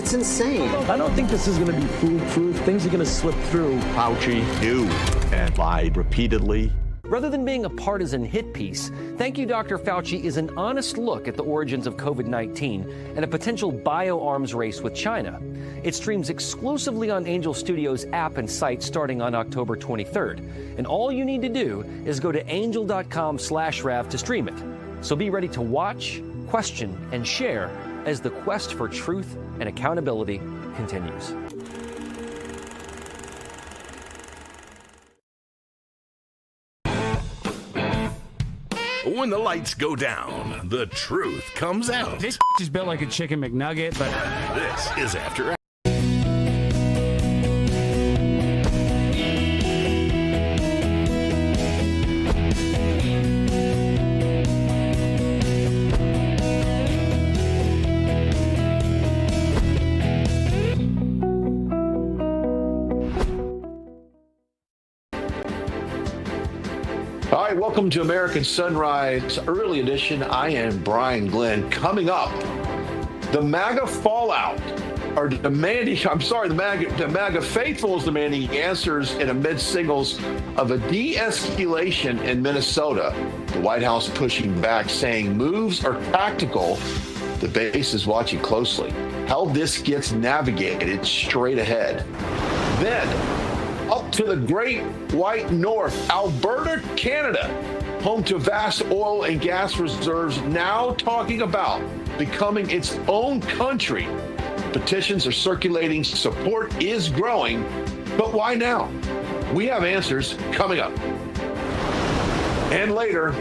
It's insane. I don't think this is going to be foolproof. Things are going to slip through. Fauci knew and lied repeatedly. Rather than being a partisan hit piece, Thank You, Dr. Fauci is an honest look at the origins of COVID-19 and a potential bioarms race with China. It streams exclusively on Angel Studios app and site starting on October 23rd. And all you need to do is go to angel.com/Rav to stream it. So be ready to watch, question, and share as the quest for truth and accountability continues. When the lights go down, the truth comes out. This is built like a chicken McNugget, but This is After Hours. All right, welcome to American Sunrise Early Edition. I am Brian Glenn. Coming up, the MAGA fallout are demanding, the MAGA faithful is demanding answers in amid signals of a de-escalation in Minnesota. The White House pushing back, saying moves are tactical. The base is watching closely. How this gets navigated straight ahead. Then, up to the great white north, Alberta, Canada, home to vast oil and gas reserves, now talking about becoming its own country. Petitions are circulating, support is growing, but why now? We have answers coming up. And later,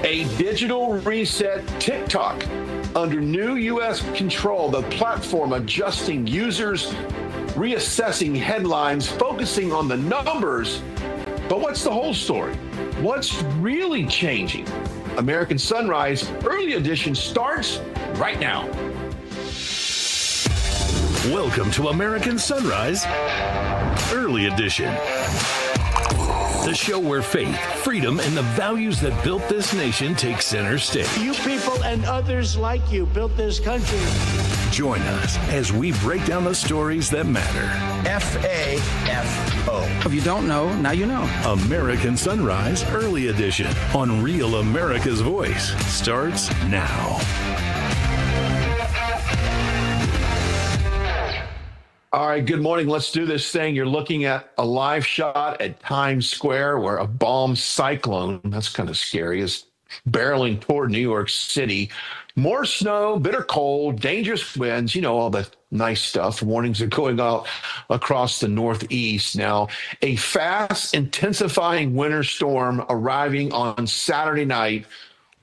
a digital reset TikTok under new U.S. control, the platform adjusting users, reassessing headlines, focusing on the numbers. But what's the whole story? What's really changing? American Sunrise Early Edition starts right now. Welcome to American Sunrise Early Edition. The show where faith, freedom, and the values that built this nation take center stage. You people and others like you built this country. Join us as we break down the stories that matter. FAFO. if you don't know, now you know. American Sunrise Early Edition on Real America's Voice starts now. All right, good morning. Let's do this thing. You're looking at a live shot at Times Square where a bomb cyclone, that's kind of scary, is barreling toward New York City. More snow, bitter cold, dangerous winds, all the nice stuff. Warnings are going out across the Northeast. Now, a fast, intensifying winter storm arriving on Saturday night.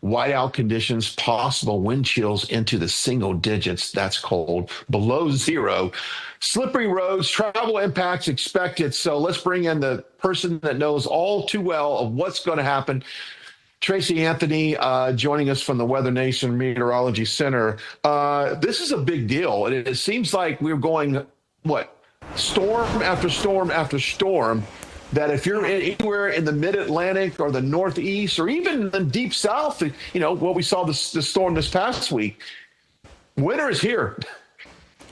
Whiteout conditions, possible wind chills into the single digits. That's cold. Below zero. Slippery roads, travel impacts expected. So let's bring in the person that knows all too well of what's going to happen. Tracy Anthony joining us from the Weather Nation Meteorology Center. This is a big deal. And it seems like we're going, storm after storm after storm, that if you're anywhere in the mid-Atlantic or the Northeast or even the deep South, what we saw the storm this past week, winter is here.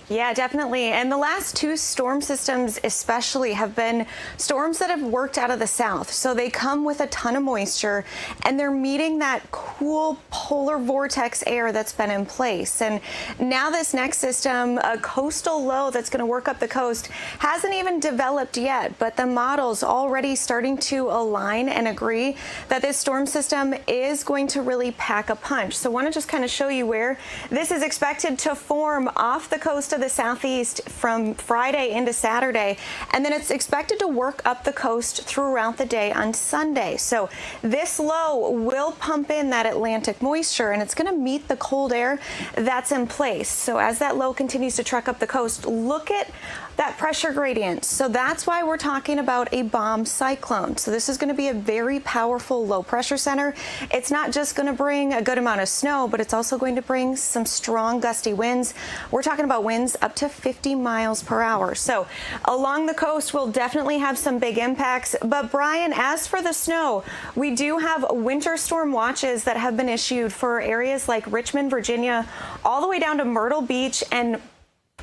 Yeah, definitely. And the last two storm systems especially have been storms that have worked out of the south. So they come with a ton of moisture and they're meeting that cool polar vortex air that's been in place. And now this next system, a coastal low that's going to work up the coast, hasn't even developed yet. But the model's already starting to align and agree that this storm system is going to really pack a punch. So I want to just kind of show you where this is expected to form off the coast of the southeast from Friday into Saturday, and then it's expected to work up the coast throughout the day on Sunday. So this low will pump in that Atlantic moisture, and it's going to meet the cold air that's in place. So as that low continues to trek up the coast, look at that pressure gradient. So that's why we're talking about a bomb cyclone. So this is going to be a very powerful low pressure center. It's not just going to bring a good amount of snow, but it's also going to bring some strong gusty winds. We're talking about winds up to 50 miles per hour. So along the coast, we'll definitely have some big impacts. But Brian, as for the snow, we do have winter storm watches that have been issued for areas like Richmond, Virginia, all the way down to Myrtle Beach and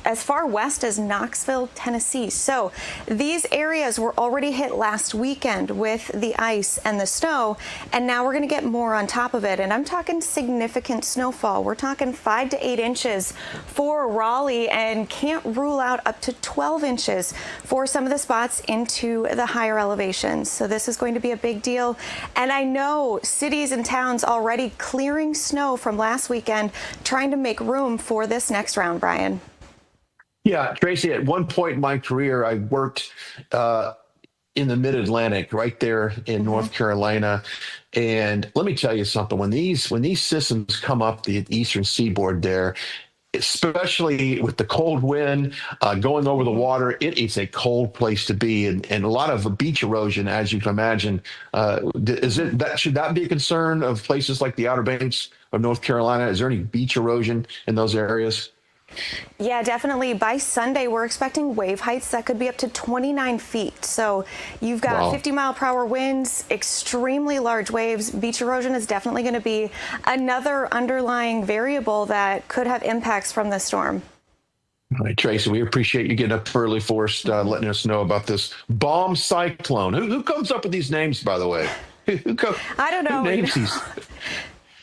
as far west as Knoxville, Tennessee. So these areas were already hit last weekend with the ice and the snow, and now we're going to get more on top of it. And I'm talking significant snowfall. We're talking 5 to 8 inches for Raleigh, and can't rule out up to 12 inches for some of the spots into the higher elevations. So this is going to be a big deal. And I know cities and towns already clearing snow from last weekend, trying to make room for this next round, Brian. Yeah, Tracy, at one point in my career, I worked in the mid-Atlantic, right there in North Carolina. And let me tell you something, when these systems come up the eastern seaboard there, especially with the cold wind going over the water, it is a cold place to be, and a lot of beach erosion, as you can imagine. Should that be a concern of places like the Outer Banks of North Carolina? Is there any beach erosion in those areas? Yeah, definitely. By Sunday, we're expecting wave heights that could be up to 29 feet. So you've got 50-mile-per-hour winds, extremely large waves. Beach erosion is definitely going to be another underlying variable that could have impacts from the storm. All right, Tracy, we appreciate you getting up early for us, letting us know about this bomb cyclone. Who comes up with these names, by the way? I don't know. Who names these?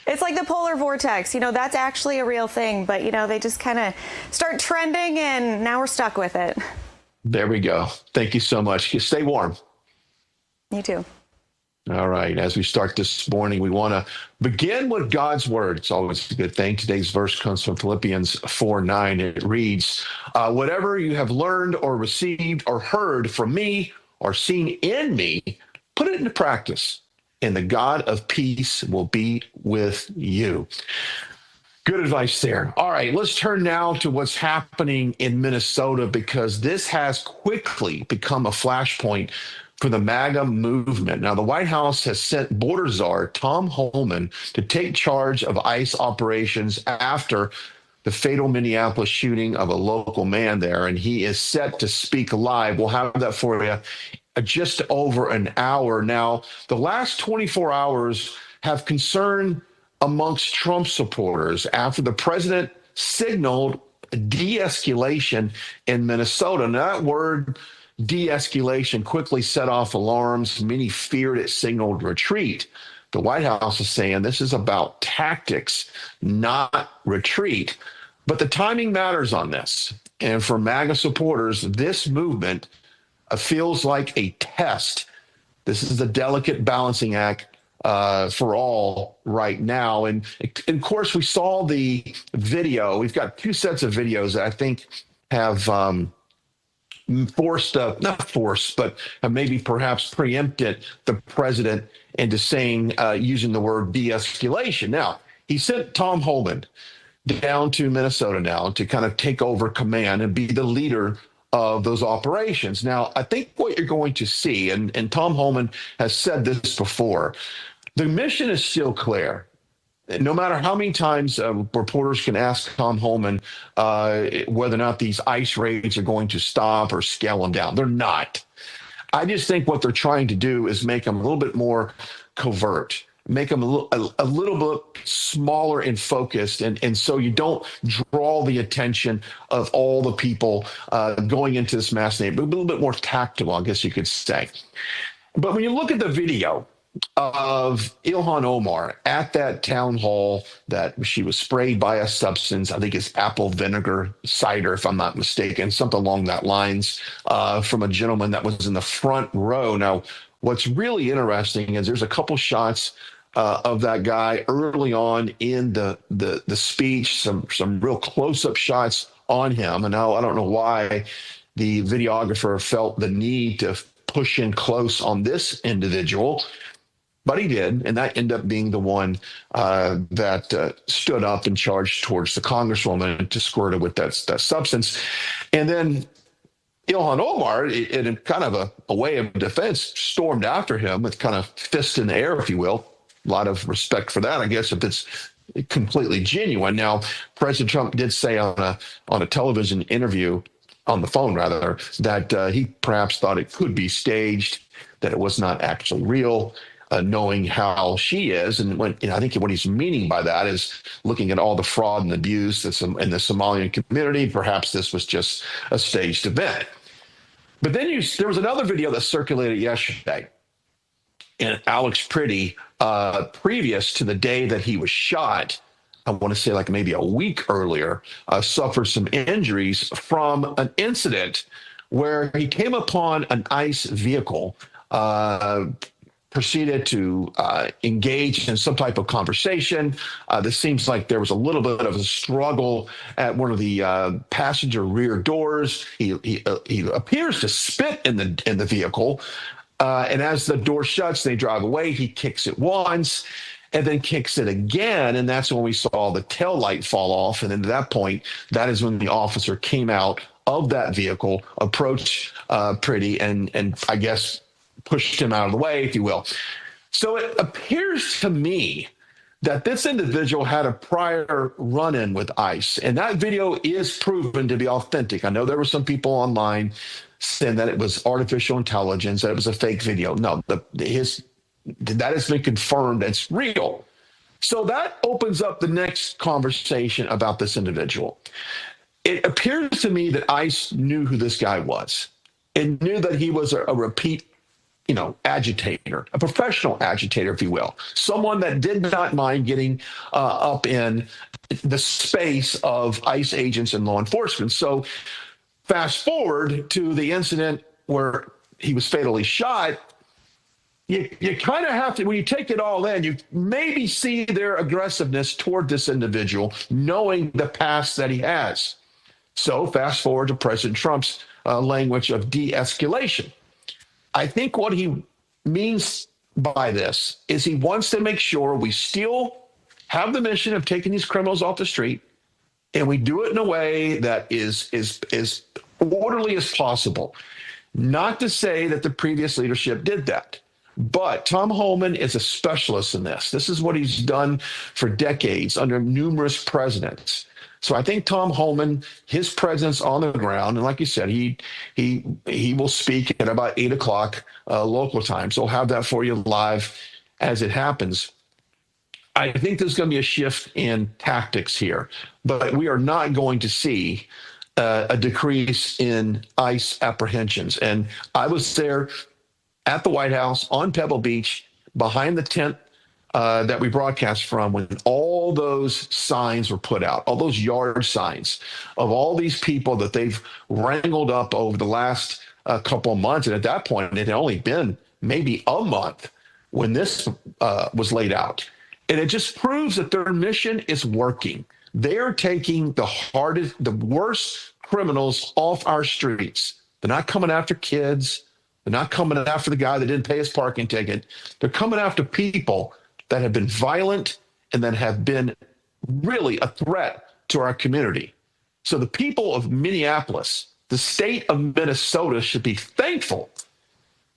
It's like the polar vortex. That's actually a real thing, but, they just kind of start trending, and now we're stuck with it. There we go. Thank you so much. You stay warm. You too. All right. As we start this morning, we want to begin with God's word. It's always a good thing. Today's verse comes from Philippians 4:9. It reads, whatever you have learned or received or heard from me or seen in me, put it into practice, and the God of peace will be with you. Good advice there. All right, let's turn now to what's happening in Minnesota, because this has quickly become a flashpoint for the MAGA movement. Now, the White House has sent border czar Tom Homan to take charge of ICE operations after the fatal Minneapolis shooting of a local man there, and he is set to speak live. We'll have that for you just over an hour. Now, the last 24 hours have concern amongst Trump supporters after the president signaled de-escalation in Minnesota. Now, that word de-escalation quickly set off alarms. Many feared it signaled retreat. The White House is saying this is about tactics, not retreat. But the timing matters on this. And for MAGA supporters, this movement feels like a test. This is a delicate balancing act for all right now. And of course, we saw the video. We've got two sets of videos that I think have not forced, but have maybe perhaps preempted the president into saying, using the word de-escalation. Now, he sent Tom Homan down to Minnesota now to kind of take over command and be the leader of those operations. Now, I think what you're going to see, and Tom Homan has said this before, the mission is still clear. No matter how many times reporters can ask Tom Homan whether or not these ICE raids are going to stop or scale them down, they're not. I just think what they're trying to do is make them a little bit more covert, make them a little bit smaller and focused, and so you don't draw the attention of all the people going into this mass neighborhood, a little bit more tactical, I guess you could say. But when you look at the video of Ilhan Omar at that town hall, that she was sprayed by a substance, I think it's apple vinegar cider, if I'm not mistaken, something along that lines, from a gentleman that was in the front row. Now, what's really interesting is there's a couple shots of that guy early on in the speech, some real close-up shots on him. And now I don't know why the videographer felt the need to push in close on this individual, but he did, and that ended up being the one that stood up and charged towards the congresswoman to squirt her with that substance. And then Ilhan Omar, in kind of a way of defense, stormed after him with kind of fist in the air, if you will. A lot of respect for that, I guess, if it's completely genuine. Now, President Trump did say on a television interview, on the phone rather, that he perhaps thought it could be staged, that it was not actually real. knowing how she is. And I think what he's meaning by that is looking at all the fraud and abuse that's in the Somalian community. Perhaps this was just a staged event. But then there was another video that circulated yesterday. And Alex Pretty, previous to the day that he was shot, I want to say like maybe a week earlier, suffered some injuries from an incident where he came upon an ICE vehicle, proceeded to engage in some type of conversation. This seems like there was a little bit of a struggle at one of the passenger rear doors. He appears to spit in the vehicle. And as the door shuts, they drive away. He kicks it once and then kicks it again. And that's when we saw the tail light fall off. And then at that point, that is when the officer came out of that vehicle, approached Pretty, and I guess pushed him out of the way, if you will. So it appears to me that this individual had a prior run-in with ICE. And that video is proven to be authentic. I know there were some people online saying that it was artificial intelligence, that it was a fake video. No, that has been confirmed. It's real. So that opens up the next conversation about this individual. It appears to me that ICE knew who this guy was and knew that he was a repeat, agitator, a professional agitator, if you will, someone that did not mind getting up in the space of ICE agents and law enforcement. So fast forward to the incident where he was fatally shot. You kind of have to, when you take it all in, you maybe see their aggressiveness toward this individual, knowing the past that he has. So fast forward to President Trump's language of de-escalation. I think what he means by this is he wants to make sure we still have the mission of taking these criminals off the street, and we do it in a way that is orderly as possible. Not to say that the previous leadership did that, but Tom Homan is a specialist in this. This is what he's done for decades under numerous presidents. So I think Tom Homan, his presence on the ground, and like you said, he will speak at about 8 o'clock local time. So I'll have that for you live as it happens. I think there's going to be a shift in tactics here, but we are not going to see a decrease in ICE apprehensions. And I was there at the White House on Pebble Beach behind the tent that we broadcast from when all those signs were put out, all those yard signs of all these people that they've wrangled up over the last couple of months. And at that point, it had only been maybe a month when this was laid out. And it just proves that their mission is working. They're taking the worst criminals off our streets. They're not coming after kids. They're not coming after the guy that didn't pay his parking ticket. They're coming after people that have been violent and that have been really a threat to our community. So the people of Minneapolis, the state of Minnesota, should be thankful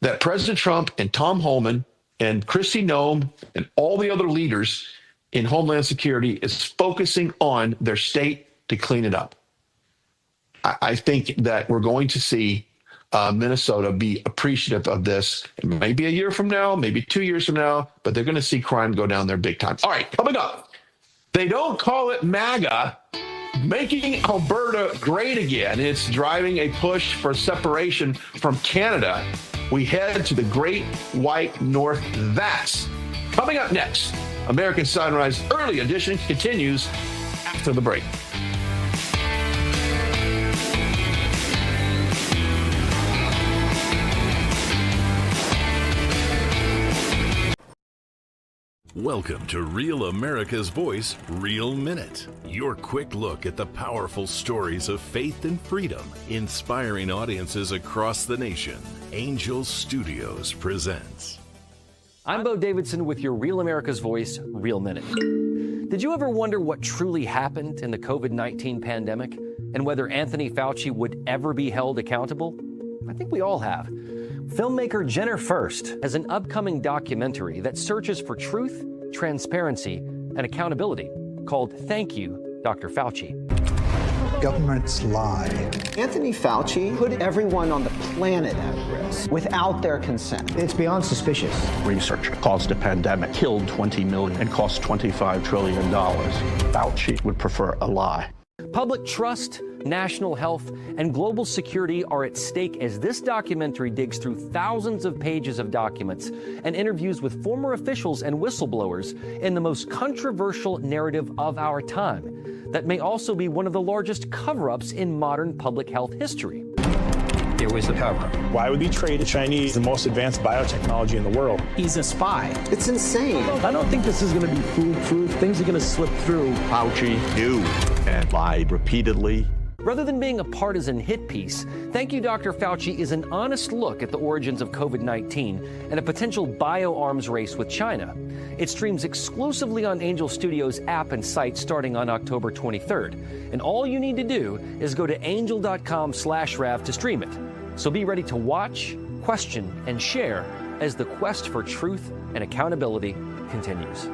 that President Trump and Tom Homan and Kristi Noem and all the other leaders in Homeland Security is focusing on their state to clean it up. I think that we're going to see Minnesota be appreciative of this. Maybe a year from now, maybe 2 years from now, but they're going to see crime go down there big time. All right, coming up. They don't call it MAGA, making Alberta great again. It's driving a push for separation from Canada. We head to the Great White North. That's coming up next. American Sunrise Early Edition continues after the break. Welcome to Real America's Voice, Real Minute. Your quick look at the powerful stories of faith and freedom, inspiring audiences across the nation. Angel Studios presents. I'm Bo Davidson with your Real America's Voice, Real Minute. Did you ever wonder what truly happened in the COVID-19 pandemic and whether Anthony Fauci would ever be held accountable? I think we all have. Filmmaker Jenner First has an upcoming documentary that searches for truth, transparency, and accountability called Thank You, Dr. Fauci. Governments lie. Anthony Fauci put everyone on the planet at risk without their consent. It's beyond suspicious. Research caused a pandemic, killed 20 million, and cost $25 trillion. Fauci would prefer a lie. Public trust, national health, and global security are at stake as this documentary digs through thousands of pages of documents and interviews with former officials and whistleblowers in the most controversial narrative of our time that may also be one of the largest cover-ups in modern public health history. It was the cover. Why would we trade the Chinese the most advanced biotechnology in the world? He's a spy. It's insane. I don't think this is going to be foolproof. Things are going to slip through. Fauci knew and lied repeatedly. Rather than being a partisan hit piece, Thank You, Dr. Fauci is an honest look at the origins of COVID-19 and a potential bioarms race with China. It streams exclusively on Angel Studios app and site starting on October 23rd. And all you need to do is go to angel.com/Rav to stream it. So be ready to watch, question, and share as the quest for truth and accountability continues.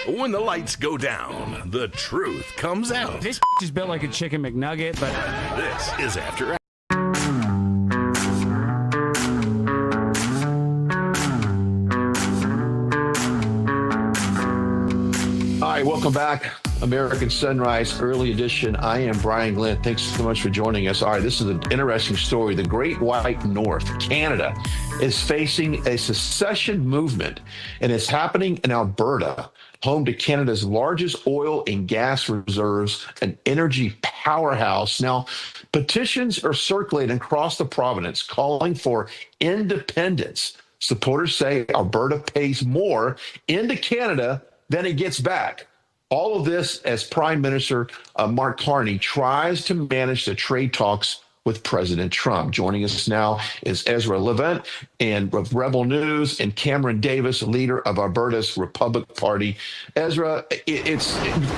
When the lights go down, the truth comes out. This is built like a chicken McNugget, but This is After. All right, welcome back. American Sunrise Early Edition. I am Brian Glenn. Thanks so much for joining us. All right, this is an interesting story. The Great White North, Canada, is facing a secession movement, and it's happening in Alberta, home to Canada's largest oil and gas reserves, an energy powerhouse. Now, petitions are circulating across the province calling for independence. Supporters say Alberta pays more into Canada than it gets back. All of this as Prime Minister Mark Carney tries to manage the trade talks with President Trump. Joining us now is Ezra Levant and of Rebel News and Cameron Davis, leader of Alberta's Republic Party. Ezra,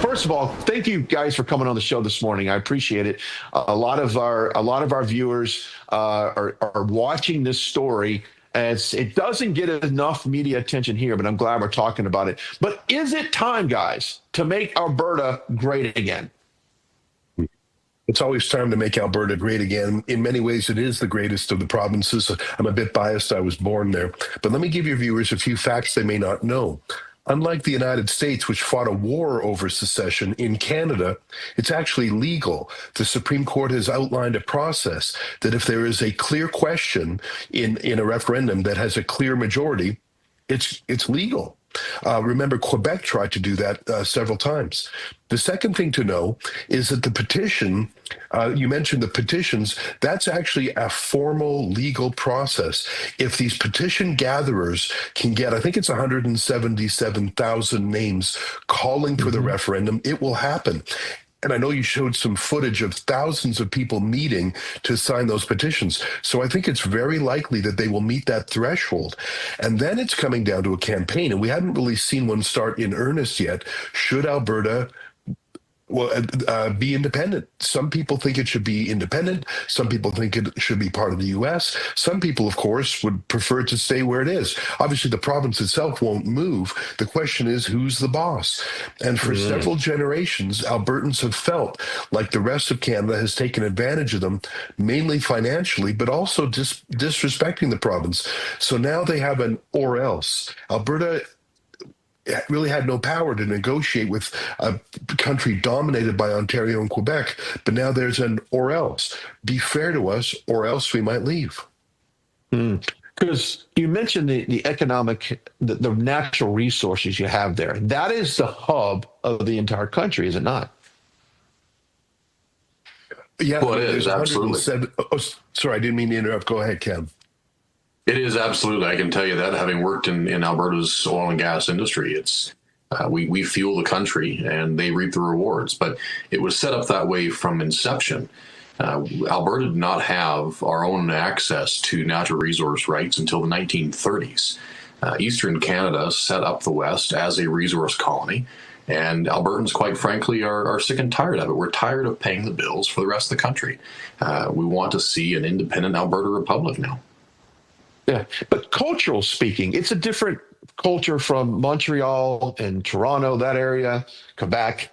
first of all, thank you guys for coming on the show this morning. I appreciate it. A lot of our viewers are watching this story. As it doesn't get enough media attention here, but I'm glad we're talking about it. But is it time, guys, to make Alberta great again? It's always time to make Alberta great again. In many ways, it is the greatest of the provinces. I'm a bit biased. I was born there. But let me give your viewers a few facts they may not know. Unlike the United States, which fought a war over secession, in Canada, it's actually legal. The Supreme Court has outlined a process that if there is a clear question in a referendum that has a clear majority, it's legal. Remember, Quebec tried to do that several times. The second thing to know is that the petition, you mentioned the petitions, that's actually a formal legal process. If these petition gatherers can get, I think it's 177,000 names calling for the referendum, it will happen. And I know you showed some footage of thousands of people meeting to sign those petitions. So I think it's very likely that they will meet that threshold. And then it's coming down to a campaign. And we haven't really seen one start in earnest yet. Should Alberta be independent? Some people think it should be independent. Some people think it should be part of the U.S. Some people, of course, would prefer it to stay where it is. Obviously, the province itself won't move. The question is, who's the boss? And for several generations, Albertans have felt like the rest of Canada has taken advantage of them, mainly financially, but also disrespecting the province. So now they have an or else. Alberta really had no power to negotiate with a country dominated by Ontario and Quebec, but now there's an or else. Be fair to us, or else we might leave. Because you mentioned the economic, the natural resources you have there. That is the hub of the entire country, is it not? Yeah, well, it is, absolutely. Sorry, I didn't mean to interrupt. Go ahead, Cam. It is absolutely. I can tell you that, having worked in Alberta's oil and gas industry, it's we fuel the country and they reap the rewards. But it was set up that way from inception. Alberta did not have our own access to natural resource rights until the 1930s. Eastern Canada set up the West as a resource colony. And Albertans, quite frankly, are sick and tired of it. We're tired of paying the bills for the rest of the country. We want to see an independent Alberta Republic now. Yeah, but cultural speaking, it's a different culture from Montreal and Toronto, that area, Quebec,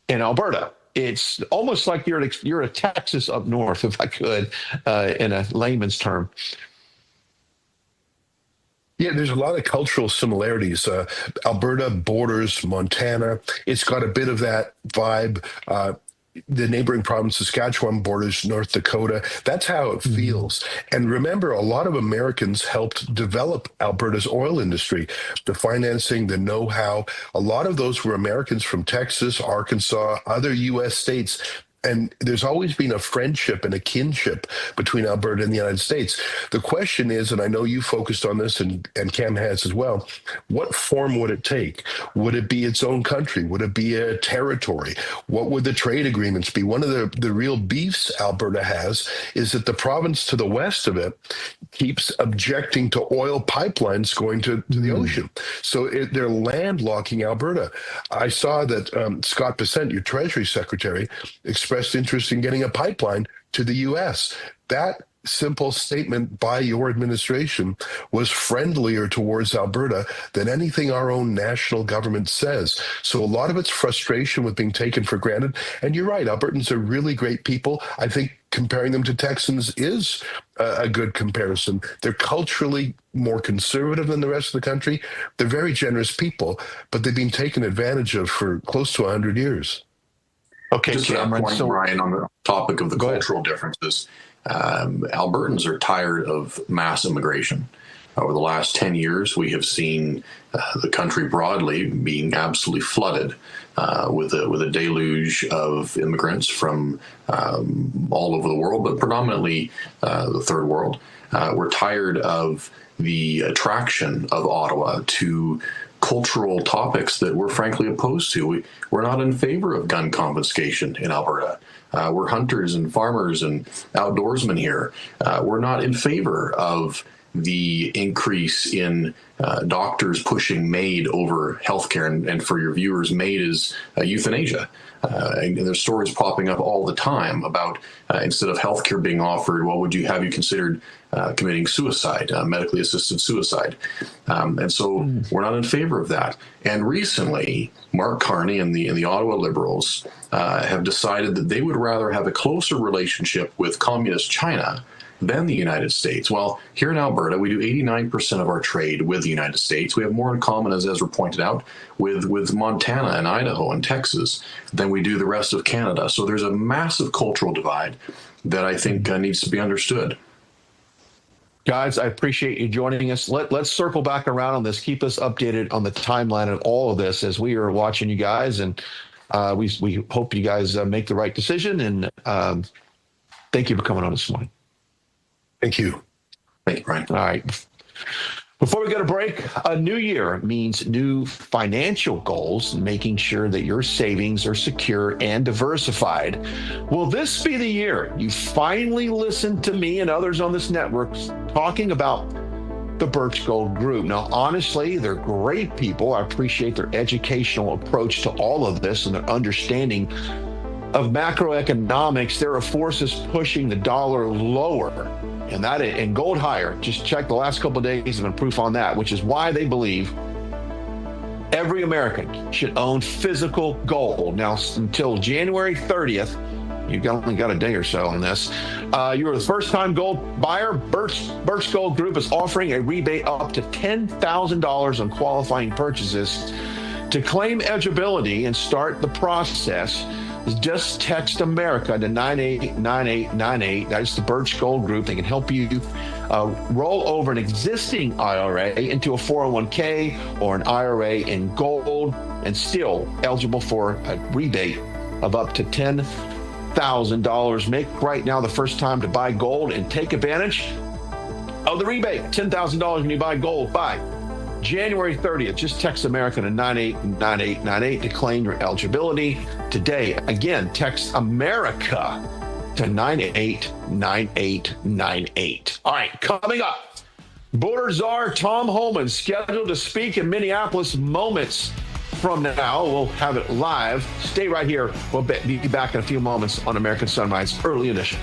and Alberta. It's almost like you're a Texas up north, if I could, in a layman's term. Yeah, there's a lot of cultural similarities. Alberta borders Montana. It's got a bit of that vibe. The neighboring province, Saskatchewan, borders North Dakota. That's how it feels. And remember, a lot of Americans helped develop Alberta's oil industry, the financing, the know-how. A lot of those were Americans from Texas, Arkansas, other U.S. states. And there's always been a friendship and a kinship between Alberta and the United States. The question is, and I know you focused on this and Cam has as well, what form would it take? Would it be its own country? Would it be a territory? What would the trade agreements be? One of the real beefs Alberta has is that the province to the west of it keeps objecting to oil pipelines going to the ocean. So they're landlocking Alberta. I saw that Scott Bessent, your Treasury Secretary, expressed interest in getting a pipeline to the U.S. That simple statement by your administration was friendlier towards Alberta than anything our own national government says. So a lot of it's frustration with being taken for granted. And you're right, Albertans are really great people. I think comparing them to Texans is a good comparison. They're culturally more conservative than the rest of the country. They're very generous people, but they've been taken advantage of for close to 100 years. Okay, just to that point, Brian, on the topic of the cultural differences, Albertans are tired of mass immigration. Over the last 10 years, we have seen the country broadly being absolutely flooded with a deluge of immigrants from all over the world, but predominantly the third world. We're tired of the attraction of Ottawa to cultural topics that we're frankly opposed to. We're not in favor of gun confiscation in Alberta. We're hunters and farmers and outdoorsmen here. We're not in favor of the increase in doctors pushing MAID over healthcare. And for your viewers, MAID is euthanasia. And there's stories popping up all the time about instead of healthcare being offered, what would you have you considered committing suicide, medically assisted suicide? And so we're not in favor of that. And recently, Mark Carney and the Ottawa Liberals have decided that they would rather have a closer relationship with communist China than the United States. Well, here in Alberta, we do 89% of our trade with the United States. We have more in common, as Ezra pointed out, with Montana and Idaho and Texas than we do the rest of Canada. So there's a massive cultural divide that I think needs to be understood. Guys, I appreciate you joining us. Let's circle back around on this. Keep us updated on the timeline of all of this as we are watching you guys. And we hope you guys make the right decision. And thank you for coming on this morning. Thank you. Thank you, Brian. All right. Before we go to break, a new year means new financial goals, making sure that your savings are secure and diversified. Will this be the year you finally listen to me and others on this network talking about the Birch Gold Group? Now, honestly, they're great people. I appreciate their educational approach to all of this and their understanding of macroeconomics. There are forces pushing the dollar lower and gold higher. Just check the last couple of days of proof on that, which is why they believe every American should own physical gold. Now, until January 30th, you've only got a day or so on this. You are the first-time gold buyer. Birch Gold Group is offering a rebate up to $10,000 on qualifying purchases. To claim eligibility and start the process, just text America to 989898. That's the Birch Gold Group. They can help you roll over an existing IRA into a 401k or an IRA in gold and still eligible for a rebate of up to $10,000. Make right now the first time to buy gold and take advantage of the rebate. $10,000 when you buy gold by January 30th. Just text America to 989898 to claim your eligibility today. Again, text America to 989898. All right, coming up, border czar Tom Homan scheduled to speak in Minneapolis moments from now. We'll have it live. Stay right here. We'll be back in a few moments on American Sunrise Early Edition.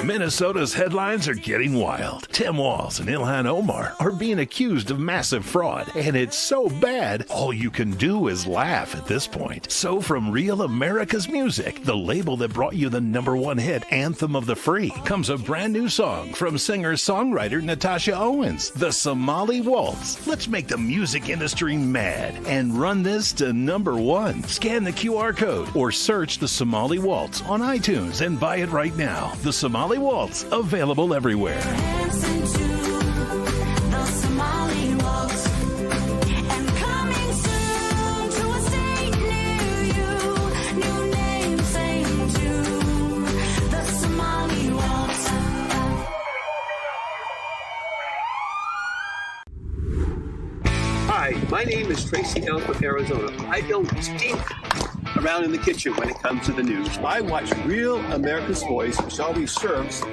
Minnesota's headlines are getting wild. Tim Walz and Ilhan Omar are being accused of massive fraud, and it's so bad, all you can do is laugh at this point. So from Real America's Music, the label that brought you the #1 hit, Anthem of the Free, comes a brand new song from singer-songwriter Natasha Owens, The Somali Waltz. Let's make the music industry mad and run this to #1. Scan the QR code or search The Somali Waltz on iTunes and buy it right now. The Somali Waltz, available everywhere. Hi, my name is Tracy L. from Arizona. I don't stink around in the kitchen when it comes to the news. I watch Real America's Voice, which always serves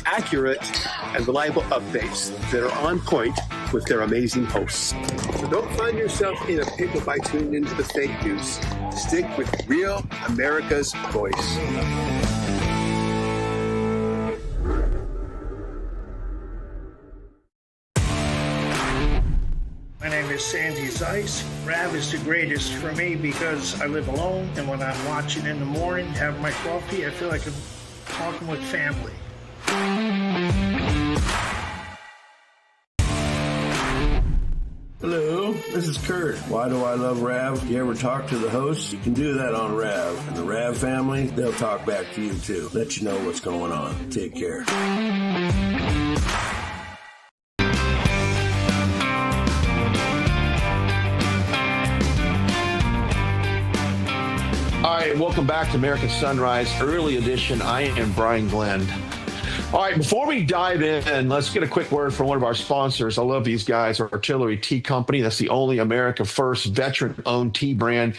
accurate and reliable updates that are on point with their amazing hosts. So don't find yourself in a pickle by tuning into the fake news. Stick with Real America's Voice. My name is Sandy Zeiss. Rav is the greatest for me because I live alone, and when I'm watching in the morning, have my coffee, I feel like I'm talking with family. Hello, this is Kurt. Why do I love Rav? You ever talk to the host? You can do that on Rav. And the Rav family, they'll talk back to you too. Let you know what's going on. Take care. All right, welcome back to American Sunrise, early edition. I am Brian Glenn. All right, before we dive in, let's get a quick word from one of our sponsors. I love these guys, Artillery Tea Company. That's the only America First veteran-owned tea brand.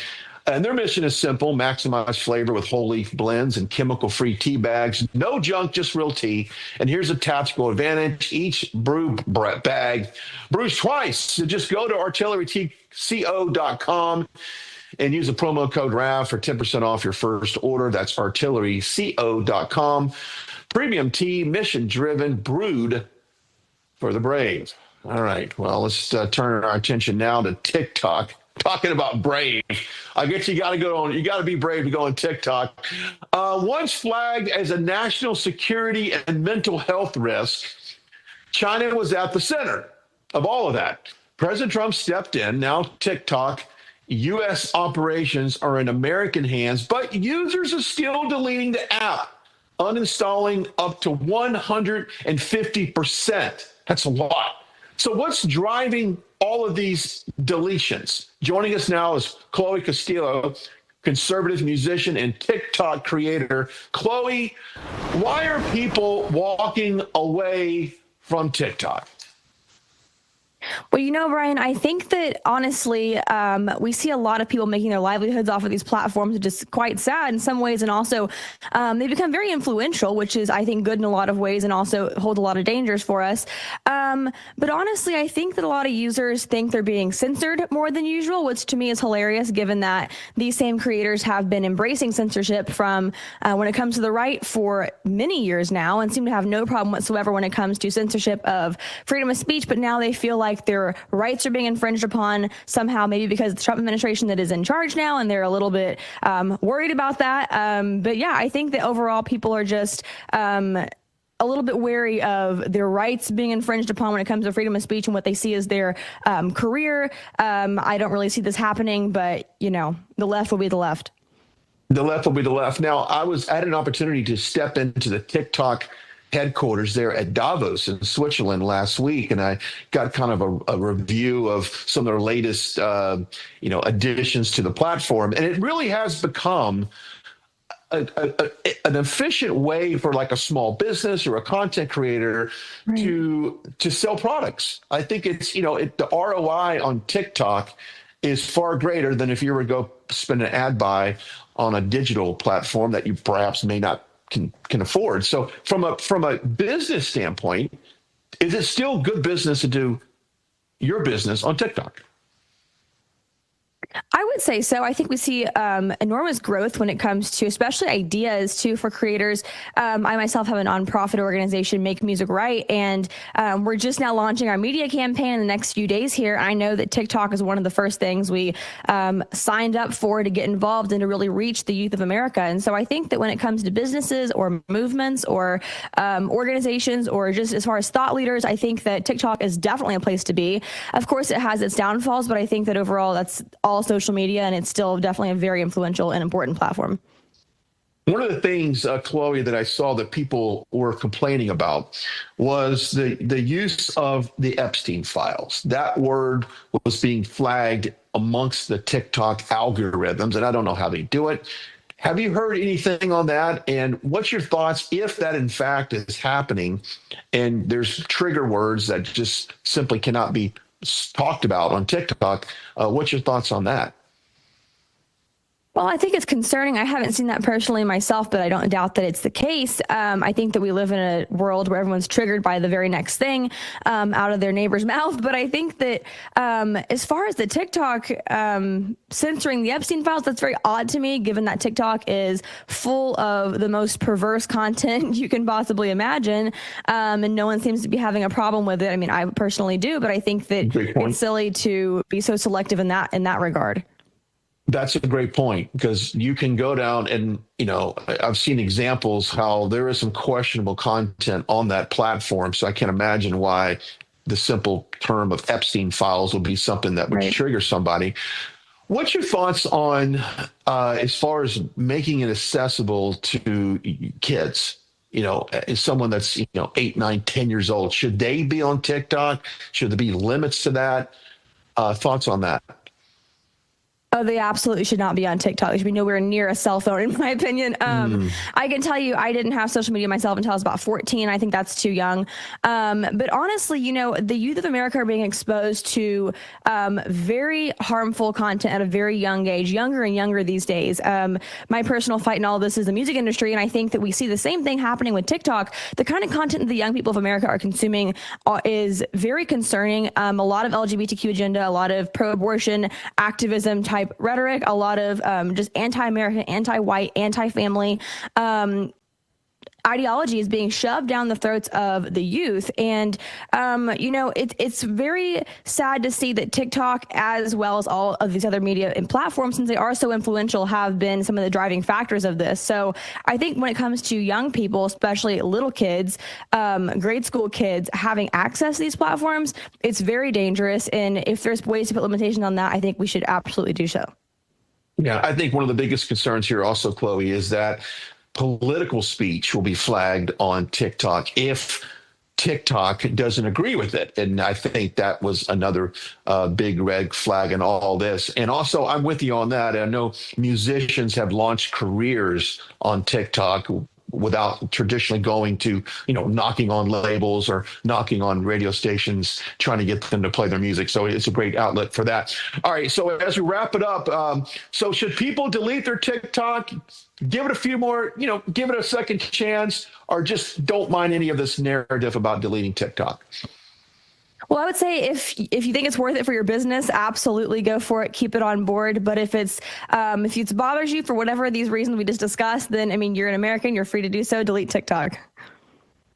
And their mission is simple: maximize flavor with whole leaf blends and chemical-free tea bags. No junk, just real tea. And here's a tactical advantage. Each brew bag brews twice. So just go to artilleryco.com and use the promo code RAV for 10% off your first order. That's artilleryco.com. Premium tea, mission-driven, brewed for the brave. All right, well, let's turn our attention now to TikTok. Talking about brave, I guess you got to be brave to go on TikTok. Once flagged as a national security and mental health risk, China was at the center of all of that. President Trump stepped in. Now TikTok U.S. operations are in American hands, but users are still deleting the app, uninstalling up to 150%. That's a lot. So what's driving all of these deletions? Joining us now is Chloe Castillo, conservative musician and TikTok creator. Chloe, why are people walking away from TikTok? Well, Brian, I think that honestly, we see a lot of people making their livelihoods off of these platforms, which is quite sad in some ways. And also, they become very influential, which is, I think, good in a lot of ways and also hold a lot of dangers for us. But honestly, I think that a lot of users think they're being censored more than usual, which to me is hilarious, given that these same creators have been embracing censorship from when it comes to the right for many years now and seem to have no problem whatsoever when it comes to censorship of freedom of speech. But now they feel like their rights are being infringed upon somehow, maybe because the Trump administration that is in charge now, and they're a little bit worried about that. But yeah, I think that overall people are just a little bit wary of their rights being infringed upon when it comes to freedom of speech and what they see as their career. I don't really see this happening, but the left will be the left. The left will be the left. Now, I had an opportunity to step into the TikTok headquarters there at Davos in Switzerland last week, and I got kind of a review of some of their latest, additions to the platform, and it really has become an efficient way for like a small business or a content creator to sell products. I think it's the ROI on TikTok is far greater than if you were to go spend an ad buy on a digital platform that you perhaps may not can afford. So from a business standpoint, is it still good business to do your business on TikTok? I would say so. I think we see enormous growth when it comes to especially ideas too for creators. I myself have a nonprofit organization, Make Music Right, and we're just now launching our media campaign in the next few days here. I know that TikTok is one of the first things we signed up for to get involved and to really reach the youth of America. And so I think that when it comes to businesses or movements or organizations or just as far as thought leaders, I think that TikTok is definitely a place to be. Of course, it has its downfalls, but I think that overall that's all social media, and it's still definitely a very influential and important platform. One of the things, Chloe, that I saw that people were complaining about was the use of the Epstein files. That word was being flagged amongst the TikTok algorithms, and I don't know how they do it. Have you heard anything on that? And what's your thoughts if that in fact is happening and there's trigger words that just simply cannot be talked about on TikTok? What's your thoughts on that? Well, I think it's concerning. I haven't seen that personally myself, but I don't doubt that it's the case. I think that we live in a world where everyone's triggered by the very next thing out of their neighbor's mouth. But I think that as far as the TikTok censoring the Epstein files, that's very odd to me, given that TikTok is full of the most perverse content you can possibly imagine. And no one seems to be having a problem with it. I mean, I personally do, but I think that it's silly to be so selective in that regard. That's a great point, because you can go down and, I've seen examples how there is some questionable content on that platform. So I can't imagine why the simple term of Epstein files would be something that would trigger somebody. What's your thoughts on as far as making it accessible to kids? As someone that's, 8, 9, 10 years old, should they be on TikTok? Should there be limits to that? Thoughts on that? Oh, they absolutely should not be on TikTok. They should be nowhere near a cell phone, in my opinion. I can tell you, I didn't have social media myself until I was about 14. I think that's too young. But honestly, the youth of America are being exposed to very harmful content at a very young age, younger and younger these days. My personal fight in all of this is the music industry, and I think that we see the same thing happening with TikTok. The kind of content that the young people of America are consuming is very concerning. A lot of LGBTQ agenda, a lot of pro-abortion activism type rhetoric, a lot of just anti-American, anti-white, anti-family ideology is being shoved down the throats of the youth. And, it's very sad to see that TikTok, as well as all of these other media and platforms, since they are so influential, have been some of the driving factors of this. So I think when it comes to young people, especially little kids, grade school kids, having access to these platforms, it's very dangerous. And if there's ways to put limitations on that, I think we should absolutely do so. Yeah, I think one of the biggest concerns here also, Chloe, is that political speech will be flagged on TikTok if TikTok doesn't agree with it. And I think that was another big red flag in all this. And also, I'm with you on that. I know musicians have launched careers on TikTok without traditionally going to, knocking on labels or knocking on radio stations, trying to get them to play their music. So it's a great outlet for that. All right. So as we wrap it up, so should people delete their TikTok? Give it a few more, give it a second chance, or just don't mind any of this narrative about deleting TikTok? Well, I would say if you think it's worth it for your business, absolutely go for it. Keep it on board. But if it bothers you for whatever of these reasons we just discussed, then, you're an American. You're free to do so. Delete TikTok.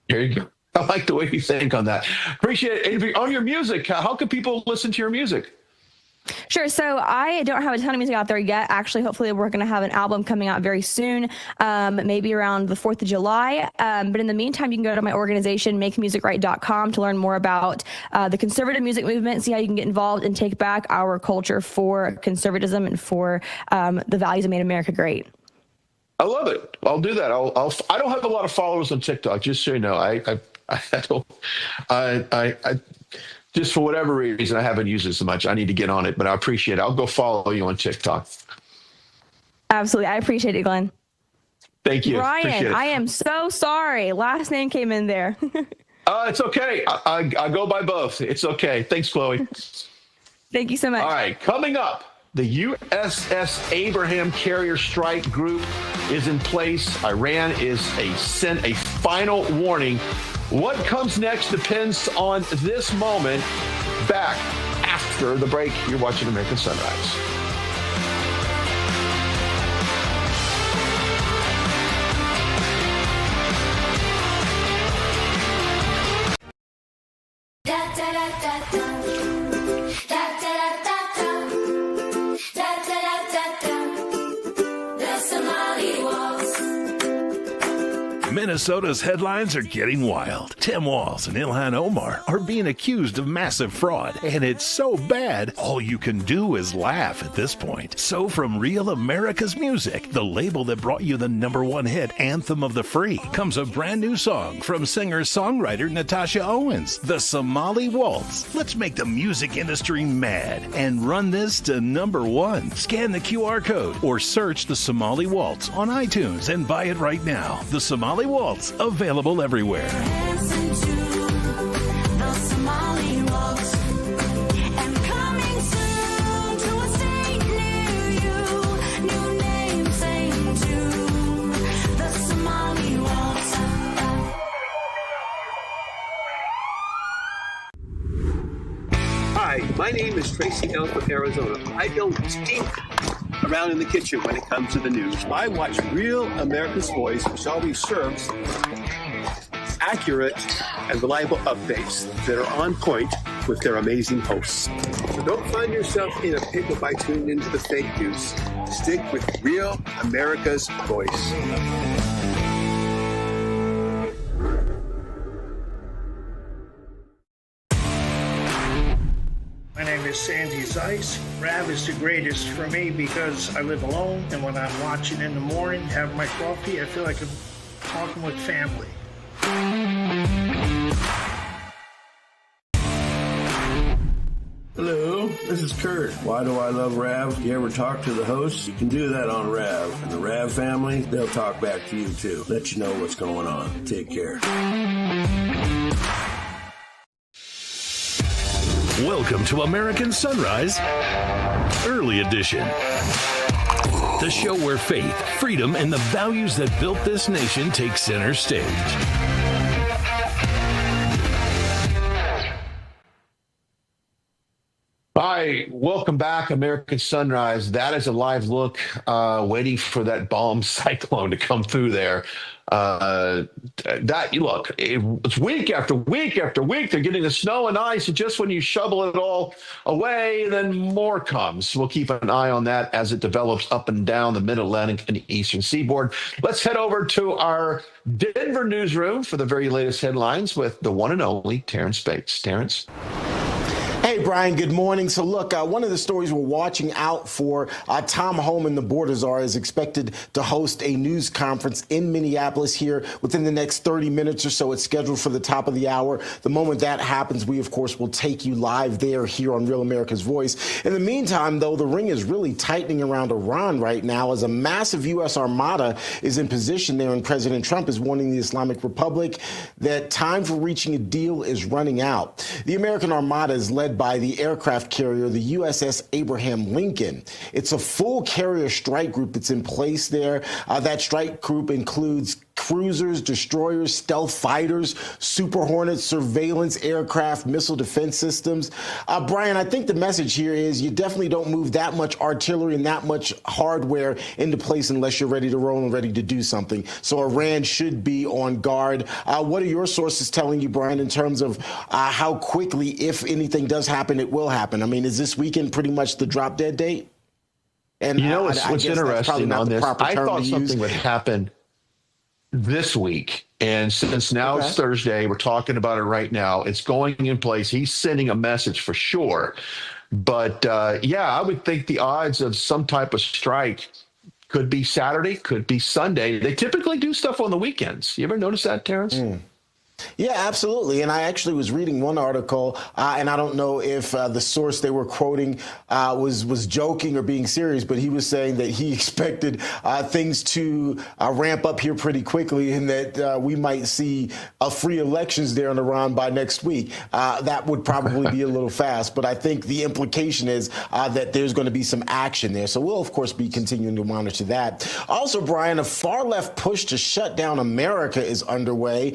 There you go. I like the way you think on that. Appreciate it. On your music, how can people listen to your music? Sure. So I don't have a ton of music out there yet. Actually, hopefully we're going to have an album coming out very soon, maybe around the 4th of July. But in the meantime, you can go to my organization, makemusicright.com, to learn more about the conservative music movement, see how you can get involved and take back our culture for conservatism and for the values that made America great. I love it. I'll do that. I don't have a lot of followers on TikTok, just so you know. I just for whatever reason, I haven't used it so much. I need to get on it, but I appreciate it. I'll go follow you on TikTok. Absolutely. I appreciate it, Glenn. Thank you. Ryan, I am so sorry. Last name came in there. It's okay. I go by both. It's okay. Thanks, Chloe. Thank you so much. All right. Coming up, the USS Abraham carrier strike group is in place. Iran is sent a final warning. What comes next depends on this moment. Back after the break. You're watching American Sunrise. Minnesota's headlines are getting wild. Tim Walz and Ilhan Omar are being accused of massive fraud, and it's so bad, all you can do is laugh at this point. So from Real America's Music, the label that brought you the #1 hit, Anthem of the Free, comes a brand new song from singer-songwriter Natasha Owens, The Somali Waltz. Let's make the music industry mad and run this to #1. Scan the QR code or search The Somali Waltz on iTunes and buy it right now. The Somali Waltz, available everywhere. Hi, my name is Tracy L. from Arizona. I don't stink around in the kitchen when it comes to the news. I watch Real America's Voice, which always serves accurate and reliable updates that are on point with their amazing hosts. So don't find yourself in a pickle by tuning into the fake news. Stick with Real America's Voice. My name is Sandy Zeiss. Rav is the greatest for me because I live alone, and when I'm watching in the morning, have my coffee, I feel like I'm talking with family. Hello, this is Kurt. Why do I love Rav? You ever talk to the host? You can do that on Rav. And the Rav family, they'll talk back to you too. Let you know what's going on. Take care. Welcome to American Sunrise Early Edition. The show where faith, freedom, and the values that built this nation take center stage. Hi, welcome back, American Sunrise. That is a live look, waiting for that bomb cyclone to come through there. It's week after week after week. They're getting the snow and ice, and just when you shovel it all away, then more comes. We'll keep an eye on that as it develops up and down the Mid-Atlantic and the Eastern Seaboard. Let's head over to our Denver newsroom for the very latest headlines with the one and only Terrance Bates. Terrance? Hey, Brian, good morning. So, look, one of the stories we're watching out for, Tom Homan, the border czar, is expected to host a news conference in Minneapolis here within the next 30 minutes or so. It's scheduled for the top of the hour. The moment that happens, we, of course, will take you live there here on Real America's Voice. In the meantime, though, the ring is really tightening around Iran right now as a massive U.S. armada is in position there, and President Trump is warning the Islamic Republic that time for reaching a deal is running out. The American armada is led by the aircraft carrier, the USS Abraham Lincoln. It's a full carrier strike group that's in place there. That strike group includes cruisers, destroyers, stealth fighters, Super Hornets, surveillance aircraft, missile defense systems. Brian, I think the message here is you definitely don't move that much artillery and that much hardware into place unless you're ready to roll and ready to do something. So Iran should be on guard. What are your sources telling you, Brian, in terms of how quickly, if anything does happen, it will happen? I mean, is this weekend pretty much the drop dead date? And you know what's interesting on this? I thought something would happen this week, and since now it's Thursday, we're talking about it right now. It's going in place. He's sending a message for sure. But I would think the odds of some type of strike could be Saturday, could be Sunday. They typically do stuff on the weekends. You ever notice that, Terrance? Yeah, absolutely. And I actually was reading one article, and I don't know if the source they were quoting was joking or being serious, but he was saying that he expected things to ramp up here pretty quickly, and that we might see free elections there in Iran by next week. That would probably be a little fast, but I think the implication is that there's going to be some action there. So we'll, of course, be continuing to monitor that. Also, Brian, a far left push to shut down America is underway.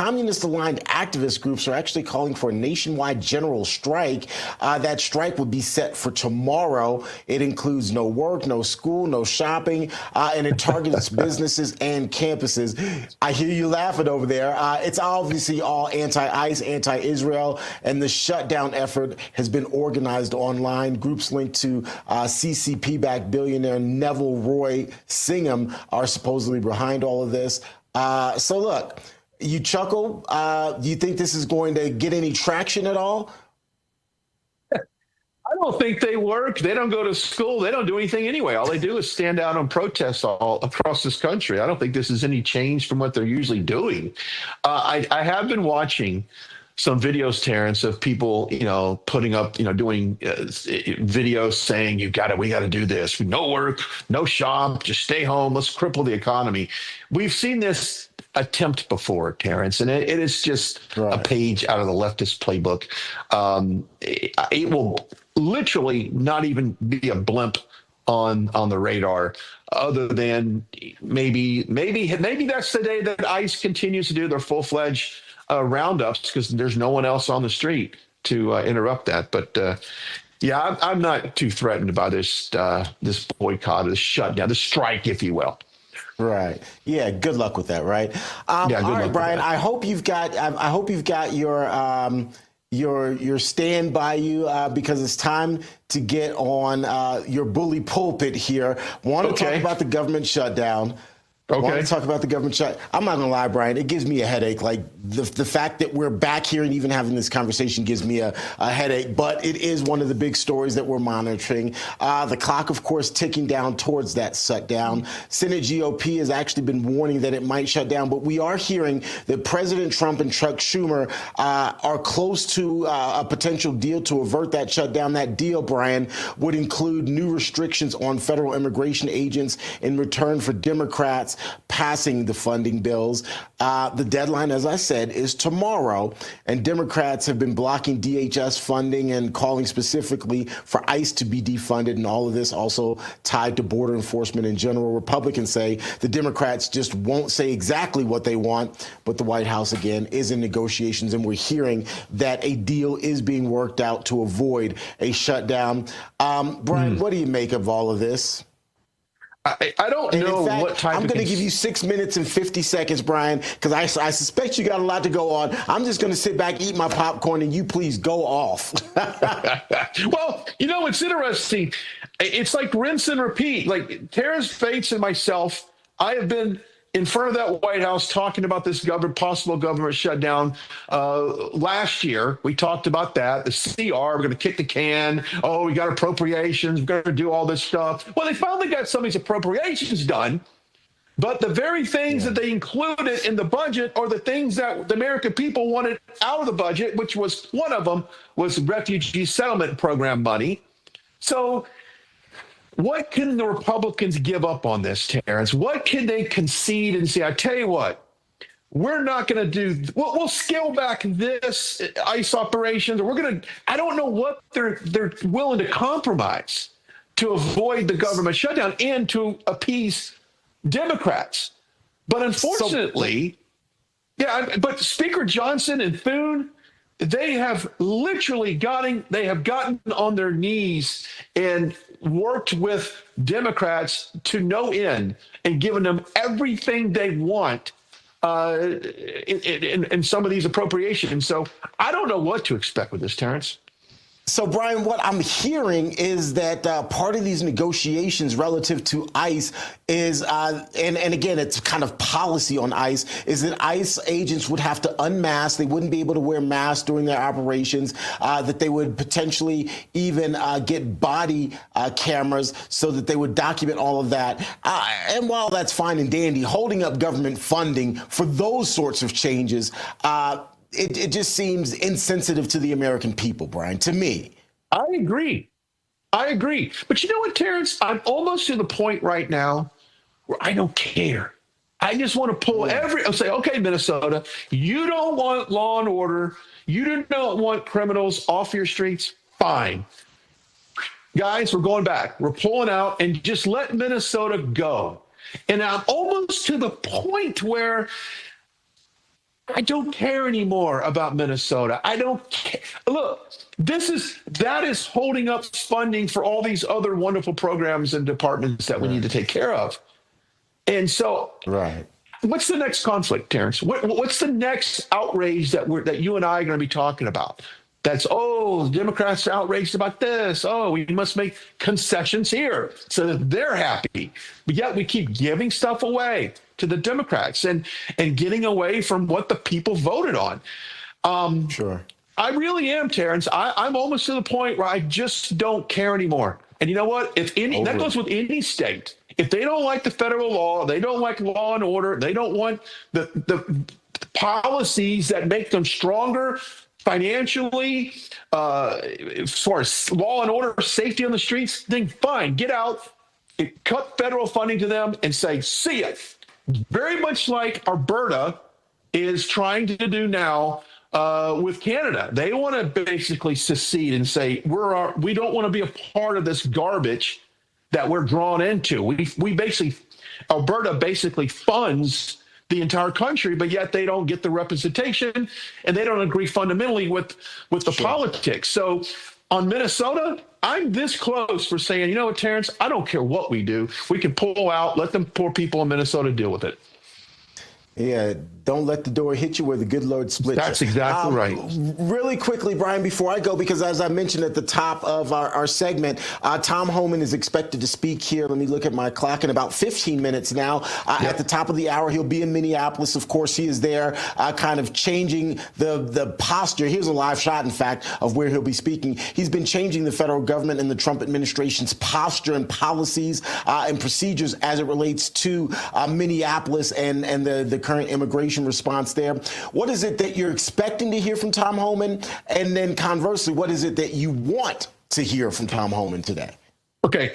communist-aligned activist groups are actually calling for a nationwide general strike. That strike would be set for tomorrow. It includes no work, no school, no shopping, and it targets businesses and campuses. I hear you laughing over there. It's obviously all anti-ICE, anti-Israel, and the shutdown effort has been organized online. Groups linked to CCP-backed billionaire Neville Roy Singham are supposedly behind all of this. So look, you chuckle. Do you think this is going to get any traction at all? I don't think they work. They don't go to school. They don't do anything anyway. All they do is stand out on protests all across this country. I don't think this is any change from what they're usually doing. I have been watching some videos, Terrance, of people, putting up, doing videos saying we got to do this. No work, no shop, just stay home. Let's cripple the economy. We've seen this attempt before, Terrance, and it is just a page out of the leftist playbook. It will literally not even be a blimp on the radar, other than maybe that's the day that ICE continues to do their full-fledged roundups, because there's no one else on the street to interrupt that. But yeah, I'm not too threatened by this boycott, this shutdown, this strike, if you will. Right. Yeah. Good luck with that. Right. All right, Brian. I hope you've got your stand by you, because it's time to get on your bully pulpit here. Want to talk about the government shutdown. Want to talk about the government shut. I'm not gonna lie, Brian. It gives me a headache. Like the fact that we're back here and even having this conversation gives me a headache. But it is one of the big stories that we're monitoring. The clock, of course, ticking down towards that shutdown. Senate GOP has actually been warning that it might shut down. But we are hearing that President Trump and Chuck Schumer are close to a potential deal to avert that shutdown. That deal, Brian, would include new restrictions on federal immigration agents in return for Democrats passing the funding bills. The deadline, as I said, is tomorrow, and Democrats have been blocking DHS funding and calling specifically for ICE to be defunded, and all of this also tied to border enforcement in general. Republicans say the Democrats just won't say exactly what they want, but the White House, again, is in negotiations, and we're hearing that a deal is being worked out to avoid a shutdown. Brian, what do you make of all of this? I don't know what type I'm going to give you 6 minutes and 50 seconds, Brian, because I suspect you got a lot to go on. I'm just going to sit back, eat my popcorn, and you please go off. Well, it's interesting. It's like rinse and repeat. Like Terrance Bates and myself, I have been in front of that White House talking about this possible government shutdown. Last year, we talked about that. The CR, we're going to kick the can. Oh, we got appropriations. We're going to do all this stuff. Well, they finally got some of these appropriations done. But the very things that they included in the budget are the things that the American people wanted out of the budget, which was one of them was refugee settlement program money. So what can the Republicans give up on this, Terrance? What can they concede and say, I tell you what, we're not going to do, we'll scale back this ICE operations, or we're going to, I don't know what they're willing to compromise to avoid the government shutdown and to appease Democrats. But unfortunately, but Speaker Johnson and Thune, they have literally gotten on their knees and worked with Democrats to no end and given them everything they want in some of these appropriations. So I don't know what to expect with this, Terrance. So, Brian, what I'm hearing is that part of these negotiations relative to ICE is, and again, it's kind of policy on ICE, is that ICE agents would have to unmask. They wouldn't be able to wear masks during their operations, that they would potentially even get body cameras so that they would document all of that. And while that's fine and dandy, holding up government funding for those sorts of changes, it just seems insensitive to the American people, Brian, to me. I agree. But you know what, Terrance? I'm almost to the point right now where I don't care. I just want to pull I'll say, okay, Minnesota, you don't want law and order. You do not want criminals off your streets. Fine. Guys, we're going back. We're pulling out and just let Minnesota go. And I'm almost to the point where I don't care anymore about Minnesota. I don't care. Look, that is holding up funding for all these other wonderful programs and departments that we need to take care of. And so, what's the next conflict, Terrance? What's the next outrage that you and I are going to be talking about? That's, Democrats are outraged about this. We must make concessions here so that they're happy. But yet we keep giving stuff away to the Democrats and getting away from what the people voted on. I really am, Terrance. I'm almost to the point where I just don't care anymore. And you know what? That goes with any state. If they don't like the federal law, they don't like law and order, they don't want the policies that make them stronger financially, as far as law and order, safety on the streets, then fine, get out, cut federal funding to them and say, see ya. Very much like Alberta is trying to do now with Canada. They want to basically secede and say, we don't want to be a part of this garbage that we're drawn into. We basically, Alberta basically funds the entire country, but yet they don't get the representation and they don't agree fundamentally with the politics. So on Minnesota, I'm this close for saying, you know what, Terrance, I don't care what we do. We can pull out, let them poor people in Minnesota deal with it. Yeah, don't let the door hit you where the good Lord splits you. That's exactly right. Really quickly, Brian, before I go, because as I mentioned at the top of our segment, Tom Homan is expected to speak here. Let me look at my clock in about 15 minutes now. At the top of the hour, he'll be in Minneapolis. Of course, he is there kind of changing the posture. Here's a live shot, in fact, of where he'll be speaking. He's been changing the federal government and the Trump administration's posture and policies and procedures as it relates to Minneapolis and the current immigration response there. What is it that you're expecting to hear from Tom Homan? And then conversely, what is it that you want to hear from Tom Homan today? Okay.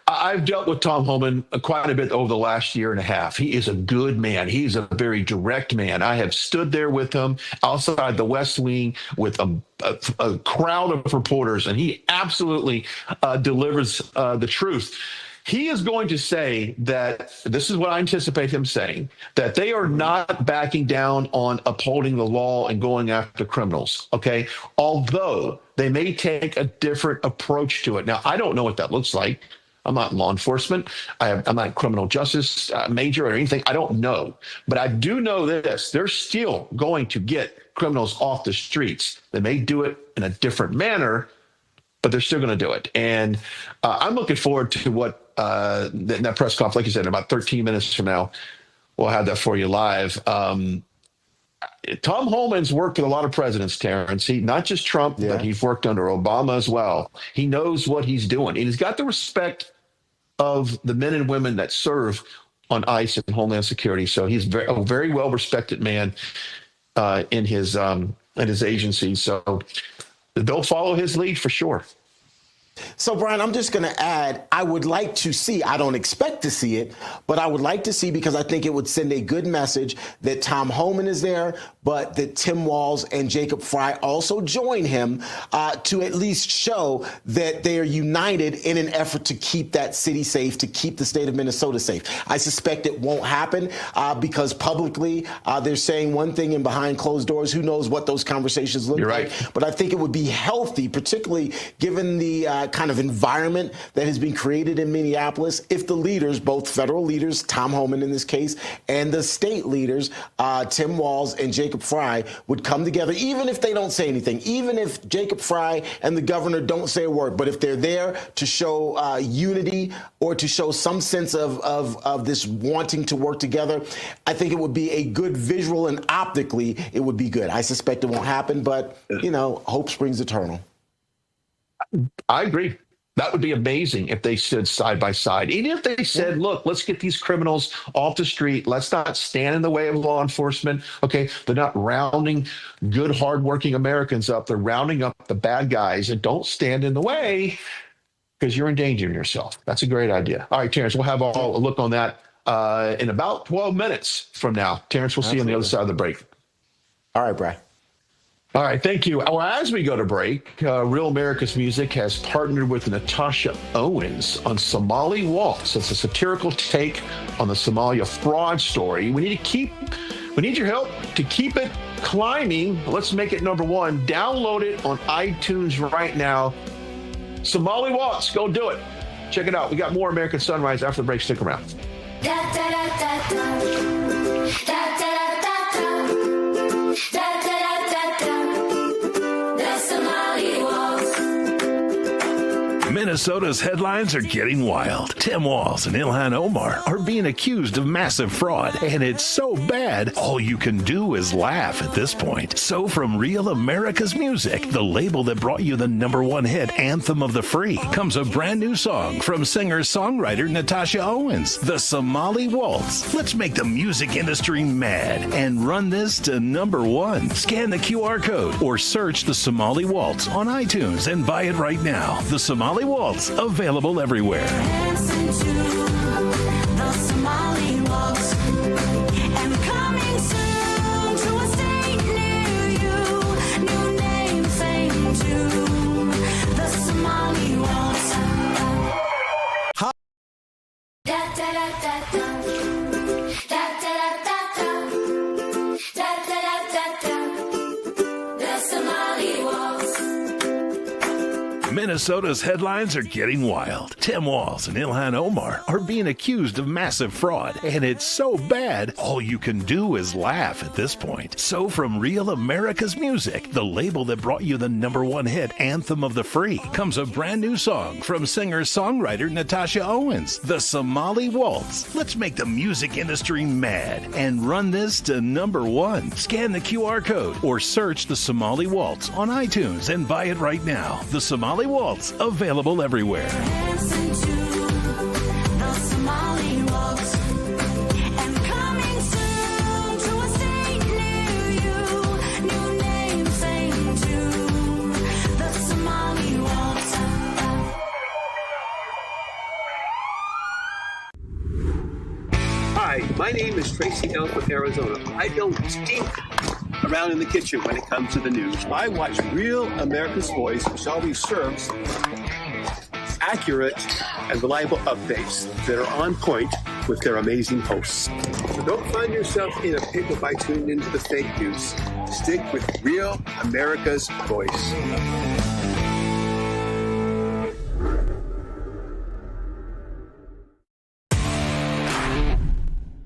I've dealt with Tom Homan quite a bit over the last year and a half. He is a good man. He's a very direct man. I have stood there with him outside the West Wing with a crowd of reporters, and he absolutely delivers the truth. He is going to say that, this is what I anticipate him saying, that they are not backing down on upholding the law and going after criminals, okay? Although they may take a different approach to it. Now, I don't know what that looks like. I'm not in law enforcement. I'm not criminal justice major or anything. I don't know. But I do know this. They're still going to get criminals off the streets. They may do it in a different manner, but they're still going to do it. And I'm looking forward to what that press conference, like you said, in about 13 minutes from now, we'll have that for you live. Tom Homan's worked with a lot of presidents, Terrance. He, not just Trump, but he's worked under Obama as well. He knows what he's doing. And he's got the respect of the men and women that serve on ICE and Homeland Security. So he's a very well-respected man in his agency. So they'll follow his lead for sure. So, Brian, I'm just going to add, I would like to see, I don't expect to see it, but I would like to see, because I think it would send a good message that Tom Homan is there, but that Tim Walz and Jacob Fry also join him to at least show that they are united in an effort to keep that city safe, to keep the state of Minnesota safe. I suspect it won't happen because publicly they're saying one thing and behind closed doors, who knows what those conversations look like. But I think it would be healthy, particularly given the kind of environment that has been created in Minneapolis, if the leaders, both federal leaders, Tom Homan in this case, and the state leaders, Tim Walz and Jacob Fry, would come together, even if they don't say anything, even if Jacob Fry and the governor don't say a word, but if they're there to show unity or to show some sense of this wanting to work together, I think it would be a good visual, and optically it would be good. I suspect it won't happen, but, you know, hope springs eternal. I agree. That would be amazing if they stood side by side. Even if they said, look, let's get these criminals off the street. Let's not stand in the way of law enforcement. Okay, they're not rounding good, hardworking Americans up. They're rounding up the bad guys, and don't stand in the way because you're endangering yourself. That's a great idea. All right, Terrance, we'll have a look on that in about 12 minutes from now. Terrance, we'll see you on the other side of the break. All right, Brad. All right, thank you. Well, as we go to break, Real America's Music has partnered with Natasha Owens on Somali Waltz. It's a satirical take on the Somalia fraud story. We need to keep We need your help to keep it climbing. Let's make it number one. Download it on iTunes right now. Somali Waltz, go do it. Check it out. We got more American Sunrise after the break. Stick around. Minnesota's headlines are getting wild. Tim Walz and Ilhan Omar are being accused of massive fraud, and it's so bad, all you can do is laugh at this point. So from Real America's Music, the label that brought you the #1 hit, Anthem of the Free, comes a brand new song from singer-songwriter Natasha Owens, The Somali Waltz. Let's make the music industry mad and run this to #1. Scan the QR code or search The Somali Waltz on iTunes and buy it right now. The Somali Waltz, available everywhere. Minnesota's headlines are getting wild. Tim Walz and Ilhan Omar are being accused of massive fraud, and it's so bad, all you can do is laugh at this point. So from Real America's Music, the label that brought you the #1 hit, Anthem of the Free, comes a brand new song from singer-songwriter Natasha Owens, The Somali Waltz. Let's make the music industry mad and run this to #1. Scan the QR code or search The Somali Waltz on iTunes and buy it right now. The Somali Waltz, available everywhere. Hi, my name is Tracy L. from Arizona. I don't stink around in the kitchen when it comes to the news. I watch Real America's Voice, which always serves accurate and reliable updates that are on point with their amazing hosts. So don't find yourself in a pickle by tuning into the fake news. Stick with Real America's Voice.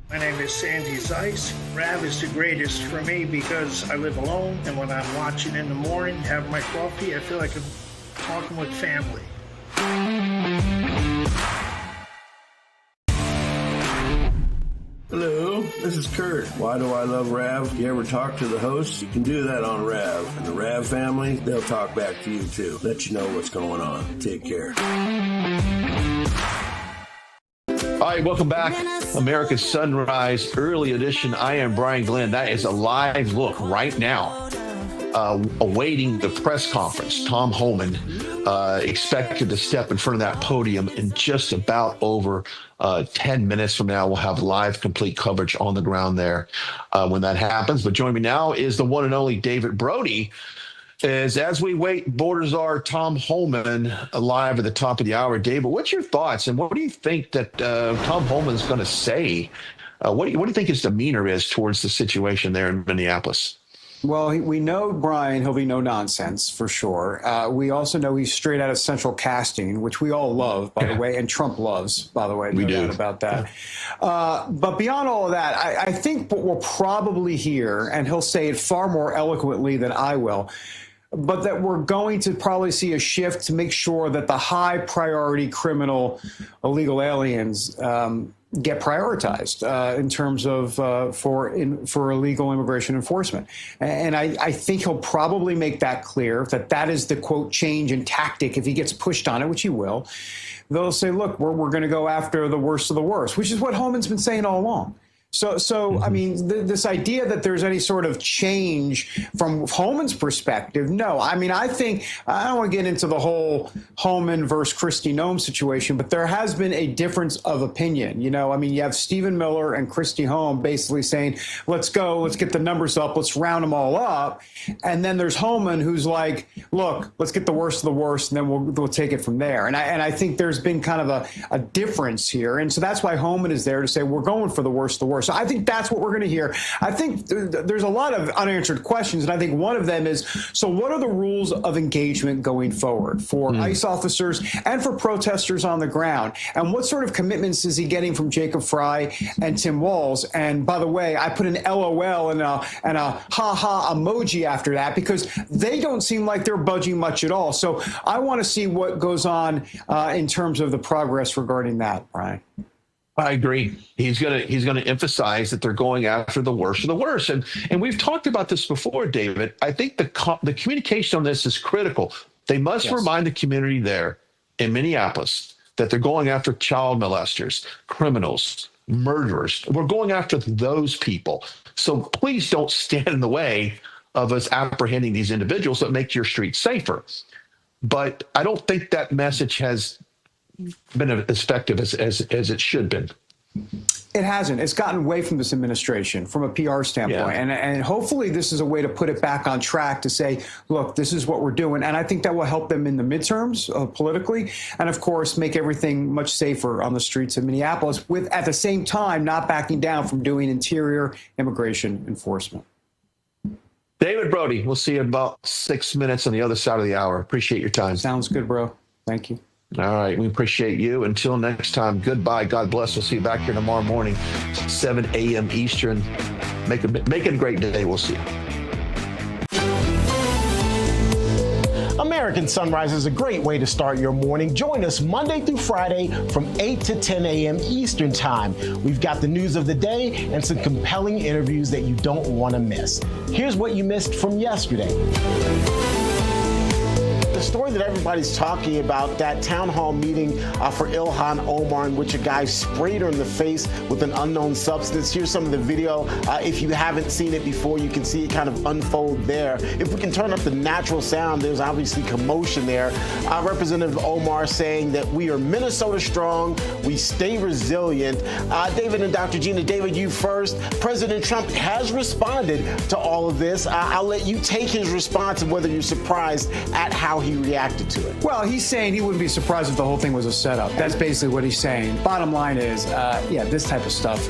My name is Sandy Zeiss. Rav is the greatest for me because I live alone, and when I'm watching in the morning, have my coffee, I feel like I'm talking with family. Hello, this is Kurt. Why do I love Rav? You ever talk to the host? You can do that on Rav. And the Rav family, they'll talk back to you too. Let you know what's going on. Take care. All right, welcome back. America's Sunrise Early Edition. I am Brian Glenn. That is a live look right now, awaiting the press conference. Tom Homan expected to step in front of that podium in just about over 10 minutes from now. We'll have live, complete coverage on the ground there when that happens. But joining me now is the one and only David Brody. As we wait, borders are Tom Homan live at the top of the hour. David, what's your thoughts, and what do you think that Tom Homan is going to say? What do you think his demeanor is towards the situation there in Minneapolis? Well, we know, Brian, he'll be no nonsense for sure. We also know he's straight out of Central Casting, which we all love, by the way, and Trump loves, by the way. No doubt about that. But beyond all of that, I think what we'll probably hear, and he'll say it far more eloquently than I will, but that we're going to probably see a shift to make sure that the high priority criminal illegal aliens get prioritized in terms of for illegal immigration enforcement. And I think he'll probably make that clear, that is the, quote, change in tactic if he gets pushed on it, which he will. They'll say, look, we're going to go after the worst of the worst, which is what Homan's been saying all along. So I mean, this idea that there's any sort of change from Homan's perspective, no. I mean, I think, I don't want to get into the whole Homan versus Kristi Noem situation, but there has been a difference of opinion. You know, I mean, you have Stephen Miller and Kristi Noem basically saying, let's go, let's get the numbers up, let's round them all up. And then there's Homan who's like, look, let's get the worst of the worst, and then we'll take it from there. And I think there's been kind of a difference here. And so that's why Homan is there to say, we're going for the worst of the worst. So I think that's what we're going to hear. I think there's a lot of unanswered questions, and I think one of them is, so what are the rules of engagement going forward for ICE officers and for protesters on the ground? And what sort of commitments is he getting from Jacob Fry and Tim Walz? And by the way, I put an LOL and a ha-ha emoji after that because they don't seem like they're budging much at all. So I want to see what goes on in terms of the progress regarding that, Brian. I agree. He's gonna emphasize that they're going after the worst of the worst, and we've talked about this before, David. I think the communication on this is critical. They must remind the community there in Minneapolis that they're going after child molesters, criminals, murderers. We're going after those people. So please don't stand in the way of us apprehending these individuals that make your streets safer. But I don't think that message has been as effective as it should have been. It hasn't. It's gotten away from this administration from a PR standpoint. Yeah. And hopefully this is a way to put it back on track to say, look, this is what we're doing. And I think that will help them in the midterms politically. And of course, make everything much safer on the streets of Minneapolis with, at the same time, not backing down from doing interior immigration enforcement. David Brody, we'll see you in about 6 minutes on the other side of the hour. Appreciate your time. Sounds good, bro. Thank you. All right. We appreciate you. Until next time, goodbye. God bless. We'll see you back here tomorrow morning, 7 a.m. Eastern. Make it a great day. We'll see you. American Sunrise is a great way to start your morning. Join us Monday through Friday from 8 to 10 a.m. Eastern Time. We've got the news of the day and some compelling interviews that you don't want to miss. Here's what you missed from yesterday. The story that everybody's talking about, that town hall meeting for Ilhan Omar, in which a guy sprayed her in the face with an unknown substance. Here's some of the video. If you haven't seen it before, you can see it kind of unfold there. If we can turn up the natural sound, there's obviously commotion there. Representative Omar saying that we are Minnesota strong, we stay resilient. David and Dr. Gina, David, you first. President Trump has responded to all of this. I'll let you take his response and whether you're surprised at how he reacted to it. Well, he's saying he wouldn't be surprised if the whole thing was a setup. That's basically what he's saying. Bottom line is, this type of stuff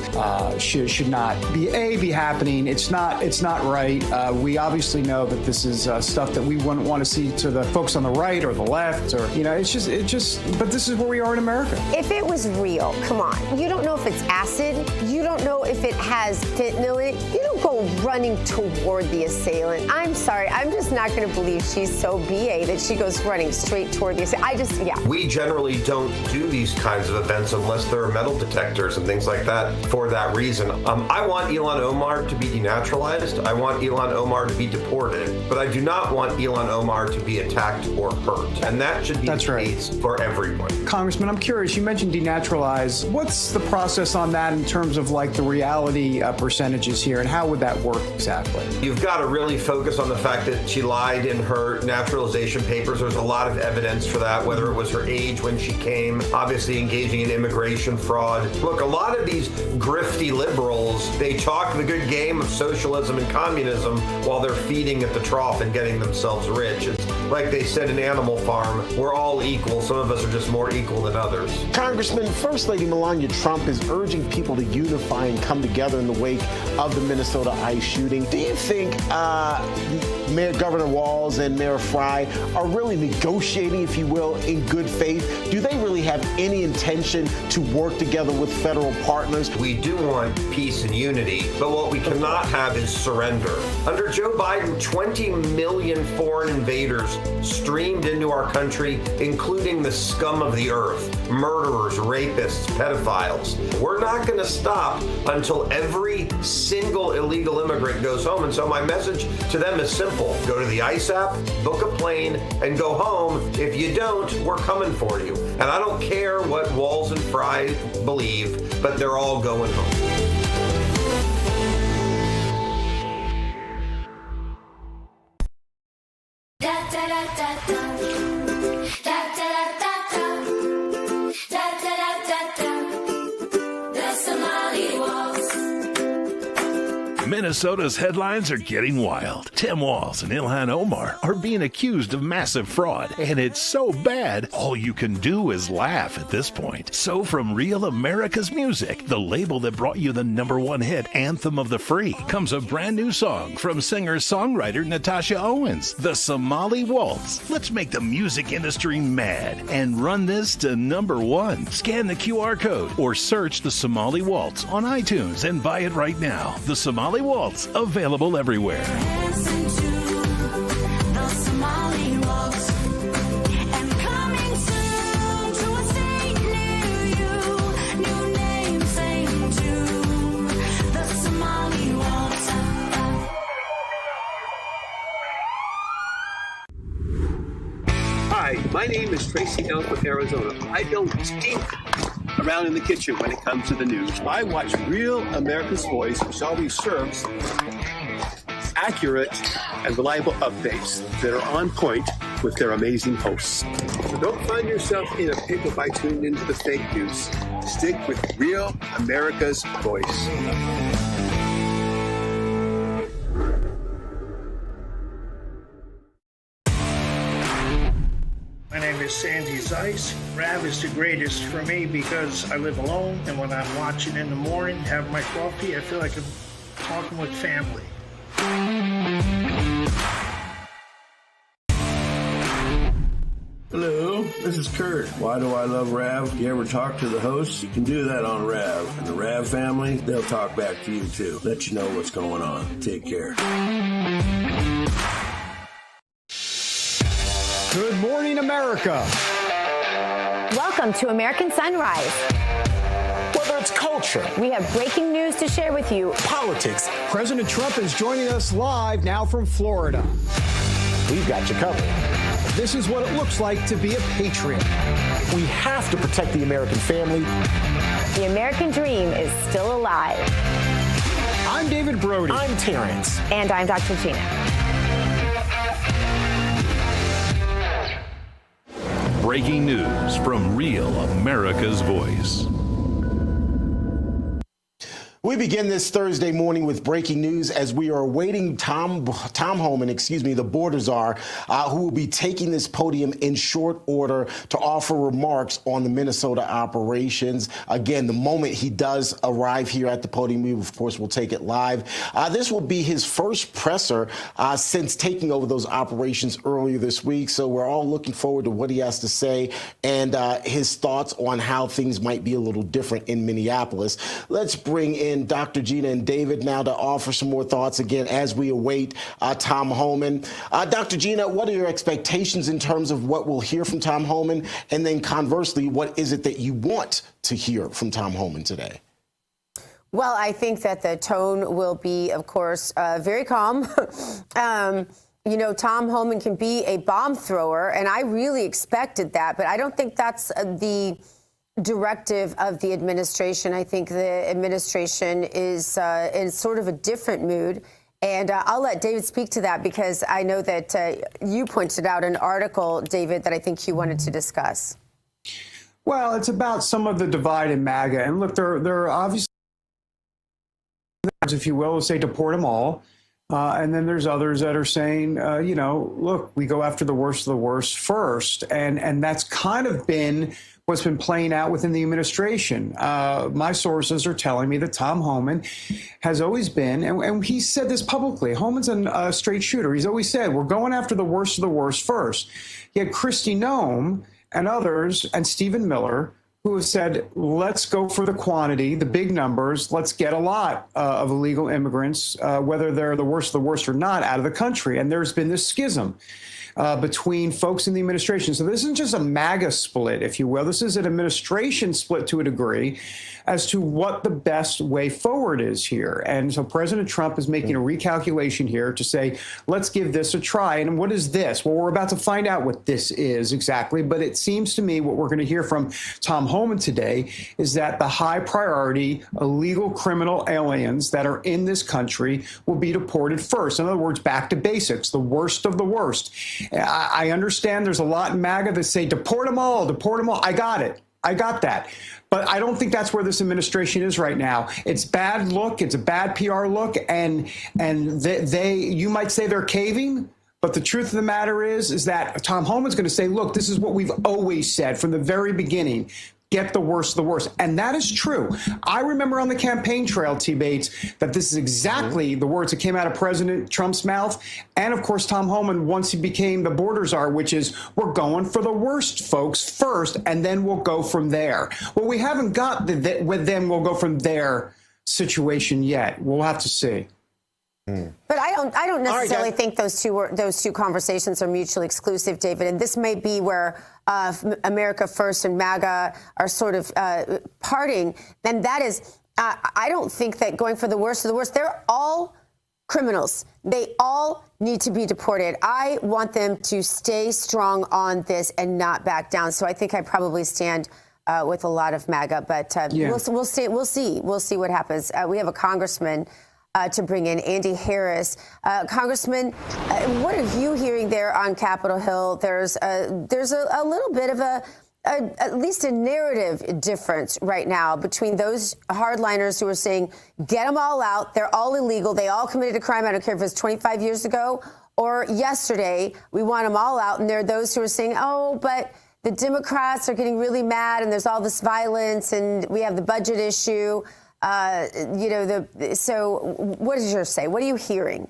should not be happening. It's not right. We obviously know that this is stuff that we wouldn't want to see to the folks on the right or the left, or but this is where we are in America. If it was real, come on. You don't know if it's acid. You don't know if it has fentanyl in it. You don't go running toward the assailant. I'm sorry. I'm just not going to believe she's so BA that she goes running straight toward the assailant. We generally don't do these kinds of events unless there are metal detectors and things like that for that reason. I want Ilhan Omar to be denaturalized. I want Ilhan Omar to be deported. But I do not want Ilhan Omar to be attacked or hurt. And that should be the case for everyone. Congressman, I'm curious, you mentioned denaturalize. What's the process on that in terms of like the reality percentages here, and how would that work exactly? You've got to really focus on the fact that she lied in her naturalization papers. There's a lot of evidence for that, whether it was her age when she came, obviously engaging in immigration fraud. Look, a lot of these grifty liberals, they talk the good game of socialism and communism while they're feeding at the trough and getting themselves rich. It's like they said in Animal Farm, we're all equal. Some of us are just more equal than others. Congressman, First Lady Melania Trump is urging people to unify and come together in the wake of the Minnesota ICE shooting. Do you think Governor Walz and Mayor Fry are really negotiating, if you will, in good faith? Do they really have any intention to work together with federal partners? We do want peace and unity, but what we cannot have is surrender. Under Joe Biden, 20 million foreign invaders streamed into our country, including the scum of the earth, murderers, rapists, pedophiles. We're not going to stop until every single illegal immigrant goes home. And so my message to them is simple. Go to the ICE app, book a plane, and go home. If you don't, we're coming for you. And I don't care what Walz and Fry believe, but they're all going home. Minnesota's headlines are getting wild. Tim Walz and Ilhan Omar are being accused of massive fraud, and it's so bad, all you can do is laugh at this point. So from Real America's Music, the label that brought you the #1 hit, Anthem of the Free, comes a brand new song from singer-songwriter Natasha Owens, The Somali Waltz. Let's make the music industry mad and run this to #1. Scan the QR code or search The Somali Waltz on iTunes and buy it right now. The Somali Waltz, available everywhere. Hi, my name is Tracy L. from Arizona. I don't stink around in the kitchen when it comes to the news. I watch Real America's Voice, which always serves accurate and reliable updates that are on point with their amazing hosts. So don't find yourself in a pickle by tuning into the fake news. Stick with Real America's Voice. My name is Sandy Zeiss. Rav is the greatest for me because I live alone, and when I'm watching in the morning, have my coffee, I feel like I'm talking with family. Hello, this is Kurt. Why do I love Rav? You ever talk to the hosts? You can do that on Rav. And the Rav family, they'll talk back to you too. Let you know what's going on. Take care. Good morning, America. Welcome to American Sunrise. Whether it's culture, we have breaking news to share with you. Politics. President Trump is joining us live now from Florida. We've got you covered. This is what it looks like to be a patriot. We have to protect the American family. The American dream is still alive. I'm David Brody. I'm Terrance. And I'm Dr. Gina. Breaking news from Real America's Voice. We begin this Thursday morning with breaking news as we are awaiting Tom Homan, the border czar, who will be taking this podium in short order to offer remarks on the Minnesota operations. Again, the moment he does arrive here at the podium, we, of course, will take it live. This will be his first presser since taking over those operations earlier this week. So we're all looking forward to what he has to say and his thoughts on how things might be a little different in Minneapolis. Let's bring in Dr. Gina and David now to offer some more thoughts again as we await Tom Homan. Dr. Gina, what are your expectations in terms of what we'll hear from Tom Homan? And then conversely, what is it that you want to hear from Tom Homan today? Well, I think that the tone will be, of course, very calm. You know, Tom Homan can be a bomb thrower, and I really expected that, but I don't think that's the directive of the administration. I think the administration is in sort of a different mood. And I'll let David speak to that because I know that you pointed out an article, David, that I think you wanted to discuss. Well, it's about some of the divide in MAGA. And look, there are obviously, if you will, say deport them all. And then there's others that are saying, you know, look, we go after the worst of the worst first. And that's kind of been what's been playing out within the administration. My sources are telling me that Tom Homan has always been, and he said this publicly, Homan's a straight shooter. He's always said, we're going after the worst of the worst first. Yet Kristi Noem and others, and Stephen Miller, who have said, let's go for the quantity, the big numbers, let's get a lot of illegal immigrants, whether they're the worst of the worst or not, out of the country. And there's been this schism between folks in the administration. So this isn't just a MAGA split, if you will. This is an administration split to a degree as to what the best way forward is here. And so President Trump is making a recalculation here to say, let's give this a try. And what is this? Well, we're about to find out what this is exactly. But it seems to me what we're going to hear from Tom Homan today is that the high priority illegal criminal aliens that are in this country will be deported first. In other words, back to basics, the worst of the worst. I understand there's a lot in MAGA that say, deport them all, deport them all. I got it. I got that. But I don't think that's where this administration is right now. It's bad look. It's a bad PR look. And you might say they're caving. But the truth of the matter is that Tom Homan's going to say, look, this is what we've always said from the very beginning. Get the worst of the worst. And that is true. I remember on the campaign trail, T. Bates, that this is exactly the words that came out of President Trump's mouth. And, of course, Tom Homan, once he became the border czar, which is we're going for the worst folks first, and then we'll go from there. Well, we haven't got then we'll go from there situation yet. We'll have to see. But I don't necessarily think those two conversations are mutually exclusive, David. And this may be where America First and MAGA are sort of parting. And that is, I don't think that going for the worst of the worst, they're all criminals. They all need to be deported. I want them to stay strong on this and not back down. So I think I probably stand with a lot of MAGA. But we'll see what happens. We have a congressman to bring in, Andy Harris. Congressman, what are you hearing there on Capitol Hill? There's a little bit of at least a narrative difference right now between those hardliners who are saying, get them all out, they're all illegal, they all committed a crime, I don't care if it was 25 years ago or yesterday, we want them all out. And there are those who are saying, oh, but the Democrats are getting really mad and there's all this violence and we have the budget issue. So what is your say? What are you hearing?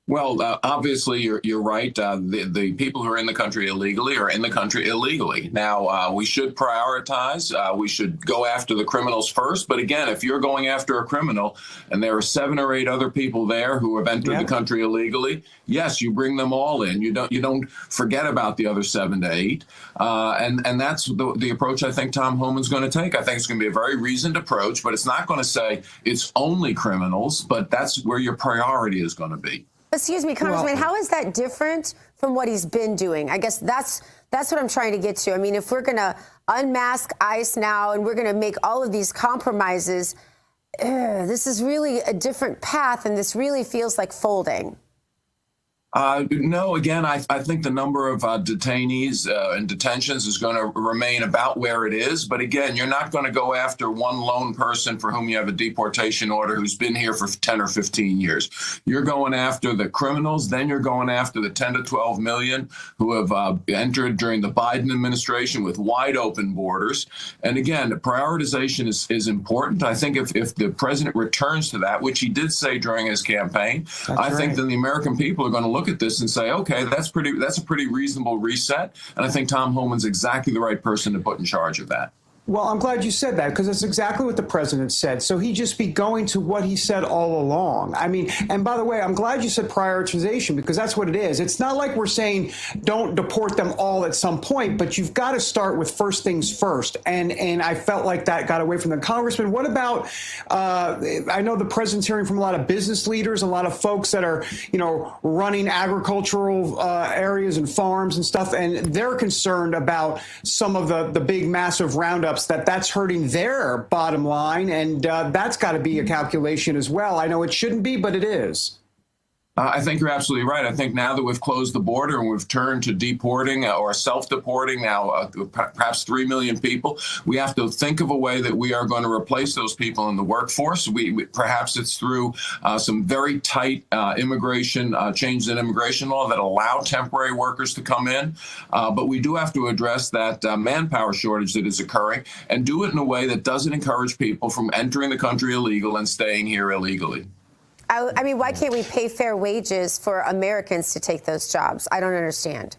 Well, obviously, you're right. The people who are in the country illegally are in the country illegally. Now, we should prioritize. We should go after the criminals first. But again, if you're going after a criminal and there are 7 or 8 other people there who have entered the country illegally, yes, you bring them all in. You don't forget about the other 7 to 8. And that's the approach I think Tom Homan's going to take. I think it's going to be a very reasoned approach, but it's not going to say it's only criminals, but that's where your priority is going to be. Excuse me, Congressman, how is that different from what he's been doing? I guess that's what I'm trying to get to. I mean, if we're going to unmask ICE now and we're going to make all of these compromises, this is really a different path, and this really feels like folding. No, again, I think the number of detainees and detentions is going to remain about where it is. But again, you're not going to go after one lone person for whom you have a deportation order who's been here for 10 or 15 years. You're going after the criminals. Then you're going after the 10 to 12 million who have entered during the Biden administration with wide open borders. And again, the prioritization is important. I think if the president returns to that, which he did say during his campaign, I think then the American people are going to look at this and say, okay, that's a pretty reasonable reset. And I think Tom Homan's exactly the right person to put in charge of that. Well, I'm glad you said that, because that's exactly what the president said. So he'd just be going to what he said all along. I mean, and by the way, I'm glad you said prioritization, because that's what it is. It's not like we're saying don't deport them all at some point, but you've got to start with first things first. And I felt like that got away from the congressman. What about, I know the president's hearing from a lot of business leaders, a lot of folks that are, running agricultural areas and farms and stuff, and they're concerned about some of the big, massive roundups that's hurting their bottom line, and that's got to be a calculation as well. I know it shouldn't be, but it is. I think you're absolutely right. I think now that we've closed the border and we've turned to deporting or self-deporting now perhaps 3 million people, we have to think of a way that we are going to replace those people in the workforce. Perhaps it's through some very tight immigration changes in immigration law that allow temporary workers to come in. But we do have to address that manpower shortage that is occurring and do it in a way that doesn't encourage people from entering the country illegal and staying here illegally. I mean, why can't we pay fair wages for Americans to take those jobs? I don't understand.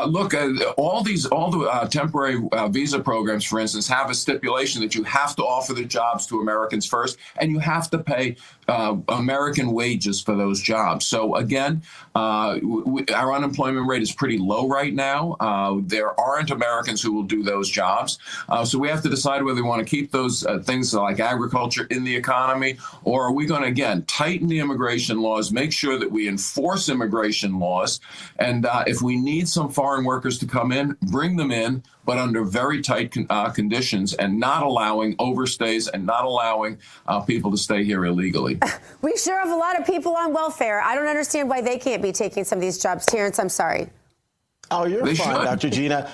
Look, all the temporary visa programs, for instance, have a stipulation that you have to offer the jobs to Americans first, and you have to pay American wages for those jobs. So again, our unemployment rate is pretty low right now. There aren't Americans who will do those jobs. So we have to decide whether we want to keep those things like agriculture in the economy, or are we going to, again, tighten the immigration laws, make sure that we enforce immigration laws, and if we need some foreign workers to come in, bring them in, but under very tight conditions, and not allowing overstays and not allowing people to stay here illegally. We sure have a lot of people on welfare. I don't understand why they can't be taking some of these jobs. Terrance, I'm sorry. Oh, you're fine, Dr. Gina.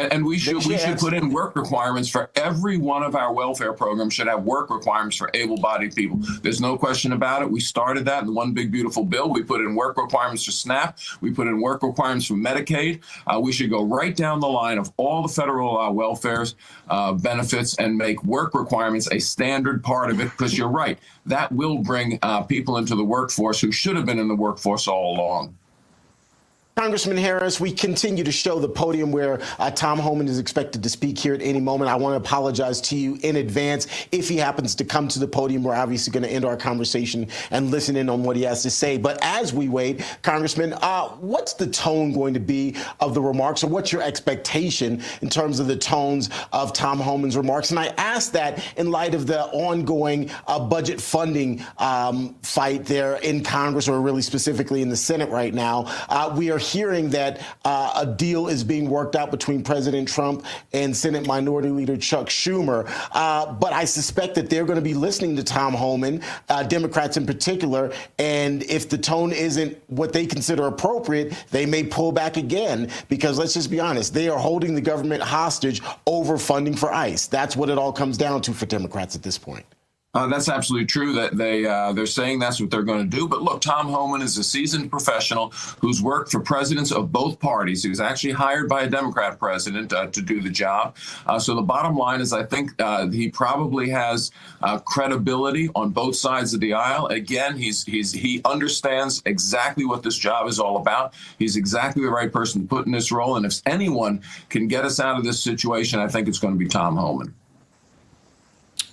And we should put in work requirements for every one of our welfare programs should have work requirements for able-bodied people. There's no question about it. We started that in the One Big Beautiful Bill. We put in work requirements for SNAP. We put in work requirements for Medicaid. We should go right down the line of all the federal welfare benefits and make work requirements a standard part of it, because you're right. That will bring people into the workforce who should have been in the workforce all along. Congressman Harris, we continue to show the podium where Tom Homan is expected to speak here at any moment. I want to apologize to you in advance if he happens to come to the podium. We're obviously going to end our conversation and listen in on what he has to say. But as we wait, Congressman, what's the tone going to be of the remarks, or what's your expectation in terms of the tones of Tom Homan's remarks? And I ask that in light of the ongoing budget funding fight there in Congress, or really specifically in the Senate right now. We are hearing that a deal is being worked out between President Trump and Senate Minority Leader Chuck Schumer. But I suspect that they're going to be listening to Tom Homan, Democrats in particular, and if the tone isn't what they consider appropriate, they may pull back again, because let's just be honest, they are holding the government hostage over funding for ICE. That's what it all comes down to for Democrats at this point. That's absolutely true that they're saying that's what they're going to do. But look, Tom Homan is a seasoned professional who's worked for presidents of both parties. He was actually hired by a Democrat president to do the job. So the bottom line is I think he probably has credibility on both sides of the aisle. Again, he understands exactly what this job is all about. He's exactly the right person to put in this role. And if anyone can get us out of this situation, I think it's going to be Tom Homan.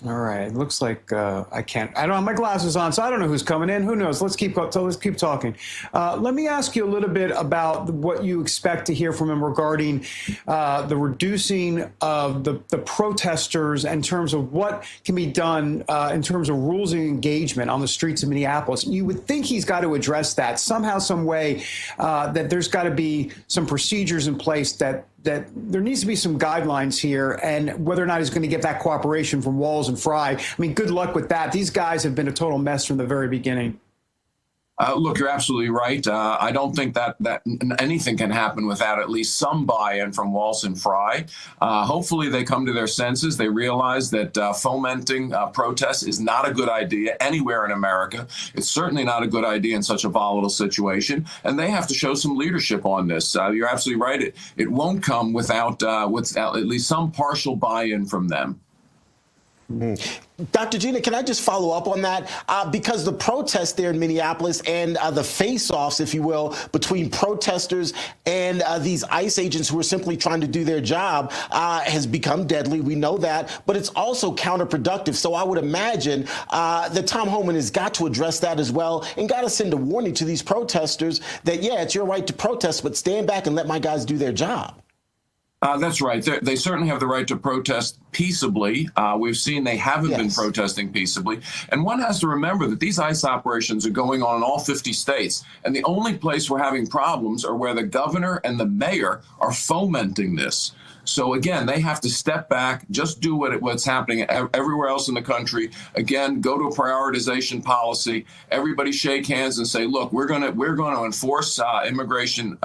All right. It looks like I don't have my glasses on, so I don't know who's coming in. Who knows? Let's keep talking. Let me ask you a little bit about what you expect to hear from him regarding the reducing of the protesters in terms of what can be done in terms of rules of engagement on the streets of Minneapolis. You would think he's got to address that somehow, some way, that there's got to be some procedures in place that there needs to be some guidelines here, and whether or not he's going to get that cooperation from Walz and Fry. I mean, good luck with that. These guys have been a total mess from the very beginning. Look, you're absolutely right. I don't think that anything can happen without at least some buy-in from Walz and Fry. Hopefully they come to their senses. They realize that fomenting protests is not a good idea anywhere in America. It's certainly not a good idea in such a volatile situation. And they have to show some leadership on this. You're absolutely right. It won't come without at least some partial buy-in from them. Dr. Gina, can I just follow up on that? Because the protests there in Minneapolis and the face-offs, if you will, between protesters and these ICE agents who are simply trying to do their job has become deadly. We know that, but it's also counterproductive. So I would imagine that Tom Homan has got to address that as well, and got to send a warning to these protesters that, yeah, it's your right to protest, but stand back and let my guys do their job. That's right. They certainly have the right to protest peaceably. We've seen they haven't been protesting peaceably. And one has to remember that these ICE operations are going on in all 50 states. And the only place we're having problems are where the governor and the mayor are fomenting this. So, again, they have to step back, just do what's happening everywhere else in the country. Again, go to a prioritization policy. Everybody shake hands and say, look, we're going to enforce immigration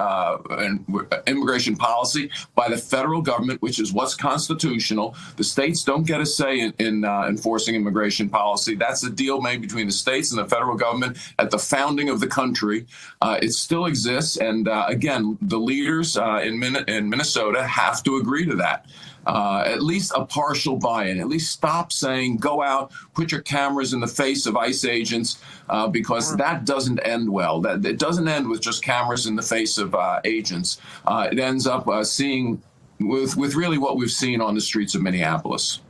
policy by the federal government, which is what's constitutional. The states don't get a say in enforcing immigration policy. That's a deal made between the states and the federal government at the founding of the country. It still exists. And, again, the leaders in Minnesota have to agree to that. At least a partial buy-in. At least stop saying, go out, put your cameras in the face of ICE agents, because that doesn't end well. It doesn't end with just cameras in the face of agents. It ends up seeing with really what we've seen on the streets of Minneapolis.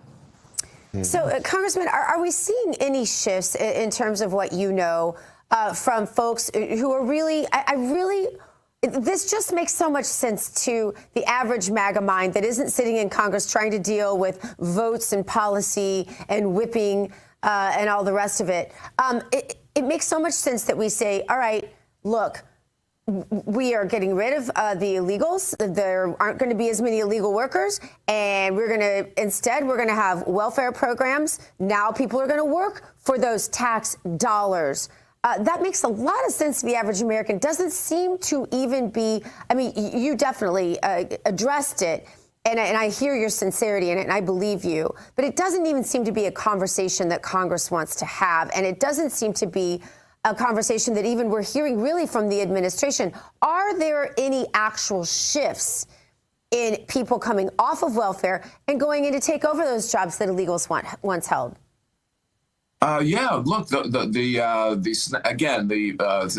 So, Congressman, are we seeing any shifts in terms of what you know from folks who are really, this just makes so much sense to the average MAGA mind that isn't sitting in Congress trying to deal with votes and policy and whipping and all the rest of it. It makes so much sense that we say, all right, look, we are getting rid of the illegals. There aren't going to be as many illegal workers. And we're going to have welfare programs. Now people are going to work for those tax dollars. That makes a lot of sense to the average American. Doesn't seem to even be, I mean, you definitely addressed it. And I hear your sincerity in it, and I believe you. But it doesn't even seem to be a conversation that Congress wants to have. And it doesn't seem to be a conversation that even we're hearing really from the administration. Are there any actual shifts in people coming off of welfare and going in to take over those jobs that illegals once held? Yeah, look, the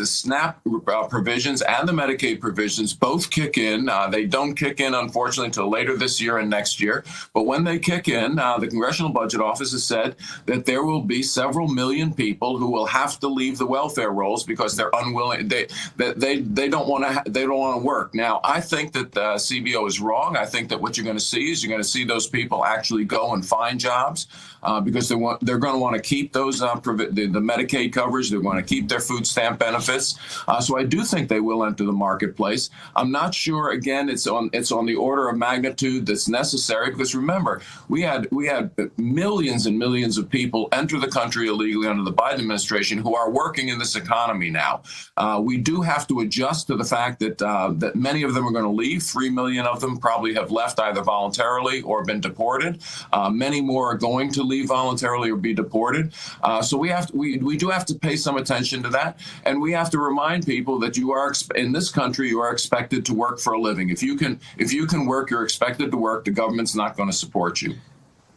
SNAP provisions and the Medicaid provisions both kick in. They don't kick in, unfortunately, until later this year and next year. But when they kick in, the Congressional Budget Office has said that there will be several million people who will have to leave the welfare rolls because they're unwilling. They don't want to work. Now, I think that CBO is wrong. I think that what you're going to see is you're going to see those people actually go and find jobs because they're going to want to keep those the Medicaid coverage. They want to keep their food stamp benefits. So I do think they will enter the marketplace. I'm not sure. Again, it's on the order of magnitude that's necessary because remember, we had millions and millions of people enter the country illegally under the Biden administration who are working in this economy now. We do have to adjust to the fact that many of them are going to leave. 3 million of them probably have left either voluntarily or been deported. Many more are going to leave voluntarily or be deported. So we do have to pay some attention to that, and we have to remind people that you are in this country. You are expected to work for a living. If you can work, you're expected to work. The government's not going to support you.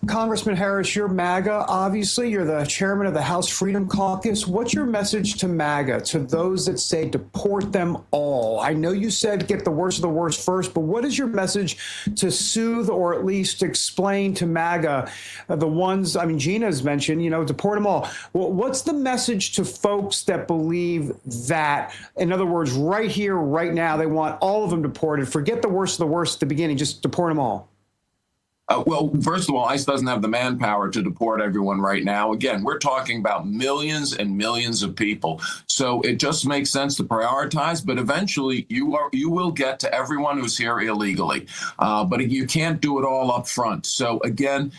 Congressman Harris, you're MAGA, obviously. You're the chairman of the House Freedom Caucus. What's your message to MAGA, to those that say deport them all? I know you said get the worst of the worst first, but what is your message to soothe or at least explain to MAGA, the ones, I mean, Gina's mentioned, deport them all. Well, what's the message to folks that believe that, in other words, right here, right now, they want all of them deported? Forget the worst of the worst at the beginning, just deport them all. Well, first of all, ICE doesn't have the manpower to deport everyone right now. Again, we're talking about millions and millions of people. So it just makes sense to prioritize. But eventually, you will get to everyone who's here illegally. But you can't do it all up front. So again,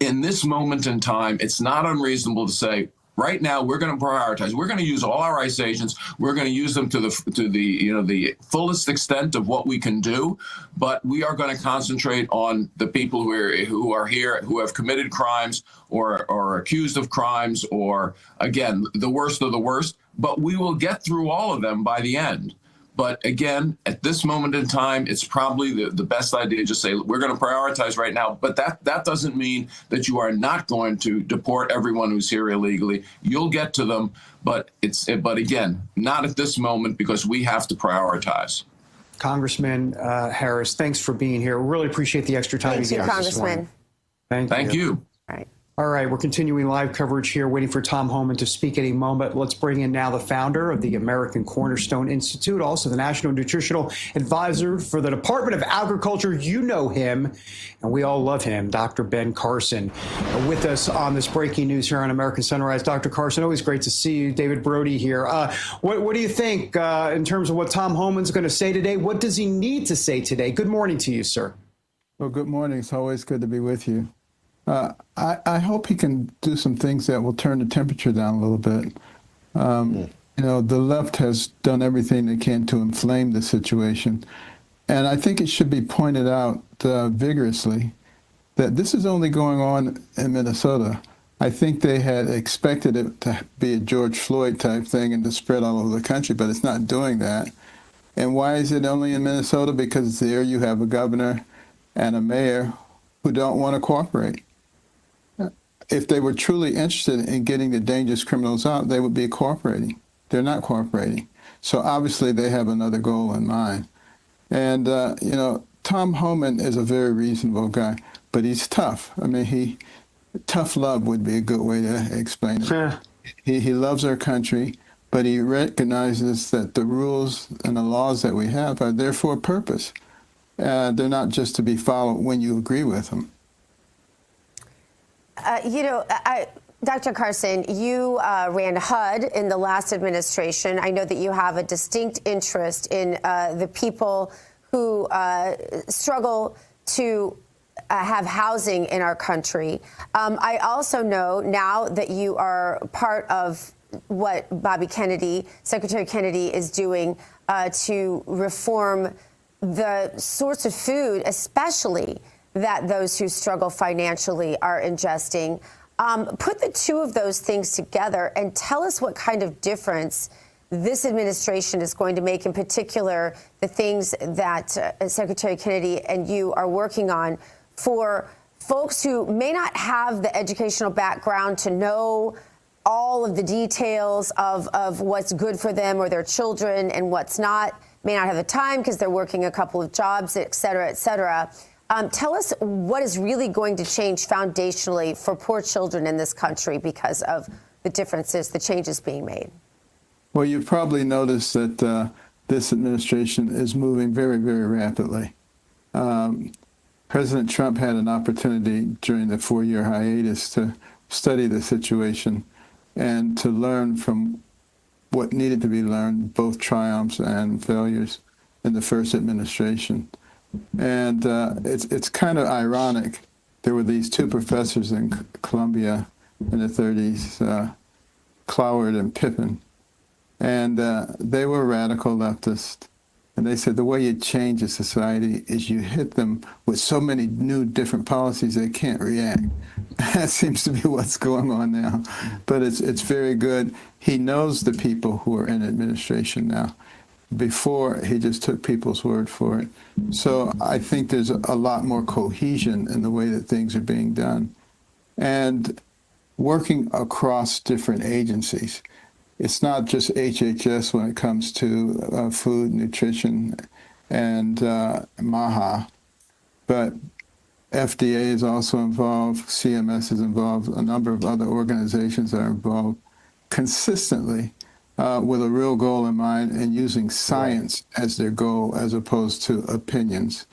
in this moment in time, it's not unreasonable to say, right now, we're going to prioritize. We're going to use all our ICE agents. We're going to use them to the fullest extent of what we can do. But we are going to concentrate on the people who are here, who have committed crimes or are accused of crimes, or again, the worst of the worst. But we will get through all of them by the end. But again, at this moment in time, it's probably the best idea to just say, we're going to prioritize right now. But that doesn't mean that you are not going to deport everyone who's here illegally. You'll get to them. But again, not at this moment, because we have to prioritize. Congressman Harris, thanks for being here. We really appreciate the extra time you gave us this morning. Thank you. All right, we're continuing live coverage here, waiting for Tom Homan to speak any moment. Let's bring in now the founder of the American Cornerstone Institute, also the National Nutritional Advisor for the Department of Agriculture. You know him, and we all love him, Dr. Ben Carson, with us on this breaking news here on American Sunrise. Dr. Carson, always great to see you. David Brody here. What do you think in terms of what Tom Homan's going to say today? What does he need to say today? Good morning to you, sir. Well, good morning. It's always good to be with you. I hope he can do some things that will turn the temperature down a little bit. The left has done everything they can to inflame the situation. And I think it should be pointed out vigorously that this is only going on in Minnesota. I think they had expected it to be a George Floyd type thing and to spread all over the country, but it's not doing that. And why is it only in Minnesota? Because there you have a governor and a mayor who don't want to cooperate. If they were truly interested in getting the dangerous criminals out, they would be cooperating. They're not cooperating. So obviously they have another goal in mind. And, Tom Homan is a very reasonable guy, but he's tough. I mean, tough love would be a good way to explain it. Yeah. He loves our country, but he recognizes that the rules and the laws that we have are there for a purpose. They're not just to be followed when you agree with them. Dr. Carson, you ran HUD in the last administration. I know that you have a distinct interest in the people who struggle to have housing in our country. I also know now that you are part of what Secretary Kennedy is doing to reform the sorts of food, especially that those who struggle financially are ingesting. Put the two of those things together and tell us what kind of difference this administration is going to make, in particular, the things that Secretary Kennedy and you are working on for folks who may not have the educational background to know all of the details of what's good for them or their children and what's not, may not have the time because they're working a couple of jobs, et cetera, et cetera. Tell us what is really going to change foundationally for poor children in this country because of the differences, the changes being made. Well, you've probably noticed that this administration is moving very, very rapidly. President Trump had an opportunity during the 4-year hiatus to study the situation and to learn from what needed to be learned, both triumphs and failures in the first administration. And it's kind of ironic. There were these two professors in Columbia in the 30s, Cloward and Pippin, and they were radical leftists. And they said the way you change a society is you hit them with so many new different policies they can't react. That seems to be what's going on now. But it's very good. He knows the people who are in administration now. Before, he just took people's word for it. So I think there's a lot more cohesion in the way that things are being done. And working across different agencies. It's not just HHS when it comes to food, nutrition, and MAHA, but FDA is also involved, CMS is involved, a number of other organizations are involved consistently with a real goal in mind and using science as their goal as opposed to opinions.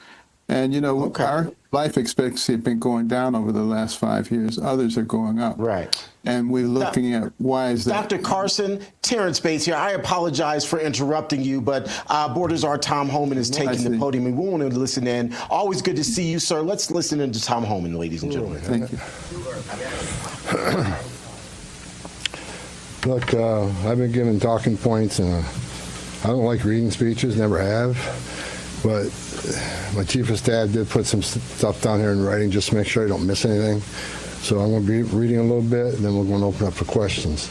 And, you know, our life expectancy has been going down over the last 5 years. Others are going up. Right. And we're looking at why is that? Dr. Carson, Terrance Bates here. I apologize for interrupting you, but Borders Are Tom Homan is taking the podium, and we want to listen in. Always good to see you, sir. Let's listen in to Tom Homan, ladies and gentlemen. Thank you. Look, I've been given talking points, and I don't like reading speeches, never have. But my chief of staff did put some stuff down here in writing just to make sure I don't miss anything. So I'm going to be reading a little bit, and then we're going to open up for questions.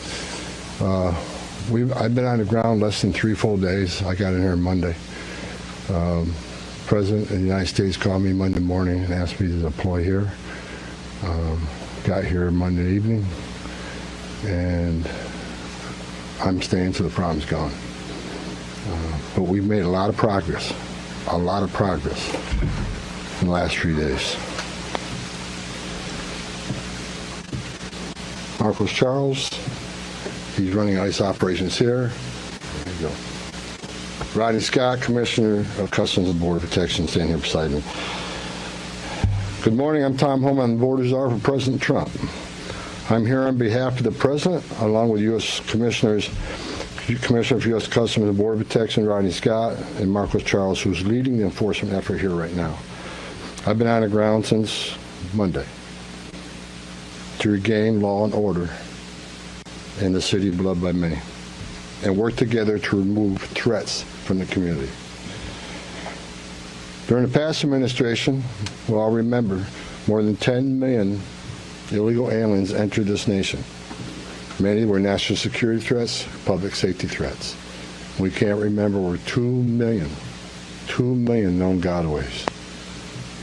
I've been on the ground less than 3 full days. I got in here Monday. President of the United States called me Monday morning and asked me to deploy here. Got here Monday evening, and I'm staying till the problem's gone. But we've made a lot of progress. A lot of progress in the last 3 days. Marcos Charles, he's running ICE operations here. There you go. Rodney Scott, Commissioner of Customs and Border Protection, standing here beside me. Good morning, I'm Tom Homan, Borders Are for President Trump. I'm here on behalf of the President, along with U.S. Commissioner for U.S. Customs and Border Protection, Rodney Scott, and Marcos Charles, who's leading the enforcement effort here right now. I've been on the ground since Monday to regain law and order in the city beloved by many, and work together to remove threats from the community. During the past administration, we'll all remember, more than 10 million illegal aliens entered this nation. Many were national security threats, public safety threats. We can't remember we're 2 million known gotaways.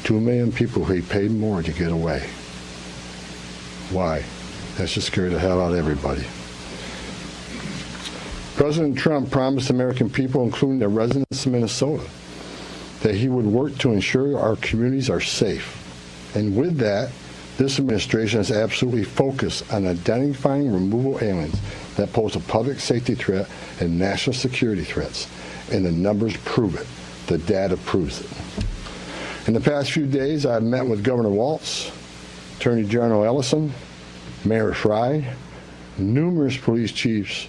2 million people who paid more to get away. Why? That should scare the hell out of everybody. President Trump promised American people, including the residents of Minnesota, that he would work to ensure our communities are safe. And with that, this administration is absolutely focused on identifying removal aliens that pose a public safety threat and national security threats. And the numbers prove it. The data proves it. In the past few days, I've met with Governor Walz, Attorney General Ellison, Mayor Frey, numerous police chiefs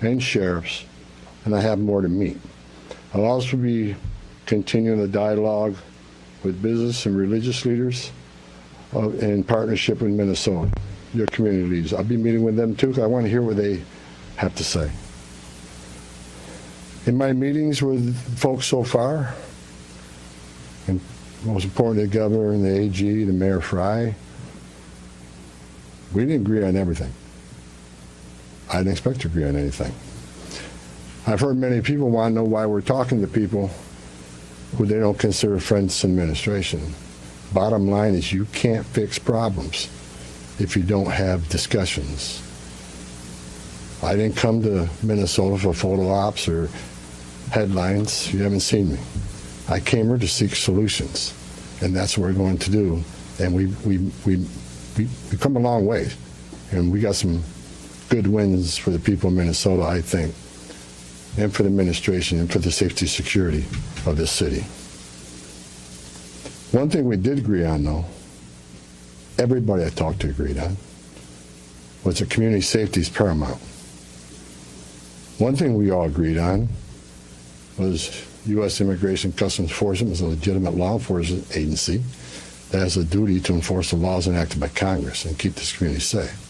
and sheriffs, and I have more to meet. I'll also be continuing the dialogue with business and religious leaders in partnership with Minnesota, your community leaders. I'll be meeting with them too, because I want to hear what they have to say. In my meetings with folks so far, most importantly, the governor and the AG, the Mayor Fry, we didn't agree on everything. I didn't expect to agree on anything. I've heard many people want to know why we're talking to people who they don't consider friends in administration. Bottom line is you can't fix problems if you don't have discussions. I didn't come to Minnesota for photo ops or headlines. You haven't seen me. I came here to seek solutions, and that's what we're going to do. And we've come a long way, and we got some good wins for the people of Minnesota, I think, and for the administration and for the safety and security of this city. One thing we did agree on, though, everybody I talked to agreed on, was that community safety is paramount. One thing we all agreed on was U.S. Immigration Customs Enforcement is a legitimate law enforcement agency that has a duty to enforce the laws enacted by Congress and keep this community safe.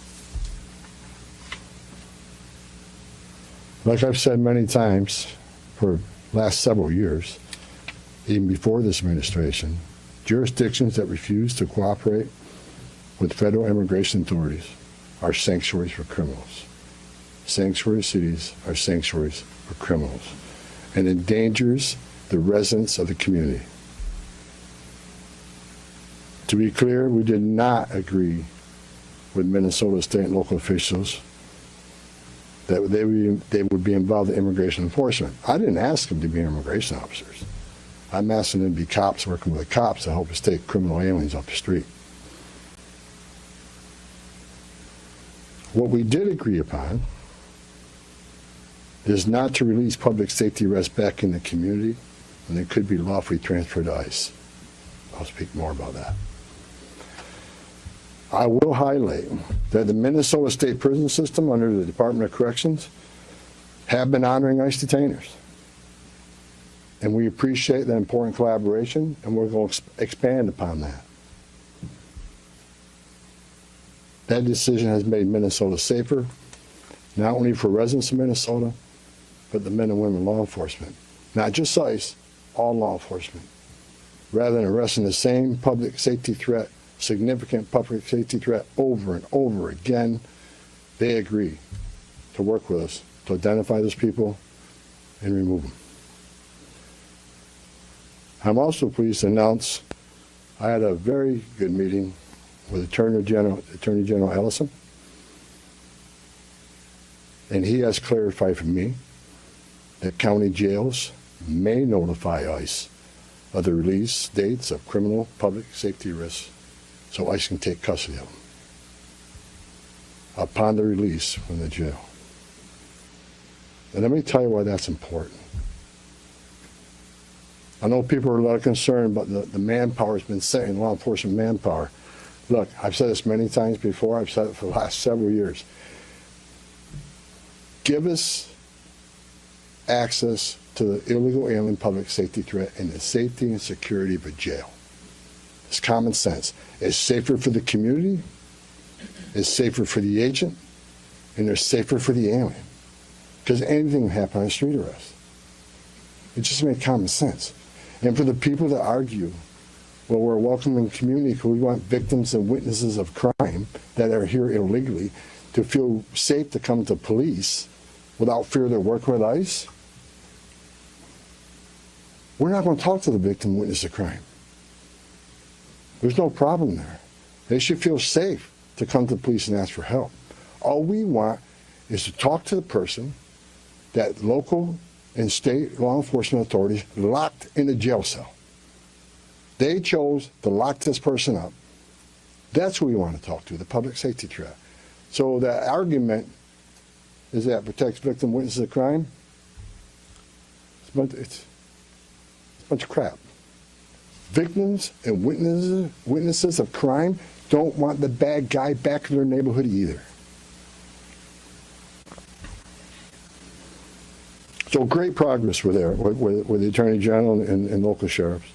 Like I've said many times for the last several years, even before this administration, jurisdictions that refuse to cooperate with federal immigration authorities are sanctuaries for criminals. Sanctuary cities are sanctuaries for criminals, and endangers the residents of the community. To be clear, we did not agree with Minnesota state and local officials that they would be involved in immigration enforcement. I didn't ask them to be immigration officers. I'm asking them to be cops working with the cops to help us take criminal aliens off the street. What we did agree upon is not to release public safety arrests back in the community when they could be lawfully transferred to ICE. I'll speak more about that. I will highlight that the Minnesota State Prison System under the Department of Corrections have been honoring ICE detainers. And we appreciate that important collaboration, and we're going to expand upon that. That decision has made Minnesota safer, not only for residents of Minnesota, but the men and women law enforcement. Not just ICE, all law enforcement. Rather than arresting the same public safety threat, significant public safety threat over and over again, they agree to work with us to identify those people and remove them. I'm also pleased to announce I had a very good meeting with Attorney General Ellison, and he has clarified for me that county jails may notify ICE of the release dates of criminal public safety risks so ICE can take custody of them upon the release from the jail. And let me tell you why that's important. I know people are a lot concerned about the manpower has been set in law enforcement manpower. Look, I've said this many times before. I've said it for the last several years. Give us access to the illegal alien public safety threat and the safety and security of a jail. It's common sense. It's safer for the community, it's safer for the agent, and it's safer for the alien. Because anything can happen on a street arrest. It just makes common sense. And for the people that argue, well, we're a welcoming community because we want victims and witnesses of crime that are here illegally to feel safe to come to police without fear they're working with ICE, we're not going to talk to the victim and witness of crime. There's no problem there. They should feel safe to come to the police and ask for help. All we want is to talk to the person that local and state law enforcement authorities locked in a jail cell. They chose to lock this person up. That's who we want to talk to, the public safety threat. So the argument is that protects victim witnesses of crime. It's a bunch of crap. Victims and witnesses of crime don't want the bad guy back in their neighborhood either. So great progress with the Attorney General and local sheriffs.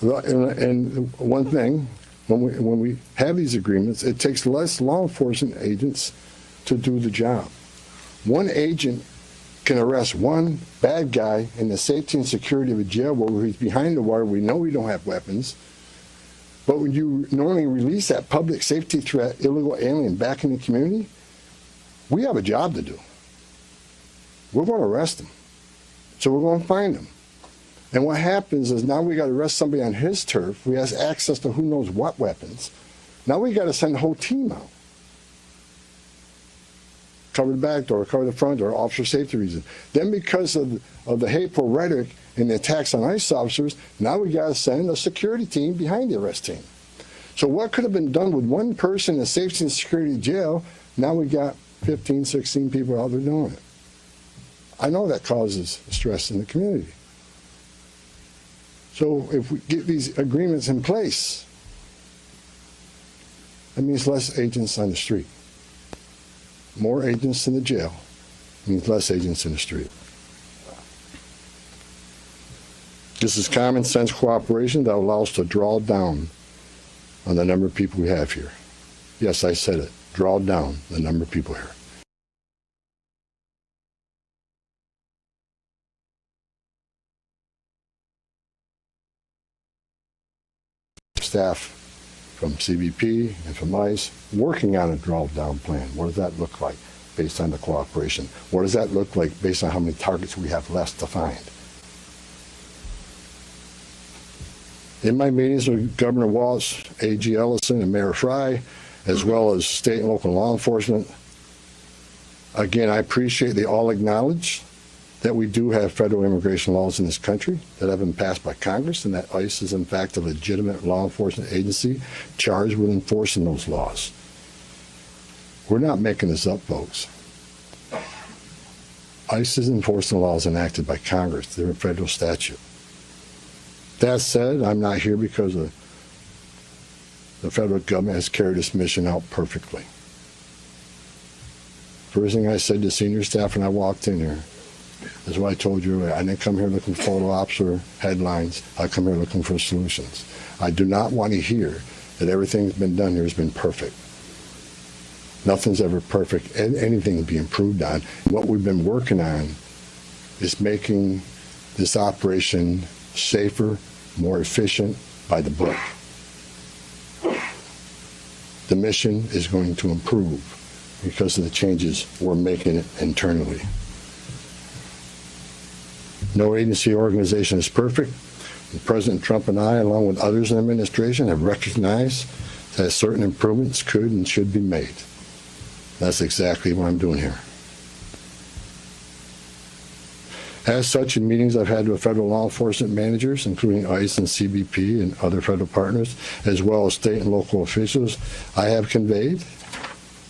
And one thing, when we have these agreements, it takes less law enforcement agents to do the job. One agent can arrest one bad guy in the safety and security of a jail where he's behind the wire. We know we don't have weapons. But when you normally release that public safety threat, illegal alien back in the community, we have a job to do. We're going to arrest him. So we're going to find him. And what happens is now we got to arrest somebody on his turf. We have access to who knows what weapons. Now we got to send the whole team out. Cover the back door, cover the front door, officer safety reasons. Then because of the hateful rhetoric and the attacks on ICE officers, now we got to send a security team behind the arrest team. So what could have been done with one person in safety and security jail, now we got 15, 16 people out there doing it. I know that causes stress in the community. So if we get these agreements in place, that means less agents on the street. More agents in the jail means less agents in the street. This is common sense cooperation that allows us to draw down on the number of people we have here. Yes, I said it. Draw down the number of people here. Staff from CBP and from ICE working on a draw-down plan. What does that look like based on the cooperation? What does that look like based on how many targets we have left to find? In my meetings with Governor Walz, AG Ellison, and Mayor Fry, as well as state and local law enforcement, again, I appreciate they all acknowledge that we do have federal immigration laws in this country that have been passed by Congress, and that ICE is in fact a legitimate law enforcement agency charged with enforcing those laws. We're not making this up, folks. ICE is enforcing laws enacted by Congress. They're a federal statute. That said, I'm not here because the federal government has carried this mission out perfectly. First thing I said to senior staff when I walked in here, that's what I told you earlier. I didn't come here looking for photo ops or headlines. I come here looking for solutions. I do not want to hear that everything that's been done here has been perfect. Nothing's ever perfect. Anything can be improved on. What we've been working on is making this operation safer, more efficient, by the book. The mission is going to improve because of the changes we're making internally. No agency or organization is perfect. And President Trump and I, along with others in the administration, have recognized that certain improvements could and should be made. That's exactly what I'm doing here. As such, in meetings I've had with federal law enforcement managers, including ICE and CBP and other federal partners, as well as state and local officials, I have conveyed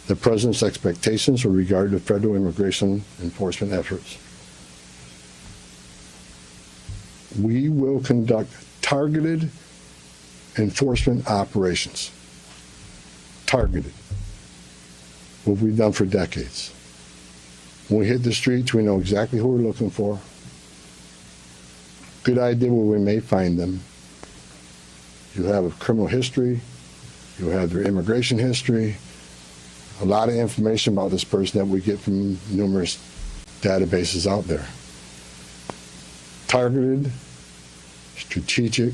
the President's expectations with regard to federal immigration enforcement efforts. We will conduct targeted enforcement operations. Targeted. What we've done for decades. When we hit the streets, we know exactly who we're looking for. Good idea where we may find them. You have a criminal history. You have their immigration history. A lot of information about this person that we get from numerous databases out there. Targeted, strategic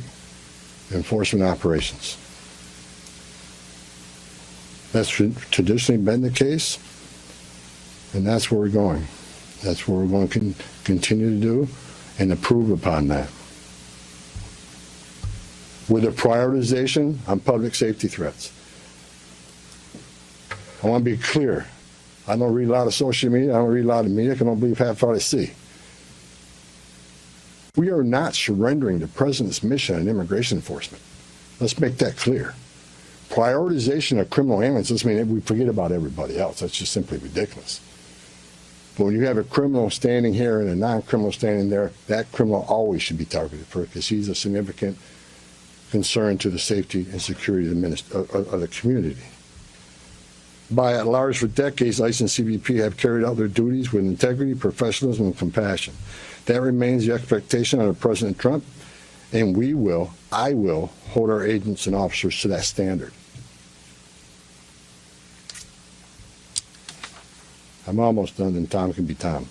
enforcement operations. That's traditionally been the case, and that's where we're going. That's what we're going to continue to do and improve upon that. With a prioritization on public safety threats. I want to be clear. I don't read a lot of social media. I don't read a lot of media. I don't believe half what I see. We are not surrendering the President's mission on immigration enforcement. Let's make that clear. Prioritization of criminal aliens doesn't mean that we forget about everybody else. That's just simply ridiculous. But when you have a criminal standing here and a non-criminal standing there, that criminal always should be targeted first because he's a significant concern to the safety and security of the community. By and large, for decades, ICE and CBP have carried out their duties with integrity, professionalism, and compassion. That remains the expectation under President Trump, and I will hold our agents and officers to that standard. I'm almost done, and Tom can be Tom.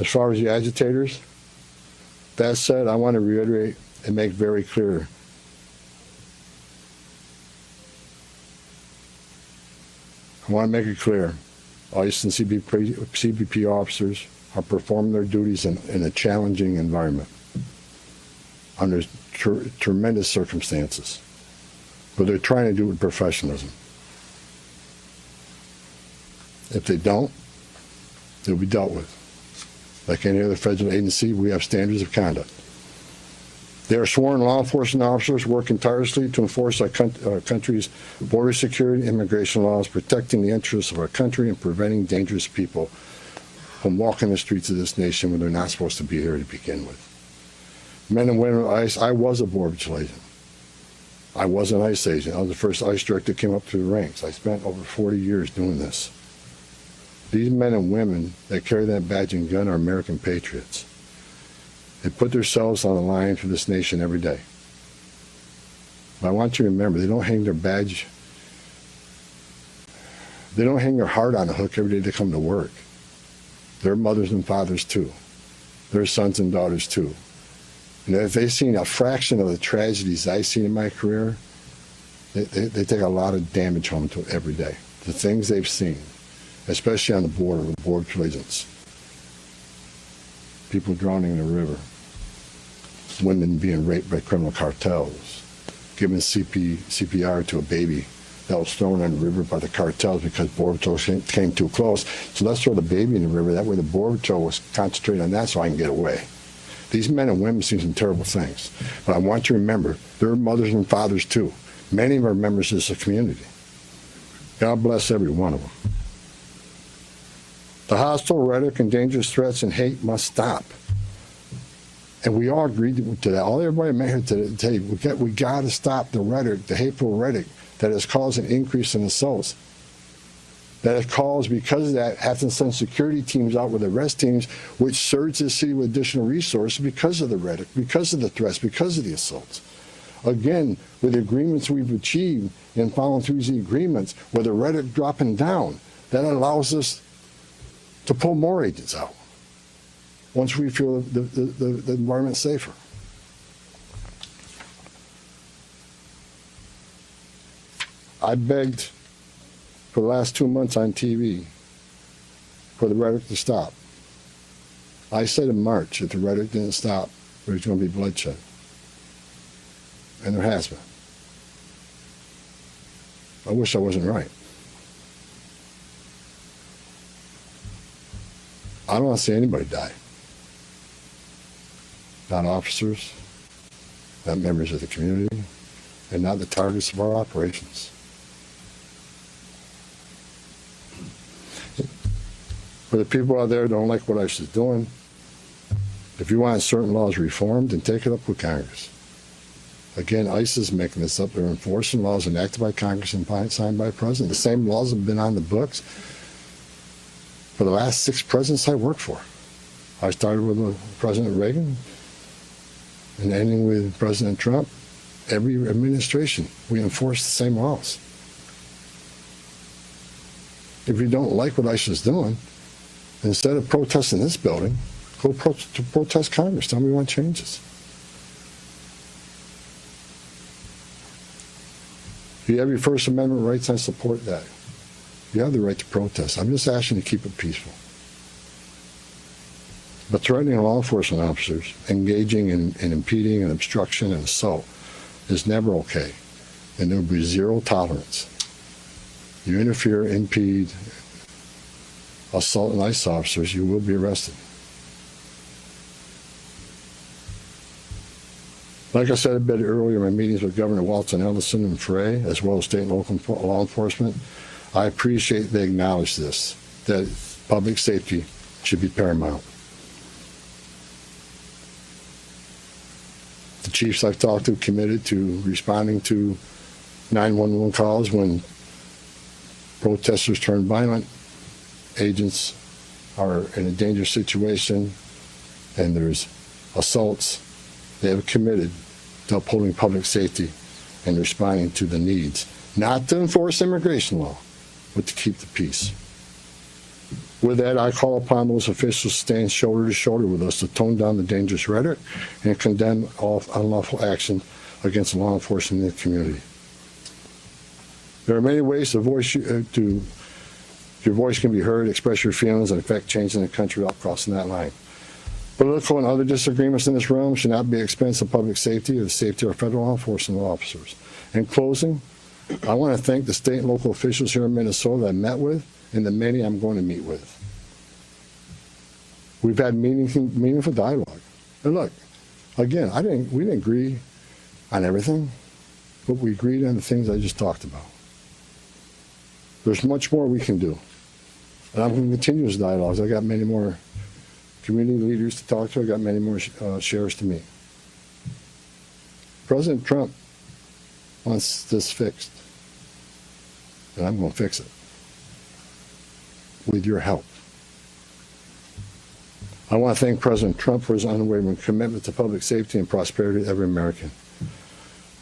As far as the agitators, that said, I want to reiterate and make very clear. I want to make it clear, ICE and CBP officers are performing their duties in a challenging environment under tremendous circumstances, but they're trying to do it with professionalism. If they don't, they'll be dealt with. Like any other federal agency, we have standards of conduct. They are sworn law enforcement officers working tirelessly to enforce our country's border security and immigration laws, protecting the interests of our country and preventing dangerous people from walking the streets of this nation when they're not supposed to be here to begin with. Men and women of ICE, I was a Border Patrol agent. I was an ICE agent. I was the first ICE director that came up through the ranks. I spent over 40 years doing this. These men and women that carry that badge and gun are American patriots. They put themselves on the line for this nation every day. But I want you to remember, they don't hang their badge, they don't hang their heart on a hook every day they come to work. They're mothers and fathers too. They're sons and daughters too. And if they've seen a fraction of the tragedies I've seen in my career, they take a lot of damage home to every day. The things they've seen, especially on the border with Border Patrol agents. People drowning in the river, women being raped by criminal cartels, giving CPR to a baby that was thrown in the river by the cartels because Border Patrol came too close. So let's throw the baby in the river. That way the Border Patrol was concentrating on that so I can get away. These men and women see some terrible things. But I want you to remember, they're mothers and fathers too. Many of them are members of this community. God bless every one of them. The hostile rhetoric and dangerous threats and hate must stop. And we all agreed to that. All everybody met here to tell you, we got to stop the rhetoric, the hateful rhetoric that has caused an increase in assaults. That has caused, because of that, having to send security teams out with arrest teams, which surged the city with additional resources because of the rhetoric, because of the threats, because of the assaults. Again, with the agreements we've achieved and following through the agreements, with the rhetoric dropping down, that allows us to pull more agents out once we feel the environment's safer. I begged for the last 2 months on TV for the rhetoric to stop. I said in March, if the rhetoric didn't stop, there was going to be bloodshed. And there has been. I wish I wasn't right. I don't want to see anybody die. Not officers, not members of the community, and not the targets of our operations. For the people out there who don't like what ICE is doing, if you want certain laws reformed, then take it up with Congress. Again, ICE is making this up. They're enforcing laws enacted by Congress and signed by the President. The same laws have been on the books for the last 6 presidents I worked for. I started with President Reagan and ending with President Trump. Every administration, we enforce the same laws. If you don't like what ICE is doing, instead of protesting this building, go protest Congress. Tell me we want changes. If you have your First Amendment rights, I support that. You have the right to protest. I'm just asking you to keep it peaceful. But threatening law enforcement officers, engaging in impeding and obstruction and assault is never okay. And there will be zero tolerance. You interfere, impede, assault an ICE officers, you will be arrested. Like I said a bit earlier in my meetings with Governor Walton, Ellison, and Frey, as well as state and local law enforcement, I appreciate they acknowledge this, that public safety should be paramount. The chiefs I've talked to committed to responding to 911 calls when protesters turn violent, agents are in a dangerous situation, and there's assaults. They have committed to upholding public safety and responding to the needs, not to enforce immigration law, but to keep the peace. With that, I call upon those officials to stand shoulder to shoulder with us to tone down the dangerous rhetoric and condemn all unlawful action against law enforcement in the community. There are many ways your voice can be heard, express your feelings, and affect change in the country without crossing that line. Political and other disagreements in this realm should not be at the expense of public safety or the safety of federal law enforcement officers. In closing, I want to thank the state and local officials here in Minnesota that I met with and the many I'm going to meet with. We've had meaningful dialogue. And look, again, we didn't agree on everything, but we agreed on the things I just talked about. There's much more we can do. And I'm going to continue this dialogue. I got many more community leaders to talk to. I got many more sheriffs to meet. President Trump wants this fixed. And I'm going to fix it. With your help. I want to thank President Trump for his unwavering commitment to public safety and prosperity of every American.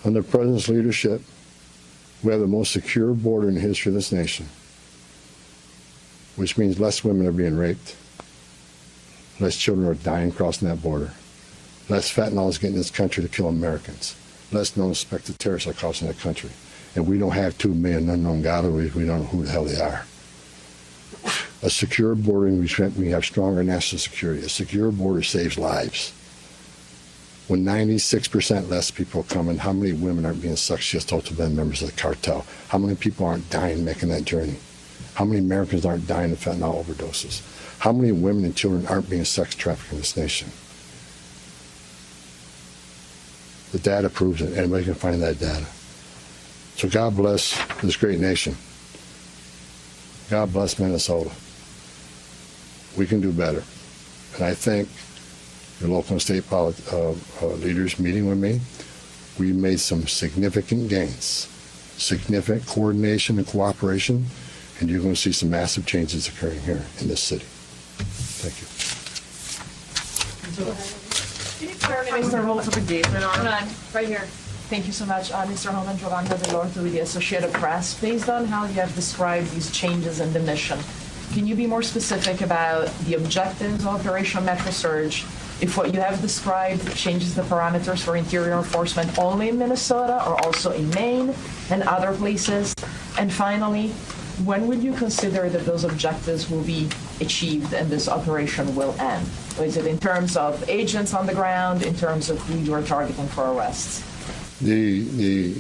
Under the President's leadership, we have the most secure border in the history of this nation, which means less women are being raped, less children are dying crossing that border, less fentanyl is getting in this country to kill Americans, less known suspected terrorists are crossing that country. And we don't have 2 million unknown gotaways. We don't know who the hell they are. A secure border, we have stronger national security. A secure border saves lives. When 96% less people come in, how many women aren't being successful to be members of the cartel? How many people aren't dying making that journey? How many Americans aren't dying of fentanyl overdoses? How many women and children aren't being sex trafficked in this nation? The data proves it. Anybody can find that data. So God bless this great nation. God bless Minnesota. We can do better. And I thank the local and state leaders meeting with me. We made some significant gains, significant coordination and cooperation, and you're going to see some massive changes occurring here in this city. Thank you. Can you clarify Mr. Holmes of engagement on? Hold on, right here. Thank you so much, Mr. Holman, Jolanda Delorto with the Associated Press. Based on how you have described these changes in the mission, can you be more specific about the objectives of Operation Metro Surge? If what you have described changes the parameters for interior enforcement only in Minnesota or also in Maine and other places? And finally, when would you consider that those objectives will be achieved and this operation will end? Or is it in terms of agents on the ground, in terms of who you are targeting for arrests? The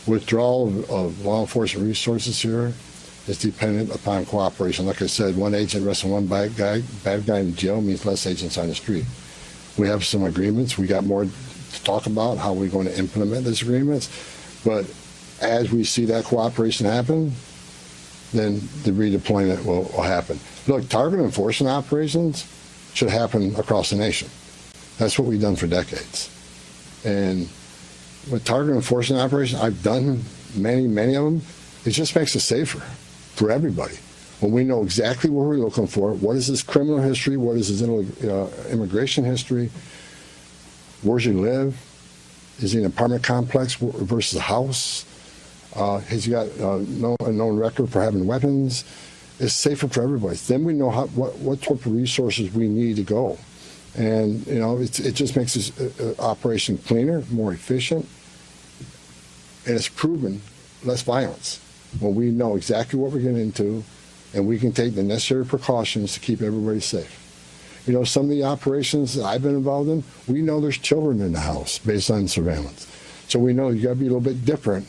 withdrawal of law enforcement resources here is dependent upon cooperation. Like I said, one agent arresting one bad guy in jail means less agents on the street. We have some agreements. We got more to talk about how we're going to implement these agreements. But as we see that cooperation happen, then the redeployment will happen. Look, target enforcement operations should happen across the nation. That's what we've done for decades. And with target enforcement operations, I've done many of them. It just makes it safer for everybody. When we know exactly what we're looking for, what is his criminal history, what is his immigration history, where does he live, is he in an apartment complex versus a house, has he got a known record for having weapons, it's safer for everybody. Then we know what type of resources we need to go. And, it just makes this operation cleaner, more efficient, and it's proven less violence. When we know exactly what we're getting into, and we can take the necessary precautions to keep everybody safe. Some of the operations that I've been involved in, we know there's children in the house based on surveillance. So we know you got to be a little bit different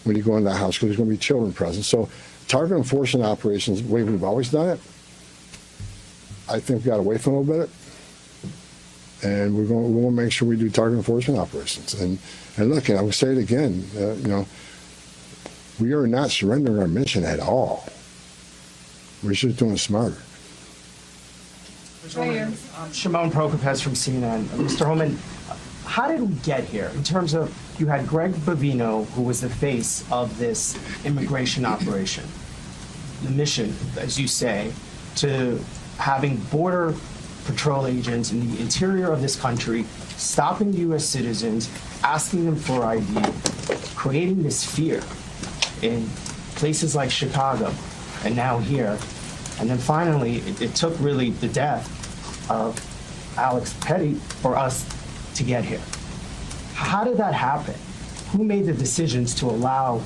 when you go into the house because there's going to be children present. So target enforcement operations, the way we've always done it, I think we got away from a little bit. And we're going to make sure we do target enforcement operations. And look, and I will say it again, we are not surrendering our mission at all. We're just doing it smarter. Shimon Prokopez from CNN. Mr. Holman, how did we get here in terms of you had Greg Bovino, who was the face of this immigration operation, the mission, as you say, to having border patrol agents in the interior of this country, stopping U.S. citizens, asking them for ID, creating this fear in places like Chicago and now here. And then finally, it took really the death of Alex Petty for us to get here. How did that happen? Who made the decisions to allow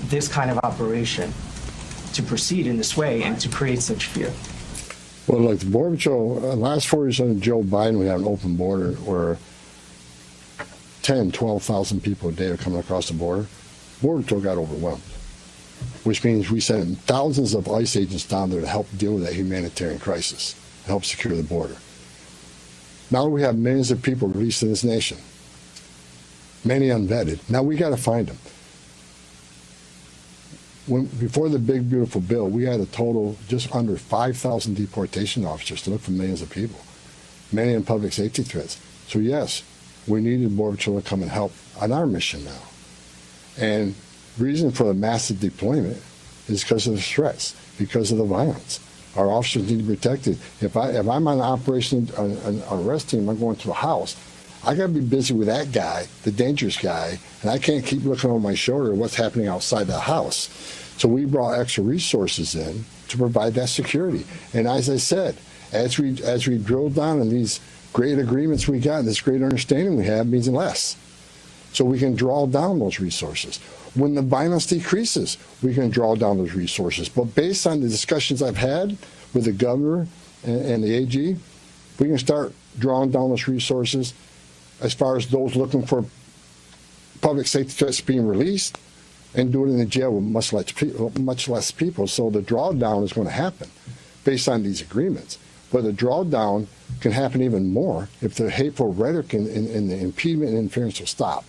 this kind of operation to proceed in this way and to create such fear? Well, look, the Border Patrol, last 4 years under Joe Biden, we had an open border where 10, 12,000 people a day are coming across the border. Border Patrol got overwhelmed, which means we sent thousands of ICE agents down there to help deal with that humanitarian crisis, help secure the border. Now we have millions of people released in this nation, many unvetted. Now we got to find them. Before the big, beautiful bill, we had a total just under 5,000 deportation officers to look for millions of people, many in public safety threats. So yes, we needed Border Patrol to come and help on our mission now. And reason for the massive deployment is because of the threats, because of the violence. Our officers need to be protected. If I'm on an operation, an arrest team, I'm going to a house, I got to be busy with that guy, the dangerous guy, and I can't keep looking over my shoulder at what's happening outside the house. So we brought extra resources in to provide that security. And as I said, as we drill down on these great agreements we got, this great understanding we have means less. So we can draw down those resources. When the violence decreases, we can draw down those resources. But based on the discussions I've had with the governor and the AG, we can start drawing down those resources as far as those looking for public safety threats being released, and do it in the jail with much less people. So the drawdown is going to happen based on these agreements. But the drawdown can happen even more if the hateful rhetoric and the impediment and interference will stop.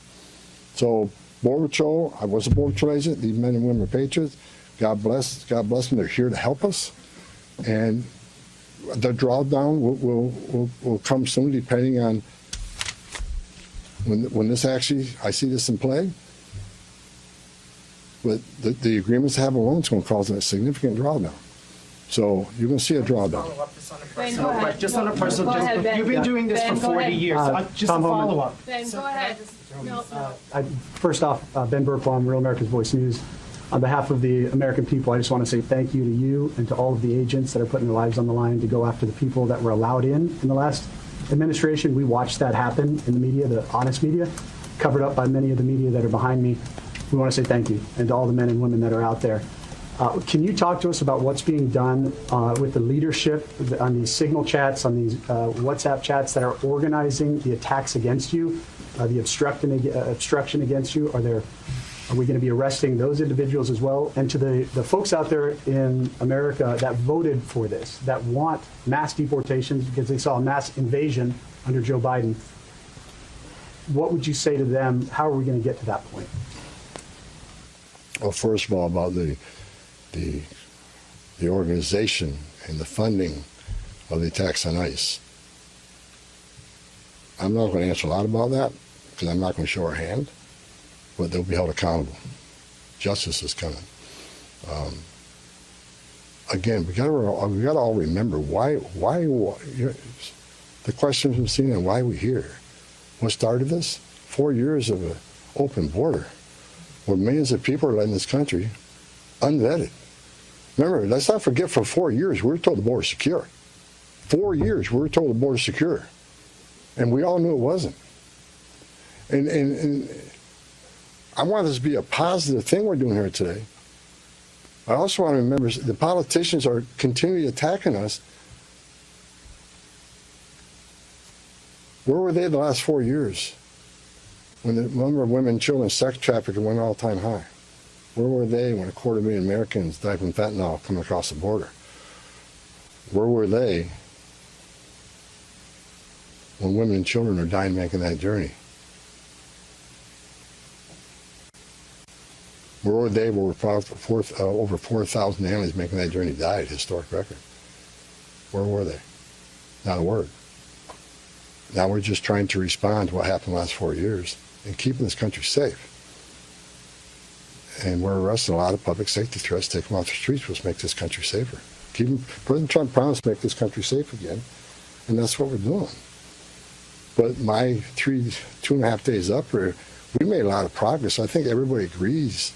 So Border Patrol, I was a Border Patrol agent. These men and women are patriots. God bless them. They're here to help us. And the drawdown will come soon, depending on when this actually, I see this in play. But the agreements to have alone is going to cause a significant drawdown. So you're going to see a drawdown. Ben, go ahead. Just on a personal, Ben. you've been doing this Ben, for go 40 ahead. years. Just a Tom Homan. follow-up. Ben, go ahead. No. First off, Ben Burkbaum, Real America's Voice News. On behalf of the American people, I just want to say thank you to you and to all of the agents that are putting their lives on the line to go after the people that were allowed in the last administration. We watched that happen in the media, the honest media, covered up by many of the media that are behind me. We want to say thank you, and to all the men and women that are out there. Can you talk to us about what's being done with the leadership on these signal chats, on these WhatsApp chats that are organizing the attacks against you, the obstruction against you? Are we going to be arresting those individuals as well? And to the folks out there in America that voted for this, that want mass deportations because they saw a mass invasion under Joe Biden, what would you say to them? How are we going to get to that point? Well, first of all, about the organization and the funding of the attacks on ICE. I'm not going to answer a lot about that because I'm not going to show our hand, but they'll be held accountable. Justice is coming. Again, we got to all remember why the question from CNN, why are we here? What started this? 4 years of an open border, where millions of people are in this country unvetted. Remember, let's not forget, for 4 years, we were told the border is secure. 4 years, we were told the border is secure. And we all knew it wasn't. And I want this to be a positive thing we're doing here today. I also want to remember the politicians are continually attacking us. Where were they the last 4 years when the number of women, children, sex trafficking went all-time high? Where were they when 250,000 Americans died from fentanyl coming across the border? Where were they when women and children are dying making that journey? Where were they when over 4,000 families making that journey died, historic record? Where were they? Not a word. Now we're just trying to respond to what happened the last 4 years and keeping this country safe. And we're arresting a lot of public safety threats, take them off the streets, which make this country safer. President Trump promised to make this country safe again, and that's what we're doing. But my 2.5 days up here, we made a lot of progress. I think everybody agrees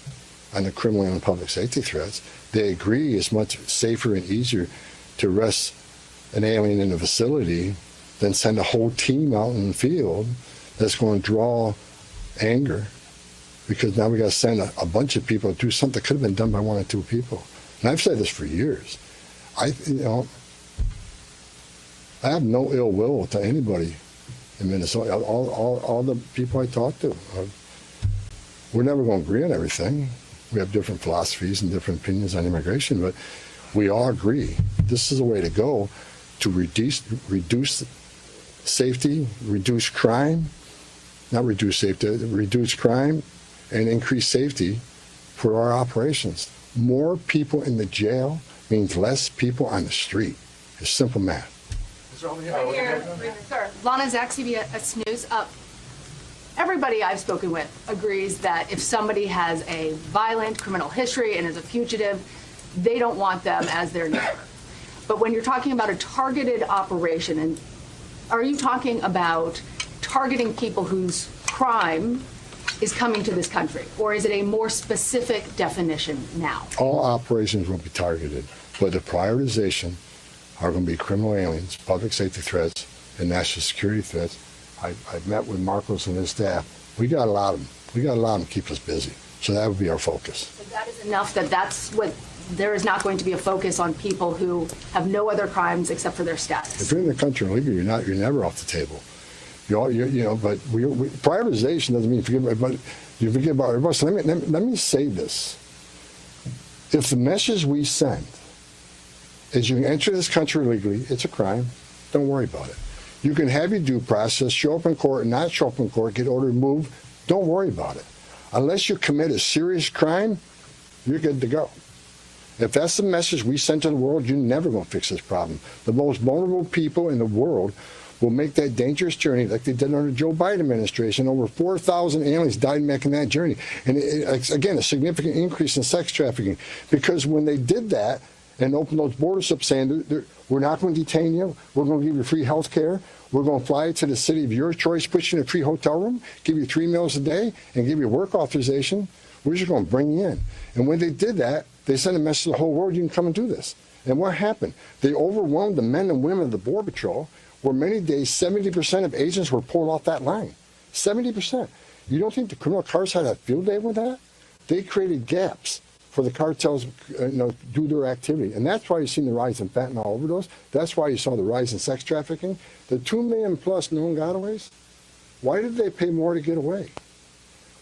on the criminal and public safety threats. They agree it's much safer and easier to arrest an alien in a facility than send a whole team out in the field that's going to draw anger, because now we got to send a bunch of people to do something that could have been done by one or two people. And I've said this for years. I have no ill will to anybody in Minnesota. All the people I talk to, we're never going to agree on everything. We have different philosophies and different opinions on immigration, but we all agree this is a way to go to reduce safety, reduce crime, reduce crime and increase safety for our operations. More people in the jail means less people on the street. It's simple math. Right here, sir. Lana Zach, CBS News. Everybody I've spoken with agrees that if somebody has a violent criminal history and is a fugitive, they don't want them as their neighbor. But when you're talking about a targeted operation, and are you talking about targeting people whose crime is coming to this country, or is it a more specific definition now? All operations will be targeted, but the prioritization are going to be criminal aliens, public safety threats, and national security threats. I've met with Marcos and his staff. We got to allow them. We got to allow them to keep us busy. So that would be our focus. So that is enough. That's what. There is not going to be a focus on people who have no other crimes except for their status. If you're in the country illegally, you're never off the table. But prioritization doesn't mean you forget about everybody. So let me say this. If the message we send is you can enter this country illegally, it's a crime, don't worry about it. You can have your due process, show up in court, not show up in court, get ordered removed, don't worry about it. Unless you commit a serious crime, you're good to go. If that's the message we send to the world, you're never going to fix this problem. The most vulnerable people in the world will make that dangerous journey like they did under the Joe Biden administration. Over 4,000 aliens died making that journey. And again, a significant increase in sex trafficking. Because when they did that and opened those borders up saying, we're not going to detain you, we're going to give you free health care, we're going to fly you to the city of your choice, put you in a free hotel room, give you 3 meals a day, and give you work authorization, we're just going to bring you in. And when they did that, they sent a message to the whole world, you can come and do this. And what happened? They overwhelmed the men and women of the Border Patrol, where many days 70% of agents were pulled off that line. 70%. You don't think the criminal cars had a field day with that? They created gaps for the cartels do their activity. And that's why you've seen the rise in fentanyl overdose. That's why you saw the rise in sex trafficking. The 2 million plus known gotaways, why did they pay more to get away?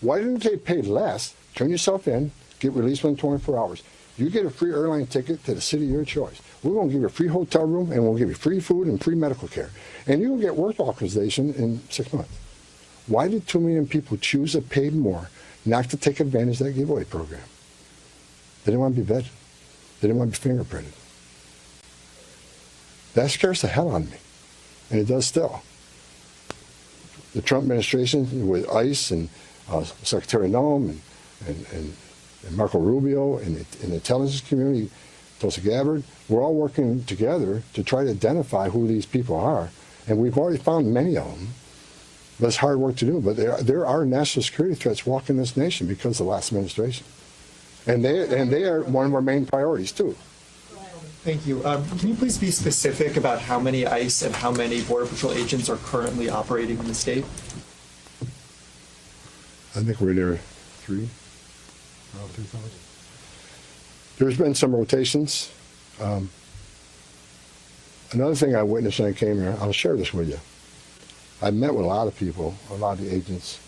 Why didn't they pay less, turn yourself in, get released within 24 hours? You get a free airline ticket to the city of your choice. We're going to give you a free hotel room, and we'll give you free food and free medical care. And you'll get work authorization in 6 months. Why did 2 million people choose to pay more not to take advantage of that giveaway program? They didn't want to be vetted. They didn't want to be fingerprinted. That scares the hell out of me, and it does still. The Trump administration with ICE and Secretary Noem and Marco Rubio and the intelligence community, Tulsi Gabbard, we're all working together to try to identify who these people are. And we've already found many of them. But it's hard work to do. But there are national security threats walking this nation because of the last administration. And they are one of our main priorities, too. Thank you. Can you please be specific about how many ICE and how many Border Patrol agents are currently operating in the state? I think we're there 3. Around 3,000. There's been some rotations. Another thing I witnessed when I came here, I'll share this with you. I met with a lot of people, a lot of the agents.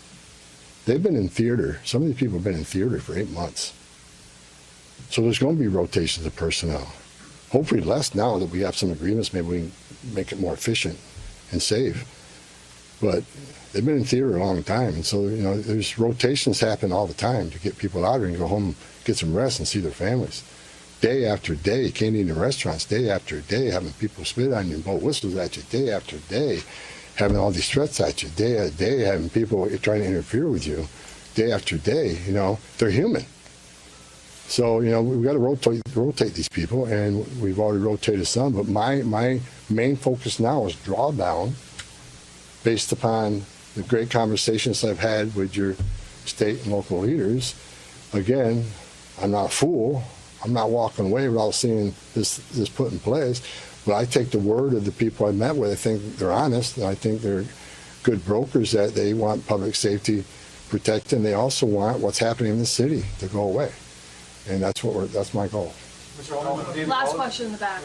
They've been in theater. Some of these people have been in theater for 8 months. So there's going to be rotations of personnel. Hopefully less now that we have some agreements. Maybe we can make it more efficient and safe. But they've been in theater a long time. And so, there's rotations happen all the time to get people out here and go home, get some rest and see their families. Day after day, you can't eat in restaurants. Day after day, having people spit on you and blow whistles at you. Day after day, having all these threats at you. Day after day, having people trying to interfere with you. Day after day, they're human. So, we've got to rotate these people, and we've already rotated some. But my main focus now is drawdown based upon the great conversations I've had with your state and local leaders. Again, I'm not a fool. I'm not walking away without seeing this put in place. But I take the word of the people I met with. I think they're honest, and I think they're good brokers, that they want public safety protected, and they also want what's happening in the city to go away. And that's my goal. Last question in the back.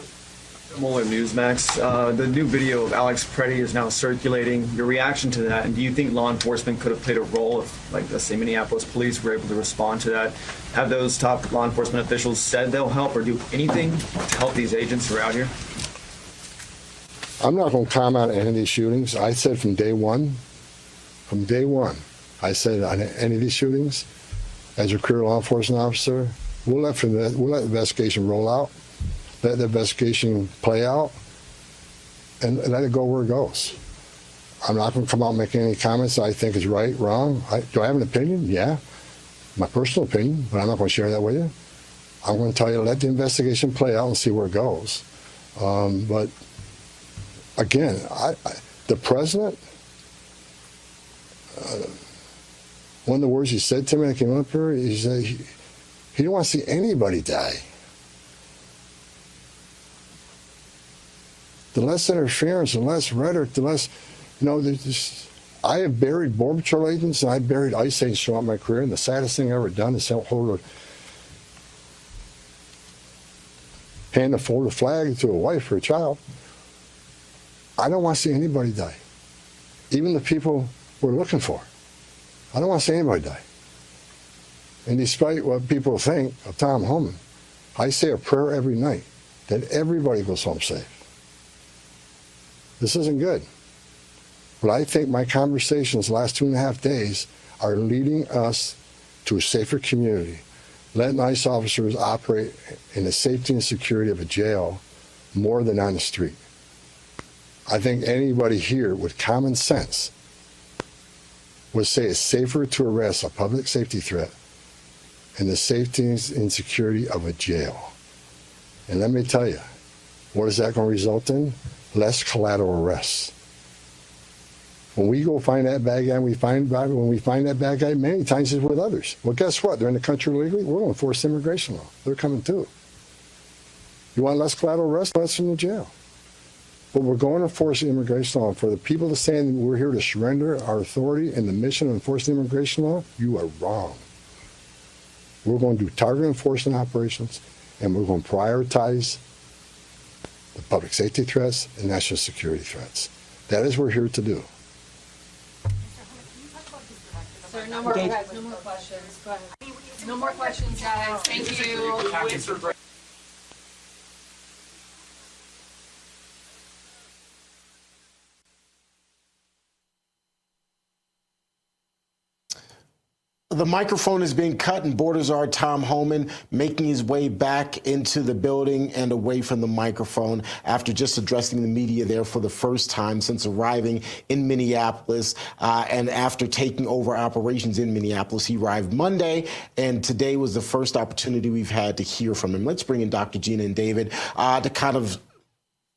Mueller Newsmax. The new video of Alex Preddy is now circulating. Your reaction to that, and do you think law enforcement could have played a role if, like, let's say, Minneapolis police were able to respond to that? Have those top law enforcement officials said they'll help or do anything to help these agents who are out here? I'm not going to comment on any of these shootings. I said from day one, I said on any of these shootings, as a career law enforcement officer, we'll let the investigation roll out, let the investigation play out, and let it go where it goes. I'm not going to come out and make any comments that I think is right, wrong. Do I have an opinion? Yeah, my personal opinion, but I'm not going to share that with you. I'm going to tell you to let the investigation play out and see where it goes. But again, the president, one of the words he said to me when I came up here, he said he didn't want to see anybody die. The less interference, the less rhetoric, the less, I have buried Border Patrol agents and I buried ICE agents throughout my career, and the saddest thing I've ever done is hold hand a folded flag to a wife or a child. I don't want to see anybody die, even the people we're looking for. I don't want to see anybody die. And despite what people think of Tom Homan, I say a prayer every night that everybody goes home safe. This isn't good. But I think my conversations the last 2.5 days are leading us to a safer community, letting ICE officers operate in the safety and security of a jail more than on the street. I think anybody here with common sense would say it's safer to arrest a public safety threat in the safety and security of a jail. And let me tell you, what is that going to result in? Less collateral arrests. When we go find that bad guy, when we find that bad guy, many times it's with others. Well, guess what? They're in the country illegally. We're going to enforce immigration law. They're coming too. You want less collateral arrests? Less in the jail. But we're going to enforce immigration law. For the people to say we're here to surrender our authority and the mission of enforcing immigration law, you are wrong. We're going to do targeted enforcement operations, and we're going to prioritize the public safety threats and national security threats. That is what we're here to do. Sir, no more questions. Go ahead. No more questions, guys. Thank you. The microphone is being cut, and Border Czar Tom Homan making his way back into the building and away from the microphone after just addressing the media there for the first time since arriving in Minneapolis and after taking over operations in Minneapolis. He arrived Monday, and today was the first opportunity we've had to hear from him. Let's bring in Dr. Gina and David to kind of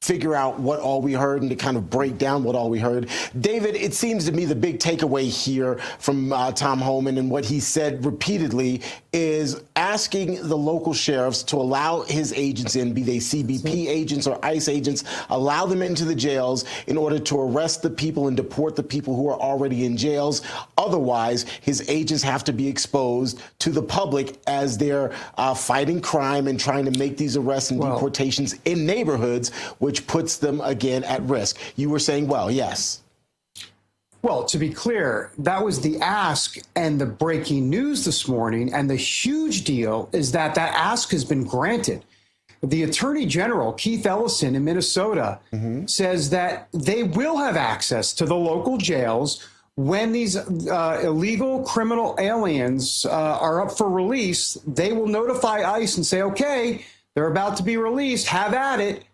figure out what all we heard and to kind of break down what all we heard. David, it seems to me the big takeaway here from Tom Homan and what he said repeatedly is asking the local sheriffs to allow his agents in, be they CBP agents or ICE agents, allow them into the jails in order to arrest the people and deport the people who are already in jails. Otherwise, his agents have to be exposed to the public as they're fighting crime and trying to make these arrests and deportations in neighborhoods, which puts them again at risk. You were saying, well, yes. Well, to be clear, that was the ask, and the breaking news this morning, and the huge deal is that that ask has been granted. The Attorney General, Keith Ellison in Minnesota, says that they will have access to the local jails when these illegal criminal aliens are up for release. They will notify ICE and say, okay, they're about to be released, have at it.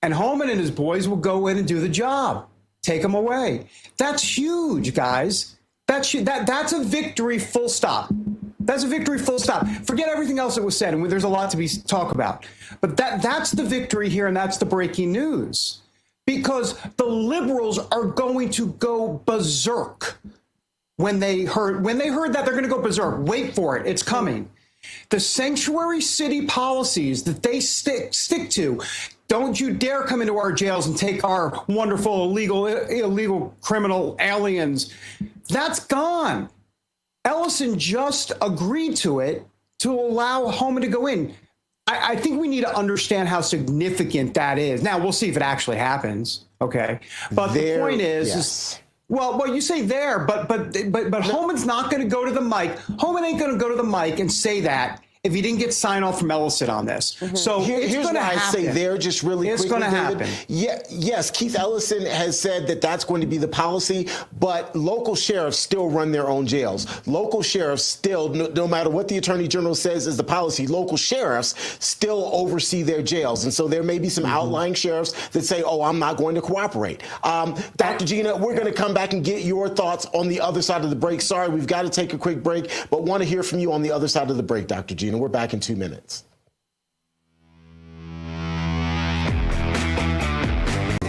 And Homan and his boys will go in and do the job. Take them away. That's huge, guys. That's a victory, full stop. That's a victory, full stop. Forget everything else that was said, and there's a lot to be talk about. But that's the victory here, and that's the breaking news. Because the liberals are going to go berserk when they heard that. They're going to go berserk. Wait for it. It's coming. The sanctuary city policies that they stick to. Don't you dare come into our jails and take our wonderful illegal criminal aliens. That's gone. Ellison just agreed to it to allow Homan to go in. I think we need to understand how significant that is. Now, we'll see if it actually happens. Okay. But the point is well, you say there, but Homan's not going to go to the mic. Homan ain't going to go to the mic and say that if he didn't get sign off from Ellison on this. So here's why I say there just really quickly, going to happen. Yes, Keith Ellison has said that that's going to be the policy, but local sheriffs still run their own jails. Local sheriffs still, no matter what the Attorney General says is the policy, local sheriffs still oversee their jails. And so there may be some outlying sheriffs that say, oh, I'm not going to cooperate. Dr. Gina, we're going to come back and get your thoughts on the other side of the break. Sorry, we've got to take a quick break, but want to hear from you on the other side of the break, Dr. Gina. We're back in 2 minutes.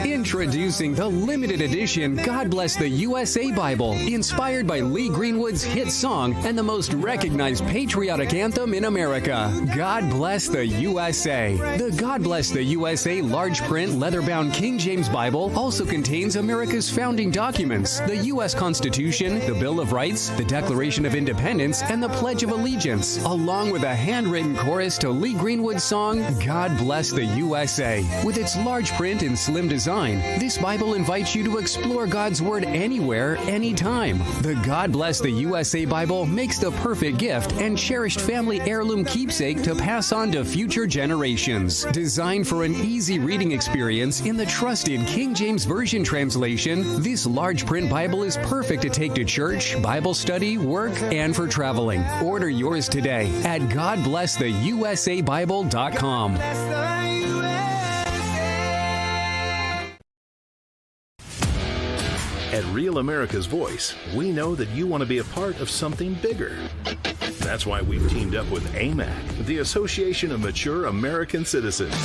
Introducing the limited edition God Bless the USA Bible, inspired by Lee Greenwood's hit song and the most recognized patriotic anthem in America, God Bless the USA. The God Bless the USA large print leather-bound King James Bible also contains America's founding documents, the U.S. Constitution, the Bill of Rights, the Declaration of Independence, and the Pledge of Allegiance, along with a handwritten chorus to Lee Greenwood's song, God Bless the USA. With its large print and slim design, this Bible invites you to explore God's Word anywhere, anytime. The God Bless the USA Bible makes the perfect gift and cherished family heirloom keepsake to pass on to future generations. Designed for an easy reading experience in the trusted King James Version translation, this large print Bible is perfect to take to church, Bible study, work, and for traveling. Order yours today at GodBlessTheUSABible.com. At Real America's Voice, we know that you want to be a part of something bigger. That's why we've teamed up with AMAC, the Association of Mature American Citizens,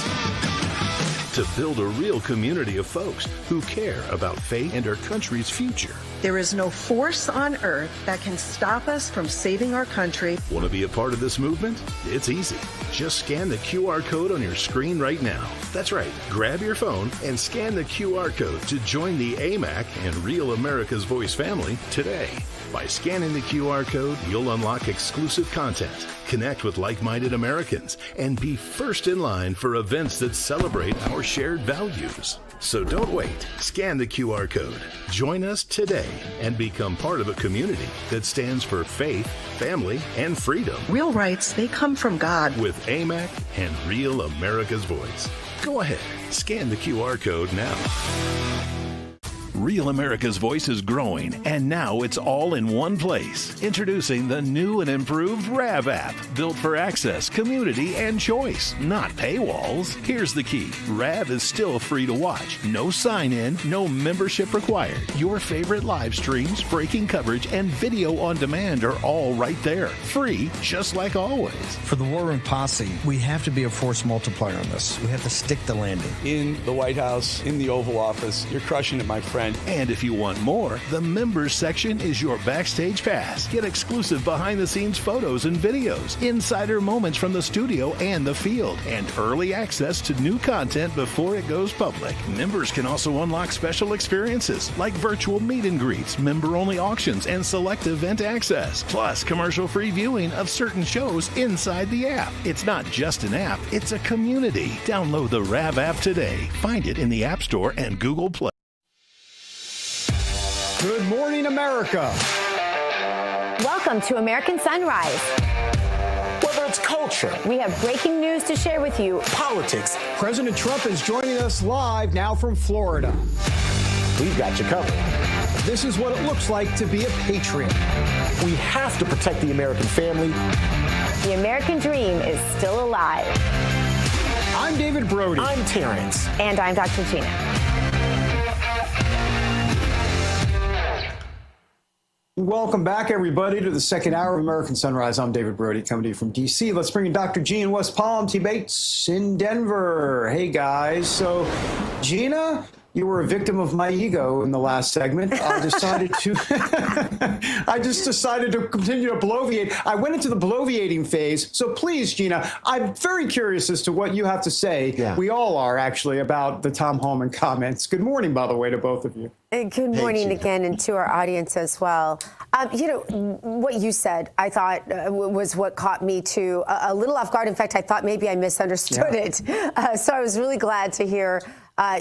to build a real community of folks who care about faith and our country's future. There is no force on earth that can stop us from saving our country. Want to be a part of this movement? It's easy. Just scan the QR code on your screen right now. That's right. Grab your phone and scan the QR code to join the AMAC and Real America's Voice family today. By scanning the QR code, you'll unlock exclusive content, connect with like-minded Americans, and be first in line for events that celebrate our shared values. So don't wait. Scan the QR code. Join us today and become part of a community that stands for faith, family, and freedom. Real rights, they come from God. With AMAC and Real America's Voice. Go ahead. Scan the QR code now. Real America's Voice is growing, and now it's all in one place. Introducing the new and improved RAV app, built for access, community, and choice, not paywalls. Here's the key. RAV is still free to watch. No sign-in, no membership required. Your favorite live streams, breaking coverage, and video on demand are all right there. Free, just like always. For the War Room Posse, we have to be a force multiplier on this. We have to stick the landing. In the White House, in the Oval Office, you're crushing it, my friend. And if you want more, the members section is your backstage pass. Get exclusive behind-the-scenes photos and videos, insider moments from the studio and the field, and early access to new content before it goes public. Members can also unlock special experiences like virtual meet and greets, member-only auctions, and select event access, plus commercial-free viewing of certain shows inside the app. It's not just an app, it's a community. Download the RAV app today. Find it in the App Store and Google Play. Good morning, America. Welcome to American Sunrise. Whether it's culture, we have breaking news to share with you. Politics. President Trump is joining us live now from Florida. We've got you covered. This is what it looks like to be a patriot. We have to protect the American family. The American dream is still alive. I'm David Brody. I'm Terrance. And I'm Dr. Gina. Welcome back, everybody, to the second hour of American Sunrise. I'm David Brody, coming to you from D.C. Let's bring in Dr. G in West Palm, T. Bates in Denver. Hey, guys. So, Gina, you were a victim of my ego in the last segment. I just decided to continue to bloviate. I went into the bloviating phase. So please, Gina, I'm very curious as to what you have to say. Yeah. We all are, actually, about the Tom Homan comments. Good morning, by the way, to both of you. Good morning again, and to our audience as well. You know, what you said, I thought was what caught me too a little off guard. In fact, I thought maybe I misunderstood it. So I was really glad to hear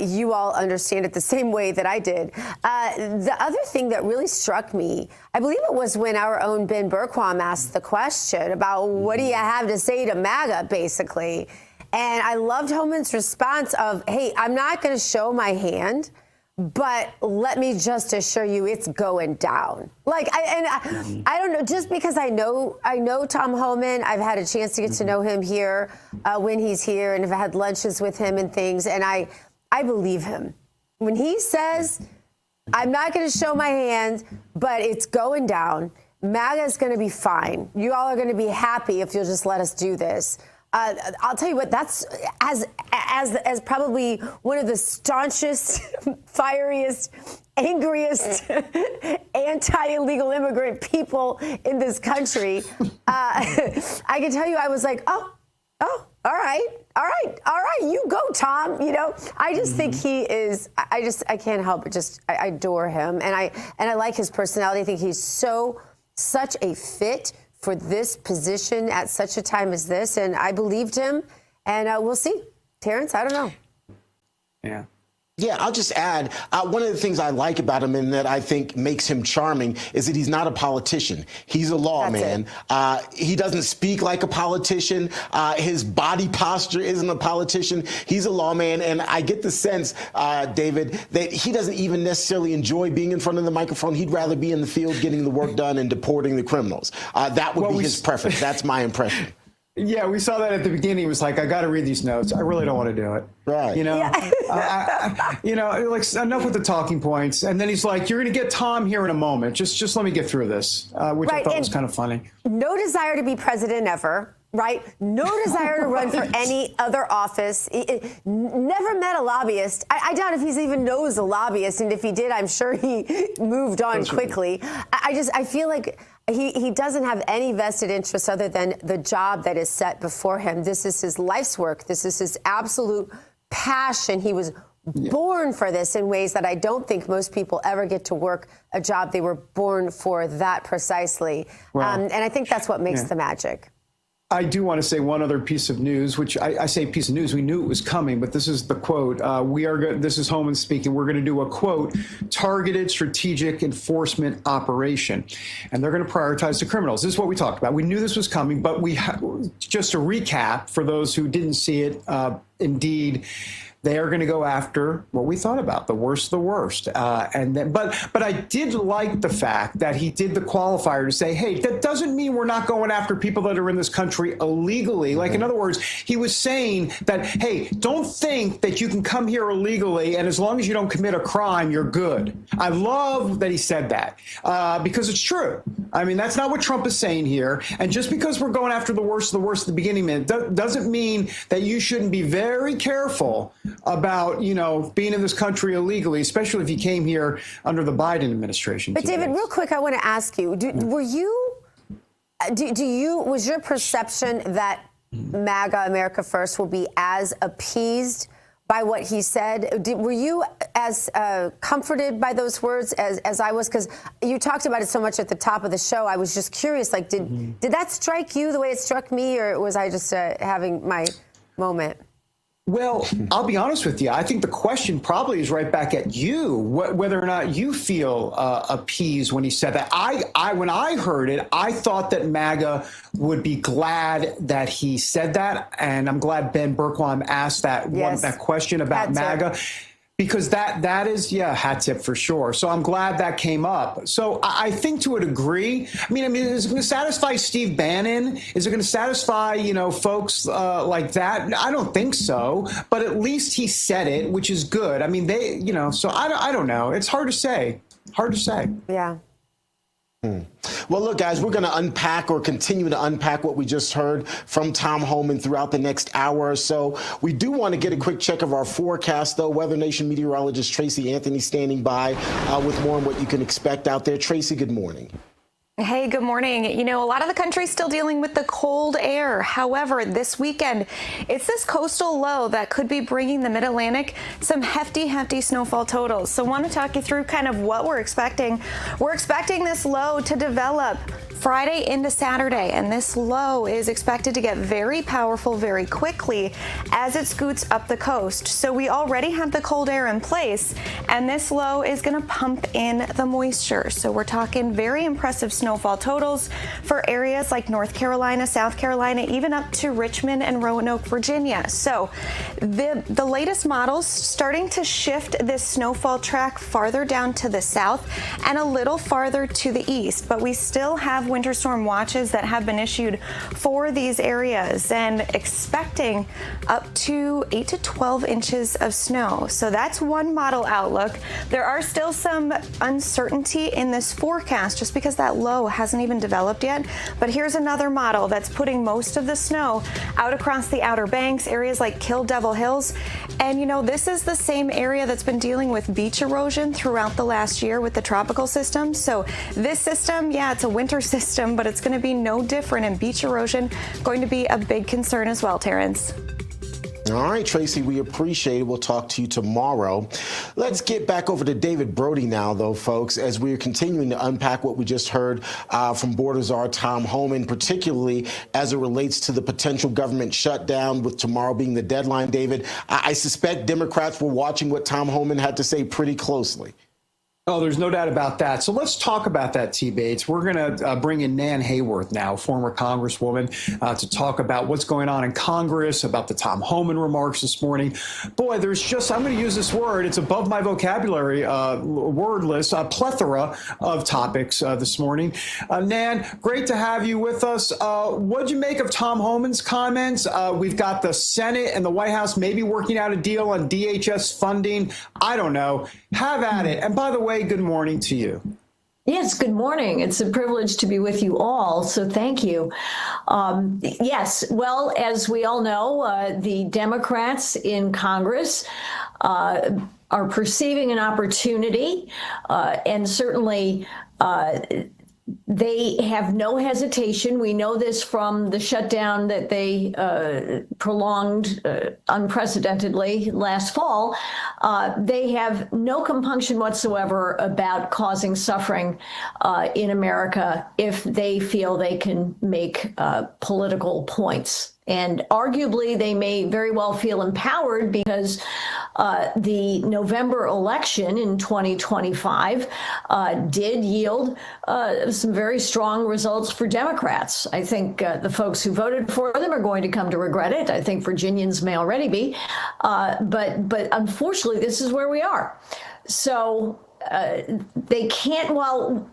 you all understand it the same way that I did. The other thing that really struck me, I believe it was when our own Ben Berquam asked the question about what do you have to say to MAGA, basically. And I loved Homan's response of, hey, I'm not going to show my hand, but let me just assure you it's going down. Like, I don't know, just because I know Tom Homan, I've had a chance to get to know him here when he's here, and I've had lunches with him and things, and I believe him. When he says, I'm not going to show my hand, but it's going down, MAGA is going to be fine. You all are going to be happy if you'll just let us do this. I'll tell you what, that's as probably one of the staunchest, fieriest, angriest, anti-illegal immigrant people in this country. I can tell you, I was like, oh, all right, you go, Tom. You know, I just think he is. I can't help but I adore him, and I like his personality. I think he's such a fit for this position at such a time as this, and I believed him, and we'll see. Terrance, I don't know. Yeah. Yeah, I'll just add, one of the things I like about him and that I think makes him charming is that he's not a politician. He's a lawman. He doesn't speak like a politician. His body posture isn't a politician. He's a lawman, and I get the sense, David, that he doesn't even necessarily enjoy being in front of the microphone. He'd rather be in the field getting the work done and deporting the criminals. That would be his preference. That's my impression. Yeah, we saw that at the beginning. It was like, I got to read these notes. I really don't want to do it. Right. You know, like enough with the talking points. And then he's like, you're going to get Tom here in a moment. Just let me get through this, which I thought was kind of funny. No desire to be president ever. Right? No desire to run for any other office. Never met a lobbyist. I doubt if he even knows a lobbyist. And if he did, I'm sure he moved on quickly. I feel like he doesn't have any vested interest other than the job that is set before him. This is his life's work. This is his absolute passion. He was born for this in ways that I don't think most people ever get to work a job they were born for that precisely. And I think that's what makes the magic. I do want to say one other piece of news, which I say piece of news. We knew it was coming, but this is the quote. This is Homan speaking. We're going to do a, quote, targeted strategic enforcement operation. And they're going to prioritize the criminals. This is what we talked about. We knew this was coming, but just to recap for those who didn't see it, indeed, they are going to go after what we thought about, the worst of the worst. But I did like the fact that he did the qualifier to say, hey, that doesn't mean we're not going after people that are in this country illegally. Like, in other words, he was saying that, hey, don't think that you can come here illegally, and as long as you don't commit a crime, you're good. I love that he said that because it's true. I mean, that's not what Trump is saying here. And just because we're going after the worst of the worst at the beginning, man, doesn't mean that you shouldn't be very careful about, being in this country illegally, especially if you came here under the Biden administration. But David, real quick, I want to ask you, was your perception that MAGA, America First, will be as appeased by what he said? Were you as comforted by those words as I was? Because you talked about it so much at the top of the show. I was just curious, like, did that strike you the way it struck me, or was I just having my moment? Well, I'll be honest with you. I think the question probably is right back at you, whether or not you feel appeased when he said that. When I heard it, I thought that MAGA would be glad that he said that, and I'm glad Ben Berquam asked that question about MAGA. Because that is, hat tip for sure. So I'm glad that came up. So I think to a degree, I mean, is it going to satisfy Steve Bannon? Is it going to satisfy, folks like that? I don't think so. But at least he said it, which is good. I mean, so I don't know. It's hard to say. Yeah. Well, look, guys, we're going to unpack or continue to unpack what we just heard from Tom Homan throughout the next hour or so. We do want to get a quick check of our forecast, though. Weather Nation meteorologist Tracy Anthony standing by with more on what you can expect out there. Tracy, good morning. Hey, good morning. You know, a lot of the country's still dealing with the cold air. However, this weekend, it's this coastal low that could be bringing the mid-Atlantic some hefty snowfall totals. So I want to talk you through kind of what we're expecting. We're expecting this low to develop Friday into Saturday, and this low is expected to get very powerful very quickly as it scoots up the coast. So we already have the cold air in place, and this low is going to pump in the moisture. So we're talking very impressive snowfall totals for areas like North Carolina, South Carolina, even up to Richmond and Roanoke, Virginia. So the latest models starting to shift this snowfall track farther down to the south and a little farther to the east, but we still have winter storm watches that have been issued for these areas and expecting up to 8 to 12 inches of snow. So that's one model outlook. There are still some uncertainty in this forecast just because that low hasn't even developed yet. But here's another model that's putting most of the snow out across the Outer Banks, areas like Kill Devil Hills. And you know, this is the same area that's been dealing with beach erosion throughout the last year with the tropical system. So this system, yeah, it's a winter system, but it's going to be no different, and beach erosion going to be a big concern as well, Terrance. All right, Tracy, we appreciate it. We'll talk to you tomorrow. Let's get back over to David Brody now, though, folks, as we're continuing to unpack what we just heard from Border Czar Tom Homan, particularly as it relates to the potential government shutdown, with tomorrow being the deadline. David, I suspect Democrats were watching what Tom Homan had to say pretty closely. Oh, there's no doubt about that. So let's talk about that, T. Bates. We're going to bring in Nan Hayworth now, former Congresswoman, to talk about what's going on in Congress, about the Tom Homan remarks this morning. Boy, there's just, I'm going to use this word, it's above my vocabulary word list, a plethora of topics this morning. Nan, great to have you with us. What'd you make of Tom Homan's comments? We've got the Senate and the White House maybe working out a deal on DHS funding. I don't know. Have at it. And by the way, good morning to you. Yes, good morning. It's a privilege to be with you all, so thank you. Yes, well, as we all know, the Democrats in Congress are perceiving an opportunity, and certainly they have no hesitation. We know this from the shutdown that they prolonged unprecedentedly last fall. They have no compunction whatsoever about causing suffering in America if they feel they can make political points. And arguably, they may very well feel empowered because the November election in 2025 did yield some very strong results for Democrats. I think the folks who voted for them are going to come to regret it. I think Virginians may already be. But unfortunately, this is where we are. So they can't, while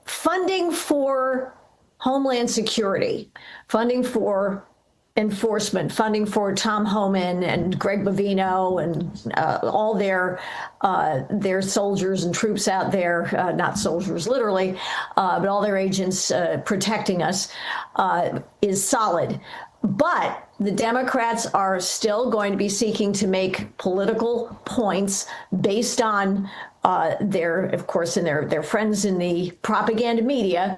funding for Homeland Security, funding for enforcement, funding for Tom Homan and Greg Bovino and all their soldiers and troops out there, not soldiers literally, but all their agents protecting us, is solid. But the Democrats are still going to be seeking to make political points based on of course, in their friends in the propaganda media,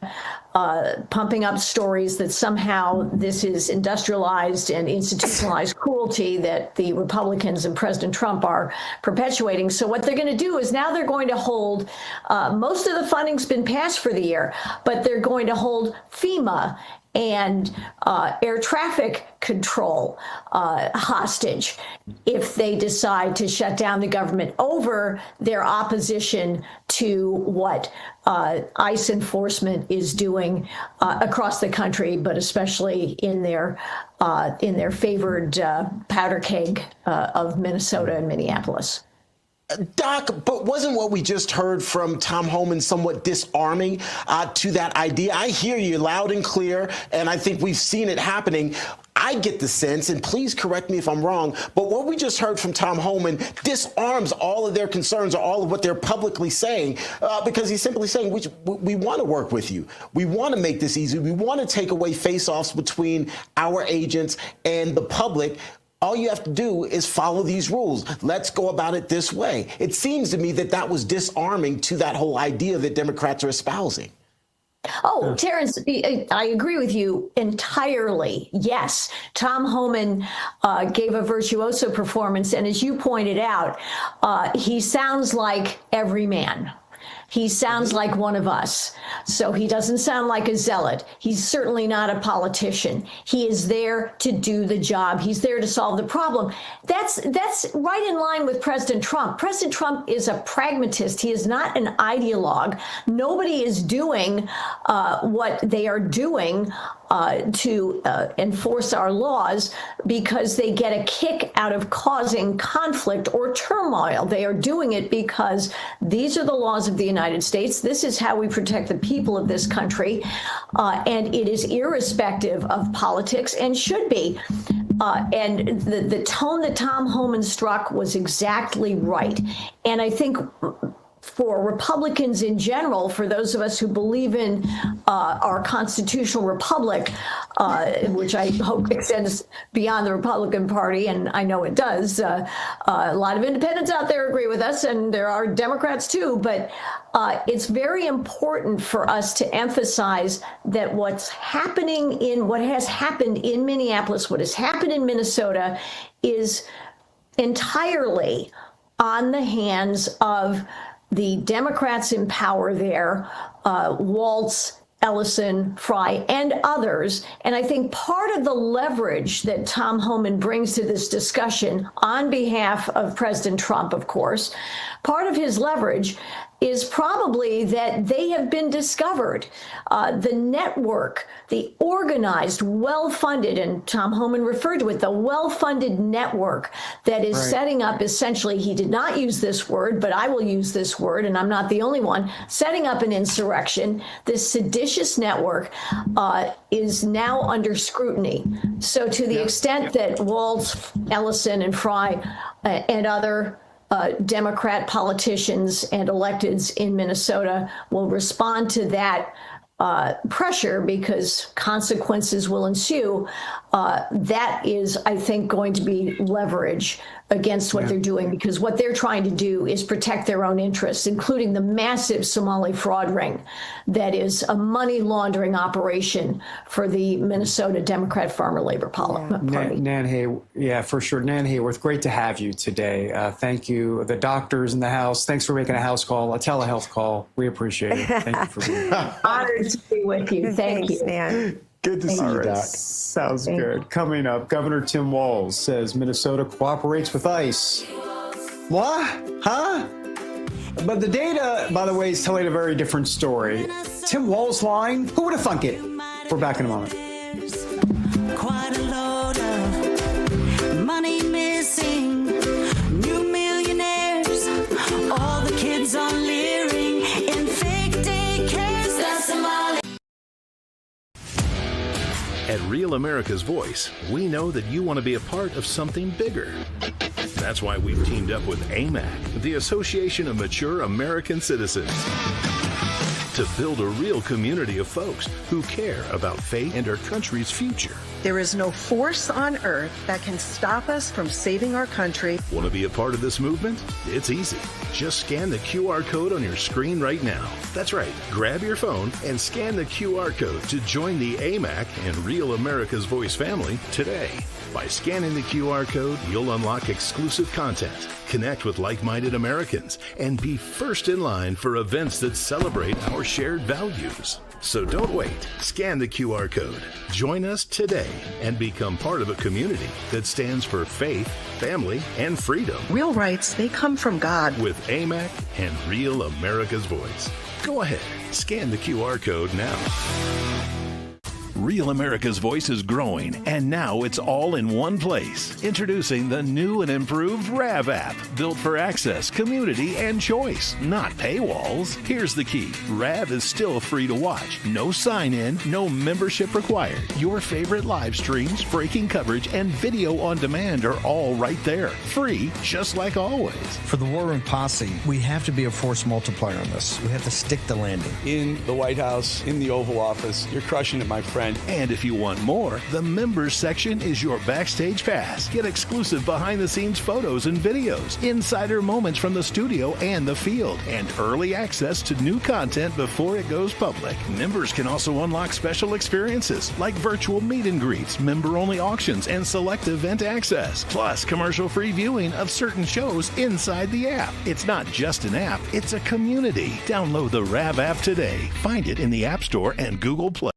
pumping up stories that somehow this is industrialized and institutionalized cruelty that the Republicans and President Trump are perpetuating. So what they're going to do is now they're going to hold, most of the funding's been passed for the year, but they're going to hold FEMA and air traffic control hostage if they decide to shut down the government over their opposition to what ICE enforcement is doing across the country, but especially in their favored powder keg of Minnesota and Minneapolis. Doc, but wasn't what we just heard from Tom Homan somewhat disarming to that idea? I hear you loud and clear, and I think we've seen it happening. I get the sense, and please correct me if I'm wrong, but what we just heard from Tom Homan disarms all of their concerns or all of what they're publicly saying, because he's simply saying, we want to work with you. We want to make this easy. We want to take away face-offs between our agents and the public. All you have to do is follow these rules. Let's go about it this way. It seems to me that that was disarming to that whole idea that Democrats are espousing. Oh, Terrance, I agree with you entirely. Yes, Tom Homan gave a virtuoso performance, and as you pointed out, he sounds like every man. He sounds like one of us. So he doesn't sound like a zealot. He's certainly not a politician. He is there to do the job. He's there to solve the problem. That's right in line with President Trump. President Trump is a pragmatist. He is not an ideologue. Nobody is doing what they are doing to enforce our laws because they get a kick out of causing conflict or turmoil. They are doing it because these are the laws of the United States. This is how we protect the people of this country, and it is irrespective of politics and should be. And the tone that Tom Homan struck was exactly right. And I think for Republicans in general, for those of us who believe in our constitutional republic, which I hope extends beyond the Republican Party, and I know it does. A lot of independents out there agree with us, and there are Democrats too, but it's very important for us to emphasize that what has happened in Minneapolis, what has happened in Minnesota is entirely on the hands of the Democrats in power there, Waltz, Ellison, Fry, and others. And I think part of the leverage that Tom Homan brings to this discussion on behalf of President Trump, of course, part of his leverage is probably that they have been discovered. The network, the organized, well-funded, and Tom Homan referred to it, the well-funded network that is setting up essentially, he did not use this word, but I will use this word, and I'm not the only one, setting up an insurrection. This seditious network is now under scrutiny. So to the extent that Waltz, Ellison, and Fry and other Democrat politicians and electeds in Minnesota will respond to that pressure because consequences will ensue. That is, I think, going to be leverage against what they're doing, because what they're trying to do is protect their own interests, including the massive Somali fraud ring that is a money laundering operation for the Minnesota Democrat Farmer Labor Party. Nan Hayworth, yeah, for sure. Nan Hayworth, great to have you today. Thank you. The doctors in the house, thanks for making a house call, a telehealth call. We appreciate it. Thank you for being here. Honored to be with you. Thank you. Nan. Good to see you, Doc. Sounds good. Coming up, Governor Tim Walz says Minnesota cooperates with ICE. What? Huh? But the data, by the way, is telling a very different story. Tim Walz lying? Who would have thunk it? We're back in a moment. Quite a load of money missing, new millionaires, all the kids are leering in fake daycares. That's Somali. At Real America's Voice, we know that you want to be a part of something bigger. That's why we've teamed up with AMAC, the Association of Mature American Citizens, to build a real community of folks who care about faith and our country's future. There is no force on earth that can stop us from saving our country. Want to be a part of this movement? It's easy. Just scan the QR code on your screen right now. That's right. Grab your phone and scan the QR code to join the AMAC and Real America's Voice family today. By scanning the QR code, you'll unlock exclusive content, connect with like-minded Americans, and be first in line for events that celebrate our shared values. So don't wait. Scan the QR code. Join us today and become part of a community that stands for faith, family, and freedom. Real rights, they come from God. With AMAC and Real America's Voice. Go ahead, scan the QR code now. Real America's Voice is growing, and now it's all in one place. Introducing the new and improved RAV app, built for access, community, and choice, not paywalls. Here's the key. RAV is still free to watch. No sign-in, no membership required. Your favorite live streams, breaking coverage, and video on demand are all right there. Free, just like always. For the War Room Posse, we have to be a force multiplier on this. We have to stick the landing. In the White House, in the Oval Office, you're crushing it, my friend. And if you want more, the members section is your backstage pass. Get exclusive behind-the-scenes photos and videos, insider moments from the studio and the field, and early access to new content before it goes public. Members can also unlock special experiences like virtual meet and greets, member-only auctions, and select event access, plus commercial-free viewing of certain shows inside the app. It's not just an app, it's a community. Download the RAV app today. Find it in the App Store and Google Play.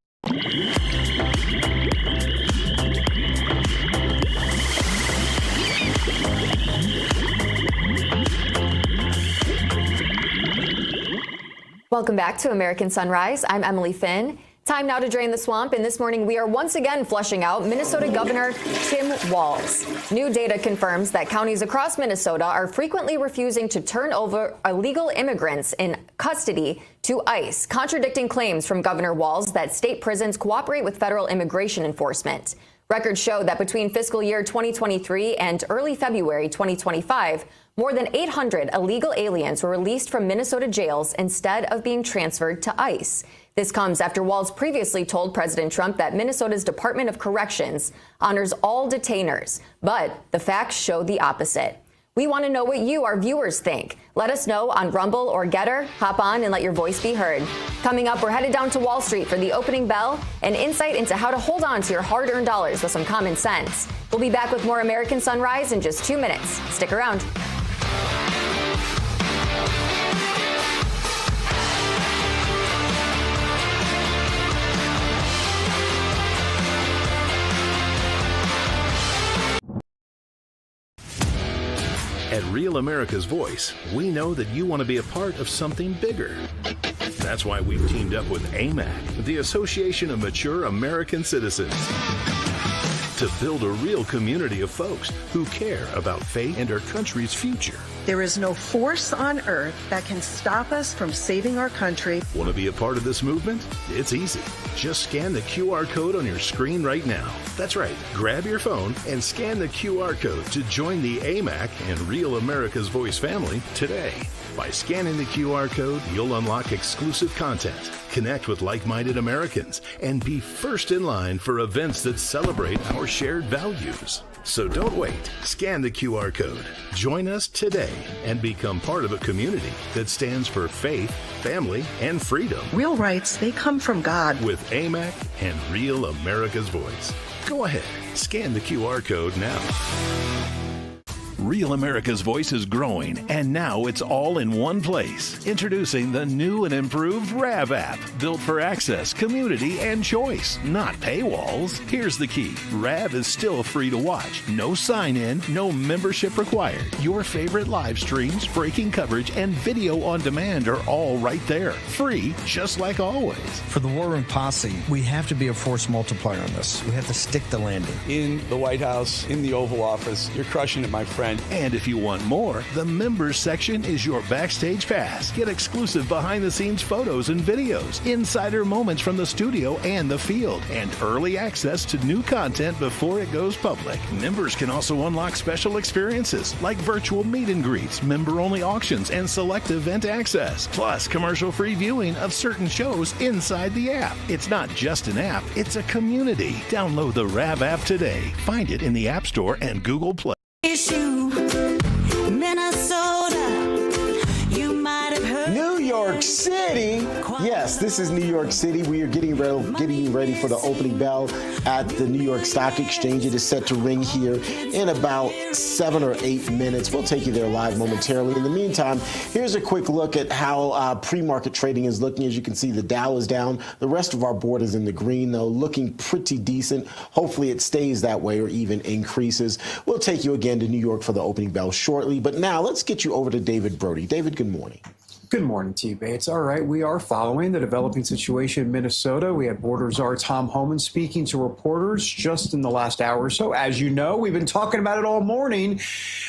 Welcome back to American Sunrise. I'm Emily Finn. Time now to drain the swamp, and this morning we are once again flushing out Minnesota Governor Tim Walz. New data confirms that counties across Minnesota are frequently refusing to turn over illegal immigrants in custody to ICE, contradicting claims from Governor Walz that state prisons cooperate with federal immigration enforcement. Records show that between fiscal year 2023 and early February 2025, more than 800 illegal aliens were released from Minnesota jails instead of being transferred to ICE. This comes after Walz previously told President Trump that Minnesota's Department of Corrections honors all detainers, but the facts show the opposite. We want to know what you, our viewers, think. Let us know on Rumble or Getter. Hop on and let your voice be heard. Coming up, we're headed down to Wall Street for the opening bell and insight into how to hold on to your hard-earned dollars with some common sense. We'll be back with more American Sunrise in just 2 minutes. Stick around. At Real America's Voice, we know that you want to be a part of something bigger. That's why we've teamed up with AMAC, the Association of Mature American Citizens, to build a real community of folks who care about faith and our country's future. There is no force on earth that can stop us from saving our country. Want to be a part of this movement? It's easy. Just scan the QR code on your screen right now. That's right. Grab your phone and scan the QR code to join the AMAC and Real America's Voice family today. By scanning the QR code, you'll unlock exclusive content, connect with like-minded Americans, and be first in line for events that celebrate our shared values. So don't wait. Scan the QR code. Join us today and become part of a community that stands for faith, family, and freedom. Real rights, they come from God. With AMAC and Real America's Voice. Go ahead. Scan the QR code now. Real America's Voice is growing, and now it's all in one place. Introducing the new and improved RAV app, built for access, community, and choice, not paywalls. Here's the key. RAV is still free to watch. No sign-in, no membership required. Your favorite live streams, breaking coverage, and video on demand are all right there. Free, just like always. For the War Room Posse, we have to be a force multiplier on this. We have to stick the landing. In the White House, in the Oval Office, you're crushing it, my friend. And if you want more, the members section is your backstage pass. Get exclusive behind-the-scenes photos and videos, insider moments from the studio and the field, and early access to new content before it goes public. Members can also unlock special experiences like virtual meet and greets, member-only auctions, and select event access, plus commercial-free viewing of certain shows inside the app. It's not just an app, it's a community. Download the RAV app today. Find it in the App Store and Google Play. Issue, Minnesota, you might have heard. New York City. Yes, this is New York City. We are getting ready for the opening bell at the New York Stock Exchange. It is set to ring here in about 7 or 8 minutes. We'll take you there live momentarily. In the meantime, here's a quick look at how pre-market trading is looking. As you can see, the Dow is down. The rest of our board is in the green, though, looking pretty decent. Hopefully it stays that way or even increases. We'll take you again to New York for the opening bell shortly. But now let's get you over to David Brody. David, good morning. Good morning to you, Bates. All right, we are following the developing situation in Minnesota. We had Border Czar Tom Homan speaking to reporters just in the last hour or so. As you know, we've been talking about it all morning.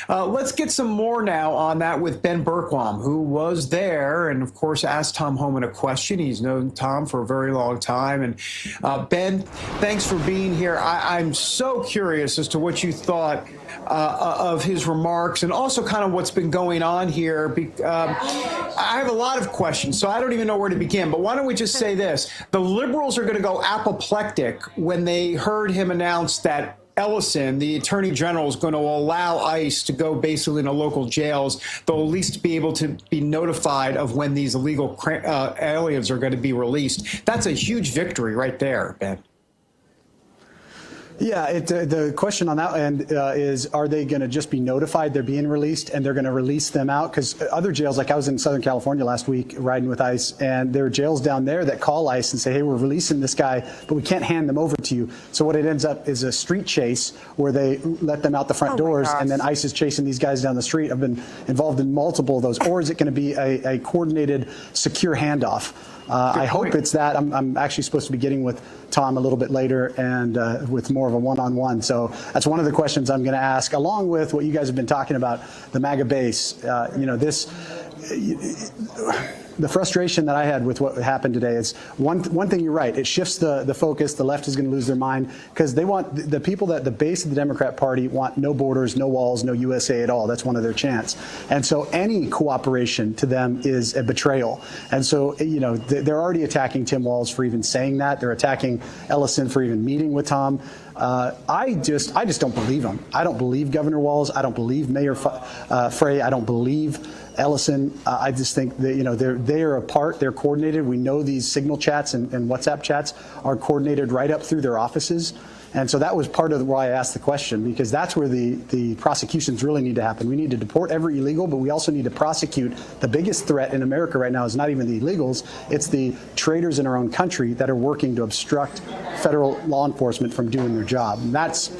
Let's get some more now on that with Ben Bergquam, who was there and, of course, asked Tom Homan a question. He's known Tom for a very long time. And Ben, thanks for being here. I'm so curious as to what you thought of his remarks and also kind of what's been going on here. I have a lot of questions, so I don't even know where to begin. But why don't we just say this? The liberals are going to go apoplectic when they heard him announce that Ellison, the attorney general, is going to allow ICE to go basically into local jails. They'll at least be able to be notified of when these illegal aliens are going to be released. That's a huge victory right there, Ben. Yeah, the question on that end is, are they going to just be notified they're being released and they're going to release them out? Because other jails, like I was in Southern California last week riding with ICE, and there are jails down there that call ICE and say, hey, we're releasing this guy, but we can't hand them over to you. So what it ends up is a street chase where they let them out the front doors, and then ICE is chasing these guys down the street. I've been involved in multiple of those. Or is it going to be a coordinated, secure handoff? I hope it's that. I'm actually supposed to be getting with Tom a little bit later and with more of a one-on-one. So that's one of the questions I'm going to ask, along with what you guys have been talking about, the MAGA base. The frustration that I had with what happened today is one thing. You're right. It shifts the focus. The left is going to lose their mind because they want the people that the base of the Democrat Party want no borders, no walls, no USA at all. That's one of their chants. And so any cooperation to them is a betrayal. And so, they're already attacking Tim Walz for even saying that. They're attacking Ellison for even meeting with Tom. I just don't believe him. I don't believe Governor Walz. I don't believe Mayor Frey. I don't believe Ellison. I just think that they are apart. They're coordinated. We know these signal chats and WhatsApp chats are coordinated right up through their offices. And so that was part of why I asked the question, because that's where the prosecutions really need to happen. We need to deport every illegal, but we also need to prosecute. The biggest threat in America right now is not even the illegals. It's the traitors in our own country that are working to obstruct federal law enforcement from doing their job. And that's,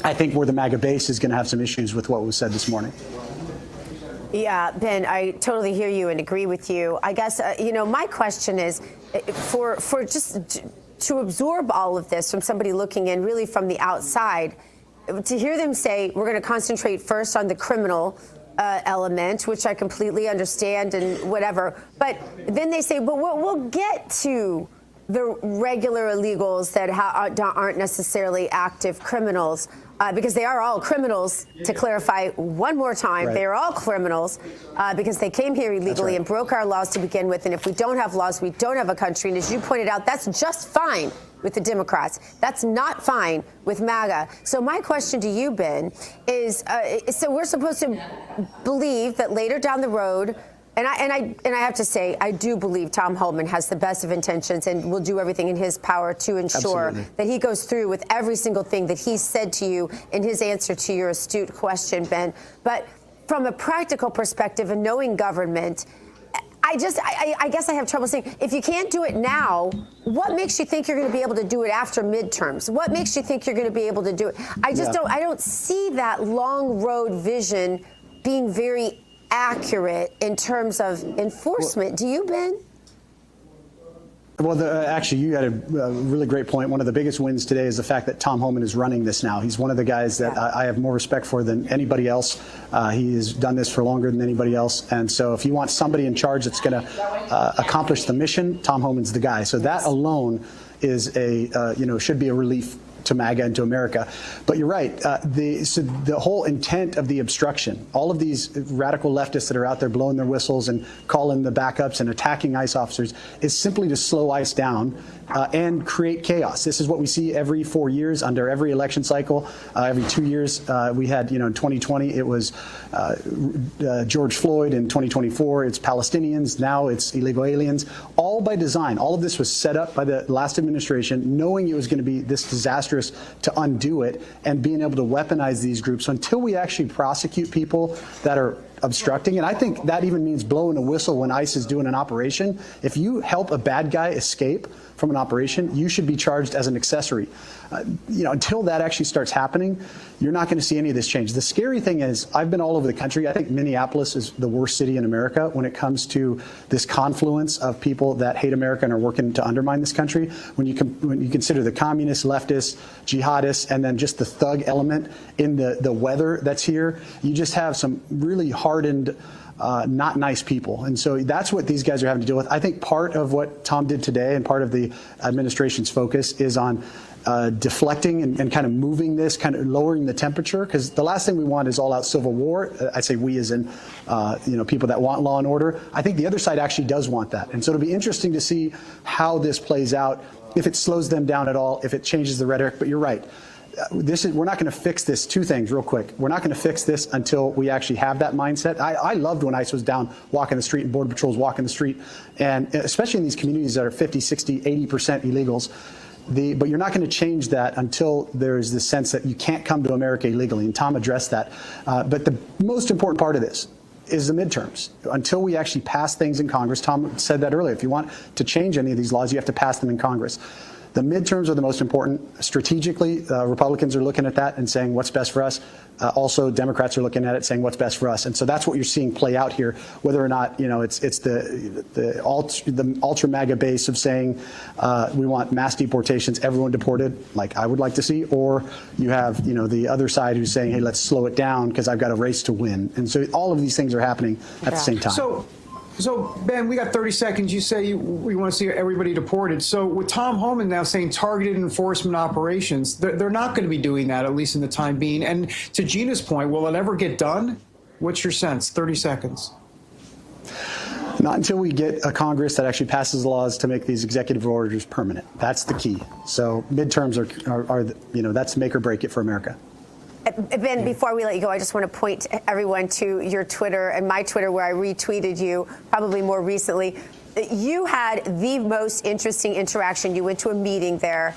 I think, where the MAGA base is going to have some issues with what was said this morning. Yeah, Ben, I totally hear you and agree with you. I guess, my question is for just to absorb all of this from somebody looking in really from the outside, to hear them say we're going to concentrate first on the criminal element, which I completely understand and whatever. But then they say, but we'll get to the regular illegals that aren't necessarily active criminals. Because they are all criminals, to clarify one more time. Right. They are all criminals because they came here illegally and broke our laws to begin with. And if we don't have laws, we don't have a country. And as you pointed out, that's just fine with the Democrats. That's not fine with MAGA. So my question to you, Ben, is so we're supposed to believe that later down the road, and I have to say, I do believe Tom Homan has the best of intentions and will do everything in his power to ensure that he goes through with every single thing that he said to you in his answer to your astute question, Ben. But from a practical perspective and knowing government, I guess I have trouble saying, if you can't do it now, what makes you think you're going to be able to do it after midterms? What makes you think you're going to be able to do it? I don't see that long road vision being very accurate in terms of enforcement. Do you, Ben? Well, actually, you had a really great point. One of the biggest wins today is the fact that Tom Homan is running this now. He's one of the guys that I have more respect for than anybody else. He has done this for longer than anybody else. And so if you want somebody in charge that's going to accomplish the mission, Tom Homan's the guy. So that alone is should be a relief to MAGA and to America. But you're right. The whole intent of the obstruction, all of these radical leftists that are out there blowing their whistles and calling the backups and attacking ICE officers, is simply to slow ICE down and create chaos. This is what we see every 4 years under every election cycle. Every 2 years, we had, in 2020, it was George Floyd. In 2024, it's Palestinians. Now it's illegal aliens. All by design. All of this was set up by the last administration, knowing it was going to be this disastrous to undo it, and being able to weaponize these groups. So until we actually prosecute people that are obstructing. And I think that even means blowing a whistle when ICE is doing an operation. If you help a bad guy escape from an operation, you should be charged as an accessory. Until that actually starts happening, you're not going to see any of this change. The scary thing is, I've been all over the country. I think Minneapolis is the worst city in America when it comes to this confluence of people that hate America and are working to undermine this country. When you consider the communists, leftists, jihadists, and then just the thug element in the weather that's here, you just have some really hardened, not nice people. And so that's what these guys are having to deal with. I think part of what Tom did today and part of the administration's focus is on deflecting and kind of moving this, kind of lowering the temperature, because the last thing we want is all-out civil war. I say we as in, people that want law and order. I think the other side actually does want that. And so it'll be interesting to see how this plays out, if it slows them down at all, if it changes the rhetoric. But you're right. We're not going to fix this. Two things real quick. We're not going to fix this until we actually have that mindset. I loved when ICE was down walking the street and Border Patrol's walking the street, and especially in these communities that are 50, 60, 80% illegals. But you're not going to change that until there is this sense that you can't come to America illegally, and Tom addressed that. But the most important part of this is the midterms. Until we actually pass things in Congress, Tom said that earlier, if you want to change any of these laws, you have to pass them in Congress. The midterms are the most important. Strategically, Republicans are looking at that and saying what's best for us. Also, Democrats are looking at it saying what's best for us. And so that's what you're seeing play out here, whether or not, it's the ultra MAGA base of saying we want mass deportations, everyone deported, like I would like to see, or you have, the other side who's saying, hey, let's slow it down because I've got a race to win. And so all of these things are happening at the same time. So, Ben, we got 30 seconds. You say we want to see everybody deported. So with Tom Homan now saying targeted enforcement operations, they're not going to be doing that, at least in the time being. And to Gina's point, will it ever get done? What's your sense? 30 seconds. Not until we get a Congress that actually passes laws to make these executive orders permanent. That's the key. So midterms are that's make or break it for America. Ben, before we let you go, I just want to point everyone to your Twitter and my Twitter, where I retweeted you probably more recently. You had the most interesting interaction. You went to a meeting there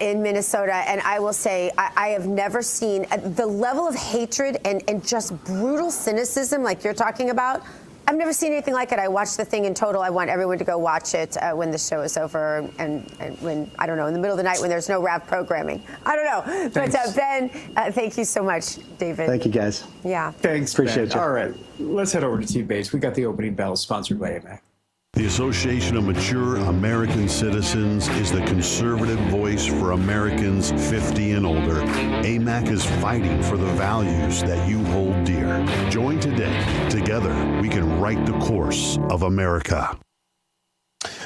in Minnesota, and I will say I have never seen the level of hatred and just brutal cynicism like you're talking about. I've never seen anything like it. I watched the thing in total. I want everyone to go watch it when the show is over and when, I don't know, in the middle of the night when there's no RAV programming. I don't know. Thanks. But Ben, thank you so much, David. Thank you, guys. Yeah. Thanks, Appreciate you. All right. Let's head over to T Bates. We got the opening bell sponsored by AMAC. The Association of Mature American Citizens is the conservative voice for Americans 50 and older. AMAC is fighting for the values that you hold dear. Join today. Together, we can write the course of America.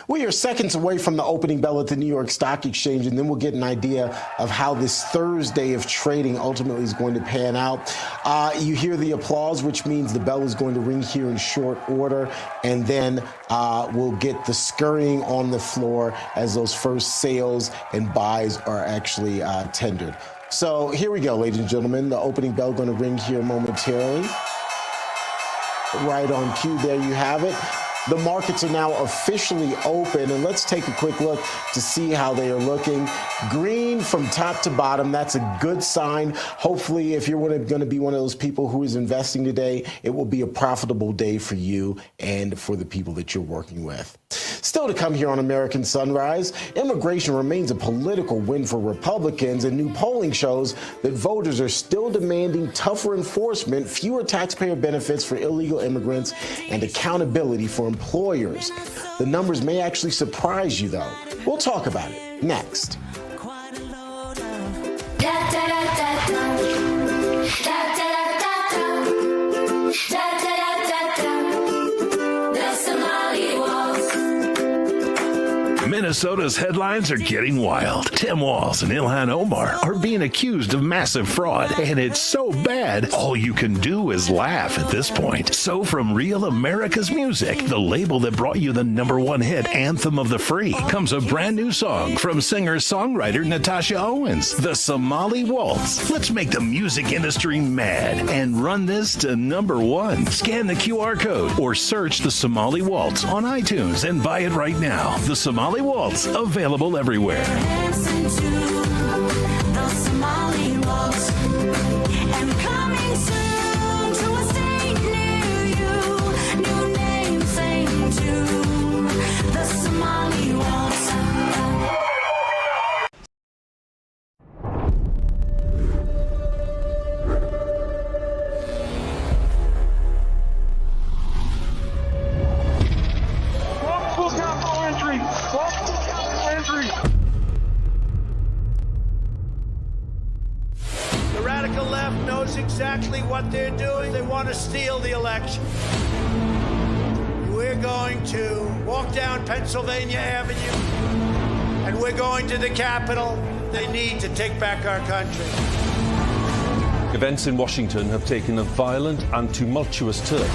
We are seconds away from the opening bell at the New York Stock Exchange, and then we'll get an idea of how this Thursday of trading ultimately is going to pan out. You hear the applause, which means the bell is going to ring here in short order, and then we'll get the scurrying on the floor as those first sales and buys are actually tendered. So here we go, ladies and gentlemen. The opening bell going to ring here momentarily. Right on cue, there you have it. The markets are now officially open, and let's take a quick look to see how they are looking. Green from top to bottom, that's a good sign. Hopefully, if you're going to be one of those people who is investing today, it will be a profitable day for you and for the people that you're working with. Still to come here on American Sunrise, immigration remains a political win for Republicans, and new polling shows that voters are still demanding tougher enforcement, fewer taxpayer benefits for illegal immigrants, and accountability for employers. The numbers may actually surprise you, though. We'll talk about it next. Minnesota's headlines are getting wild. Tim Walz and Ilhan Omar are being accused of massive fraud, and it's so bad, all you can do is laugh at this point. So from Real America's Music, the label that brought you the #1 hit, Anthem of the Free, comes a brand new song from singer-songwriter Natasha Owens, The Somali Waltz. Let's make the music industry mad and run this to #1. Scan the QR code or search The Somali Waltz on iTunes and buy it right now. The Somali Waltz, available everywhere. radical left knows exactly what they're doing. They want to steal the election. We're going to walk down Pennsylvania Avenue, and we're going to the Capitol. They need to take back our country. Events in Washington have taken a violent and tumultuous turn.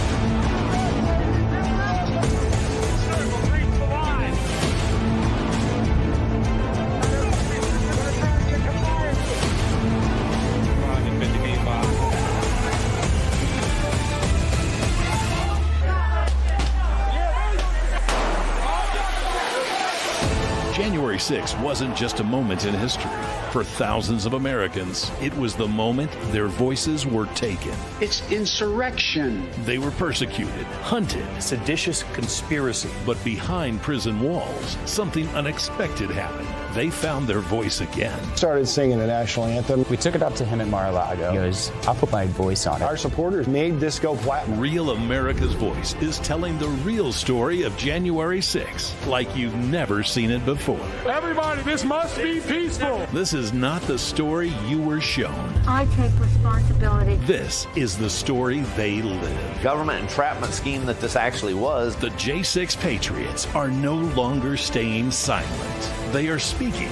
January 6th wasn't just a moment in history. For thousands of Americans, it was the moment their voices were taken. It's insurrection. They were persecuted, hunted. Seditious conspiracy. But behind prison walls, something unexpected happened. They found their voice again. Started singing the national anthem. We took it up to him at Mar-a-Lago. He goes, I'll put my voice on it. Our supporters made this go platinum. Real America's Voice is telling the real story of January 6th like you've never seen it before. Everybody, this must be peaceful. This is not the story you were shown. I take responsibility. This is the story they live. Government entrapment scheme that this actually was. The J6 Patriots are no longer staying silent. They are speaking,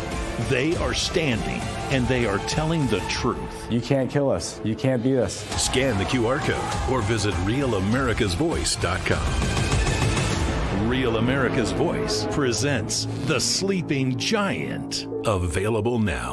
they are standing, and they are telling the truth. You can't kill us. You can't beat us. Scan the QR code or visit RealAmericasVoice.com. Real America's Voice presents The Sleeping Giant. Available now.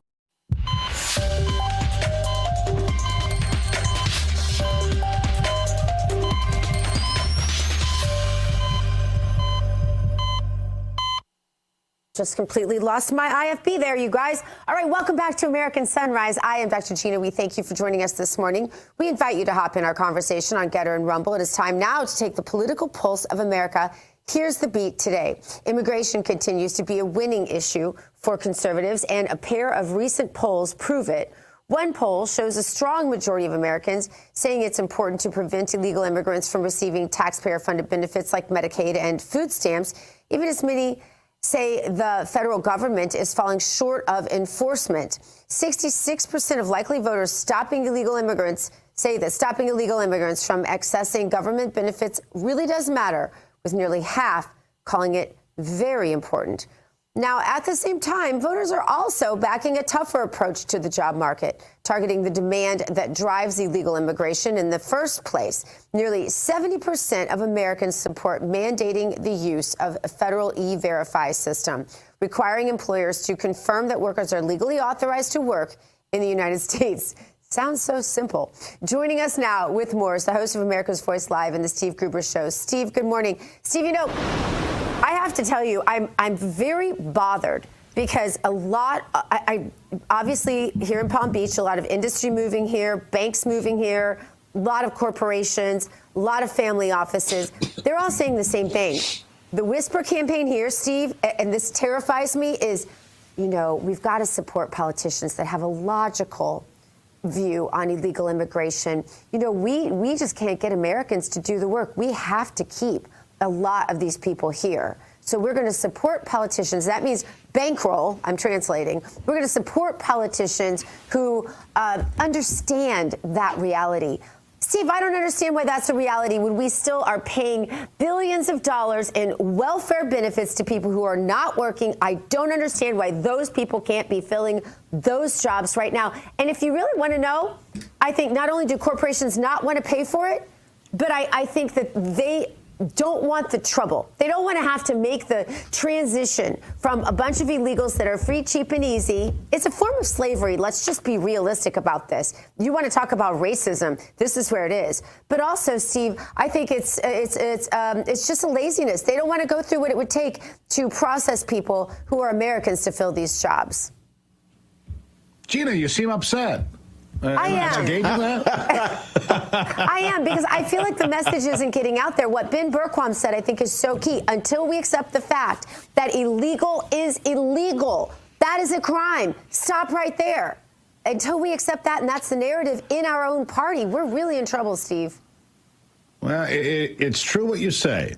Just completely lost my IFB there, you guys. All right, welcome back to American Sunrise. I am Dr. Gina. We thank you for joining us this morning. We invite you to hop in our conversation on Getter and Rumble. It is time now to take the political pulse of America. Here's the beat today. Immigration continues to be a winning issue for conservatives, and a pair of recent polls prove it. One poll shows a strong majority of Americans saying it's important to prevent illegal immigrants from receiving taxpayer-funded benefits like Medicaid and food stamps, even as many say the federal government is falling short of enforcement. 66% of likely voters say that stopping illegal immigrants from accessing government benefits really does matter, with nearly half calling it very important. Now, at the same time, voters are also backing a tougher approach to the job market, targeting the demand that drives illegal immigration in the first place. Nearly 70% of Americans support mandating the use of a federal E-Verify system, requiring employers to confirm that workers are legally authorized to work in the United States. Sounds so simple. Joining us now with more is the host of America's Voice Live and the Steve Gruber Show. Steve, good morning. Steve, you know, I have to tell you, I'm very bothered because I obviously here in Palm Beach, a lot of industry moving here, banks moving here, a lot of corporations, a lot of family offices. They're all saying the same thing. The whisper campaign here, Steve, and this terrifies me, is, you know, we've got to support politicians that have a logical view on illegal immigration. You know, we just can't get Americans to do the work. We have to keep a lot of these people here. So we're going to support politicians. That means bankroll, I'm translating. We're going to support politicians who understand that reality. Steve, I don't understand why that's a reality when we still are paying billions of dollars in welfare benefits to people who are not working. I don't understand why those people can't be filling those jobs right now. And if you really want to know, I think not only do corporations not want to pay for it, but I think that they don't want the trouble. They don't want to have to make the transition from a bunch of illegals that are free, cheap, and easy. It's a form of slavery. Let's just be realistic about this. You want to talk about racism? This is where it is. But also, Steve, I think it's just a laziness. They don't want to go through what it would take to process people who are Americans to fill these jobs. Gina, you seem upset. I am. I am, because I feel like the message isn't getting out there. What Ben Berquam said, I think, is so key. Until we accept the fact that illegal is illegal, that is a crime. Stop right there. Until we accept that, and that's the narrative in our own party, we're really in trouble, Steve. Well, it's true what you say.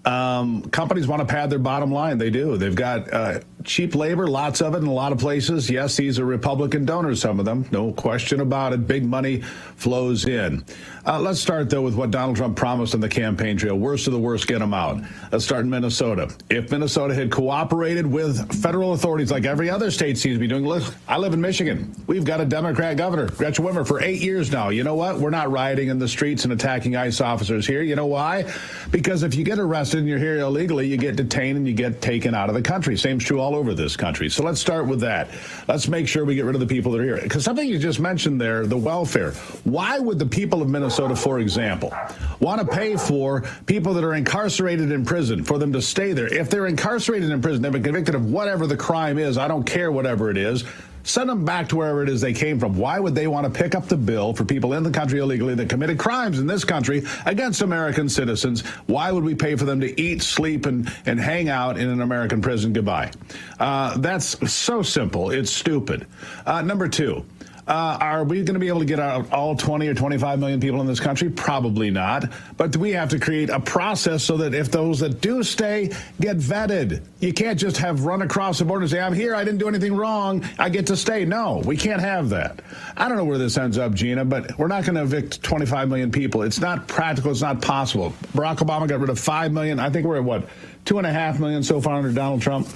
Companies want to pad their bottom line. They do. They've got cheap labor, lots of it in a lot of places. Yes, these are Republican donors, some of them, no question about it. Big money flows in. Let's start, though, with what Donald Trump promised on the campaign trail. Worst of the worst, get them out. Let's start in Minnesota. If Minnesota had cooperated with federal authorities like every other state seems to be doing, look, I live in Michigan. We've got a Democrat governor, Gretchen Whitmer, for 8 years now. You know what? We're not rioting in the streets and attacking ICE officers here. You know why? Because if you get arrested and you're here illegally, you get detained and you get taken out of the country. Same's true all over this country. So let's start with that. Let's make sure we get rid of the people that are here. Because something you just mentioned there, the welfare. Why would the people of Minnesota, for example, want to pay for people that are incarcerated in prison for them to stay there? If they're incarcerated in prison, they've been convicted of whatever the crime is, I don't care whatever it is, send them back to wherever it is they came from. Why would they want to pick up the bill for people in the country illegally that committed crimes in this country against American citizens? Why would we pay for them to eat, sleep, and hang out in an American prison? Goodbye. That's so simple. It's stupid. Number two. Are we going to be able to get out all 20 or 25 million people in this country? Probably not. But we have to create a process so that if those that do stay get vetted. You can't just have run across the border and say, I'm here, I didn't do anything wrong, I get to stay. No, we can't have that. I don't know where this ends up, Gina, but we're not going to evict 25 million people. It's not practical. It's not possible. Barack Obama got rid of 5 million. I think we're at, what, 2.5 million so far under Donald Trump?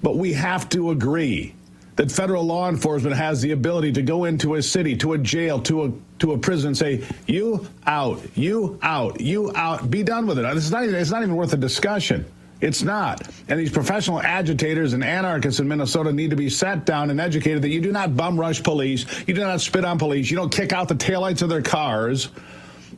But we have to agree that federal law enforcement has the ability to go into a city, to a jail, to a prison and say, you out, you out, you out, be done with it. It's not even worth a discussion. It's not. And these professional agitators and anarchists in Minnesota need to be sat down and educated that you do not bum rush police, you do not spit on police, you don't kick out the taillights of their cars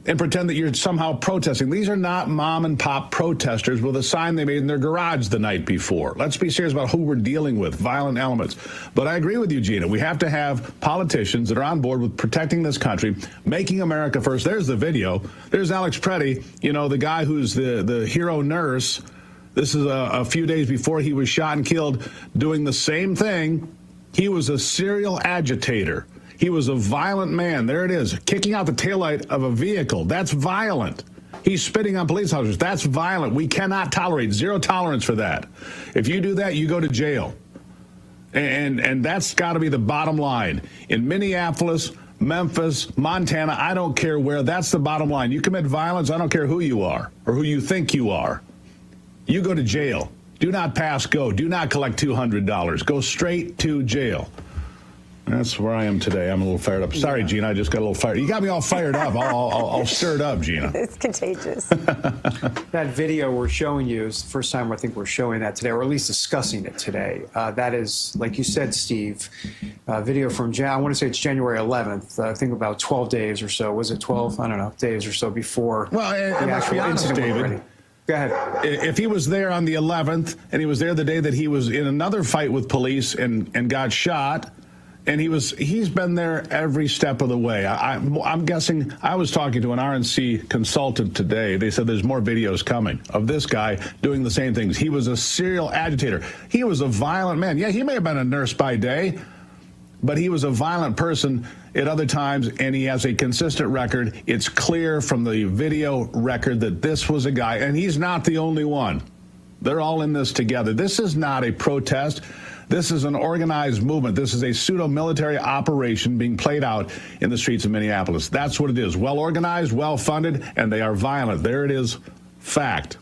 and pretend that you're somehow protesting. These are not mom and pop protesters with a sign they made in their garage the night before. Let's be serious about who we're dealing with, violent elements. But I agree with you, Gina. We have to have politicians that are on board with protecting this country, making America first. There's the video. There's Alex Preddy, you know, the guy who's the hero nurse. This is a few days before he was shot and killed doing the same thing. He was a serial agitator. He was a violent man. There it is, kicking out the taillight of a vehicle. That's violent. He's spitting on police officers. That's violent. We cannot tolerate. Zero tolerance for that. If you do that, you go to jail. And that's got to be the bottom line. In Minneapolis, Memphis, Montana, I don't care where. That's the bottom line. You commit violence, I don't care who you are or who you think you are. You go to jail. Do not pass go. Do not collect $200. Go straight to jail. That's where I am today. I'm a little fired up. Sorry, Gina, I just got a little fired. You got me all fired up. I'll stir it up, Gina. It's contagious. That video we're showing you is the first time I think we're showing that today, or at least discussing it today. That is, like you said, Steve, video from, I want to say it's January 11th. I think about 12 days or so. Was it 12? I don't know, days or so before the actual incident. David. Go ahead. If he was there on the 11th and he was there the day that he was in another fight with police and got shot, and he's been there every step of the way. I'm guessing, I was talking to an RNC consultant today. They said there's more videos coming of this guy doing the same things. He was a serial agitator. He was a violent man. Yeah, he may have been a nurse by day, but he was a violent person at other times, and he has a consistent record. It's clear from the video record that this was a guy, and he's not the only one. They're all in this together. This is not a protest. This is an organized movement. This is a pseudo-military operation being played out in the streets of Minneapolis. That's what it is. Well organized, well funded, and they are violent. There it is. Fact.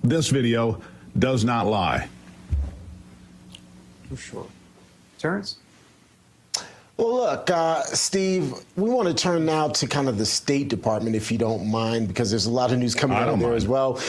This video does not lie. For sure. Terrance? Well, look, Steve, we want to turn now to kind of the State Department, if you don't mind, because there's a lot of news coming out there as well.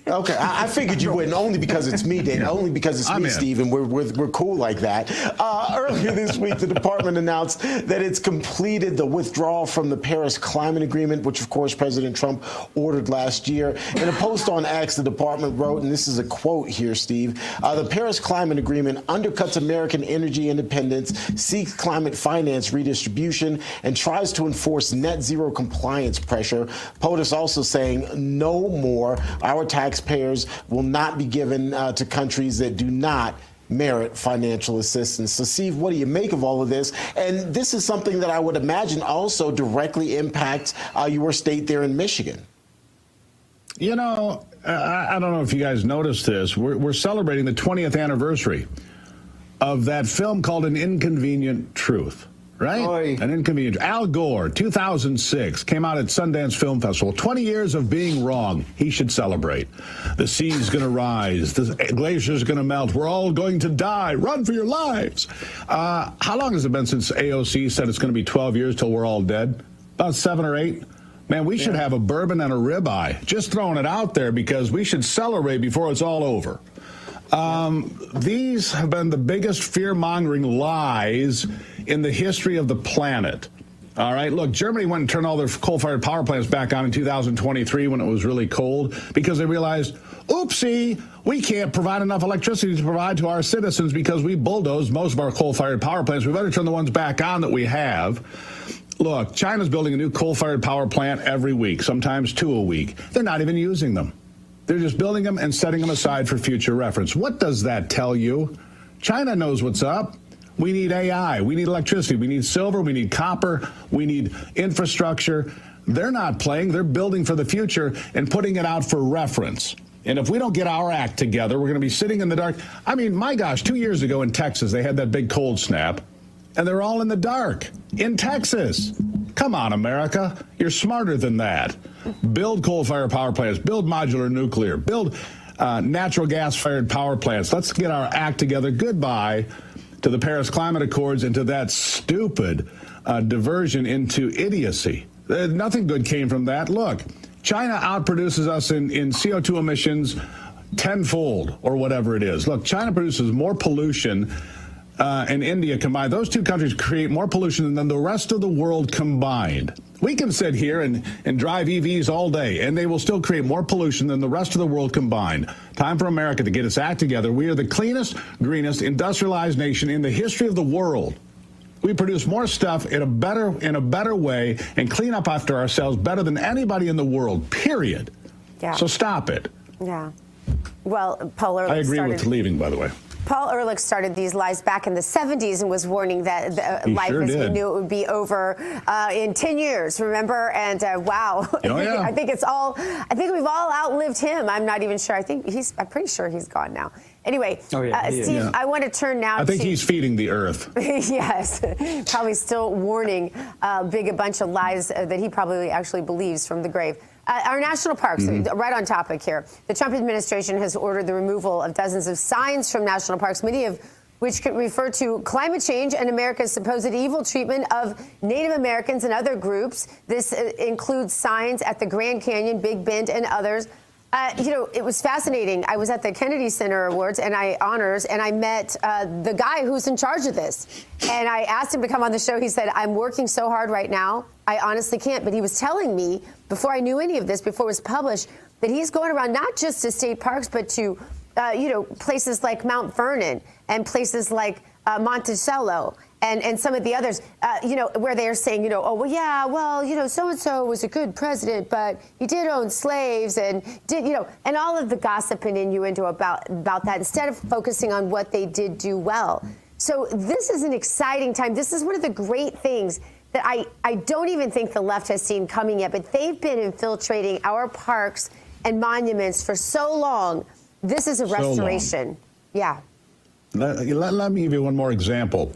Okay, I figured you wouldn't, only because it's me, Dave, only because it's me, Steve, and we're cool like that. Earlier this week, the department announced that it's completed the withdrawal from the Paris Climate Agreement, which, of course, President Trump ordered last year. In a post on X, the department wrote, and this is a quote here, Steve, the Paris Climate Agreement undercuts American energy independence, seeks climate finance redistribution, and tries to enforce net zero compliance pressure. POTUS also saying no more. Our taxpayers will not be given to countries that do not merit financial assistance. So, Steve, what do you make of all of this? And this is something that I would imagine also directly impacts your state there in Michigan. You know, I don't know if you guys noticed this. We're celebrating the 20th anniversary of that film called An Inconvenient Truth, right? Oy. An Inconvenient. Al Gore, 2006, came out at Sundance Film Festival. 20 years of being wrong. He should celebrate. The sea's going to rise. The glacier's going to melt. We're all going to die. Run for your lives. How long has it been since AOC said it's going to be 12 years till we're all dead? About 7 or 8. Man, we should have a bourbon and a ribeye. Just throwing it out there because we should celebrate before it's all over. These have been the biggest fear-mongering lies in the history of the planet. All right, look, Germany went and turned all their coal-fired power plants back on in 2023 when it was really cold because they realized, oopsie, we can't provide enough electricity to provide to our citizens because we bulldozed most of our coal-fired power plants. We better turn the ones back on that we have. Look, China's building a new coal-fired power plant every week, sometimes 2 a week. They're not even using them. They're just building them and setting them aside for future reference. What does that tell you? China knows what's up. We need AI. We need electricity. We need silver. We need copper. We need infrastructure. They're not playing. They're building for the future and putting it out for reference. And if we don't get our act together, we're going to be sitting in the dark. I mean, my gosh, 2 years ago in Texas, they had that big cold snap. And they're all in the dark in Texas. Come on, America. You're smarter than that. Build coal-fired power plants. Build modular nuclear. Build natural gas-fired power plants. Let's get our act together. Goodbye to the Paris Climate Accords and to that stupid diversion into idiocy. Nothing good came from that. Look, China outproduces us in CO2 emissions tenfold or whatever it is. Look, China produces more pollution and India combined. Those two countries create more pollution than the rest of the world combined. We can sit here and drive EVs all day, and they will still create more pollution than the rest of the world combined. Time for America to get its act together. We are the cleanest, greenest, industrialized nation in the history of the world. We produce more stuff in a better way and clean up after ourselves better than anybody in the world, period. Yeah. So stop it. Yeah. Well, Paul Ehrlich I agree with leaving, by the way. Paul Ehrlich started these lies back in the 70s and was warning that life as we knew it would be over in 10 years, remember? And wow, yeah. I think we've all outlived him. I'm not even sure. I'm pretty sure he's gone now. Anyway, Steve, I want to turn now I think he's feeding the earth. Yes, probably still warning a bunch of lies that he probably actually believes from the grave. Our national parks, right on topic here. The Trump administration has ordered the removal of dozens of signs from national parks, many of which could refer to climate change and America's supposed evil treatment of Native Americans and other groups. This includes signs at the Grand Canyon, Big Bend, and others. It was fascinating. I was at the Kennedy Center Awards and I met the guy who's in charge of this. And I asked him to come on the show. He said, I'm working so hard right now, I honestly can't. But he was telling me, before I knew any of this, before it was published, that he's going around not just to state parks, but to, places like Mount Vernon and places like Monticello. And some of the others, where they're saying, so-and-so was a good president, but he did own slaves and and all of the gossip and innuendo about that instead of focusing on what they did do well. So this is an exciting time. This is one of the great things that I don't even think the left has seen coming yet, but they've been infiltrating our parks and monuments for so long. This is a restoration. Yeah. Let me give you one more example.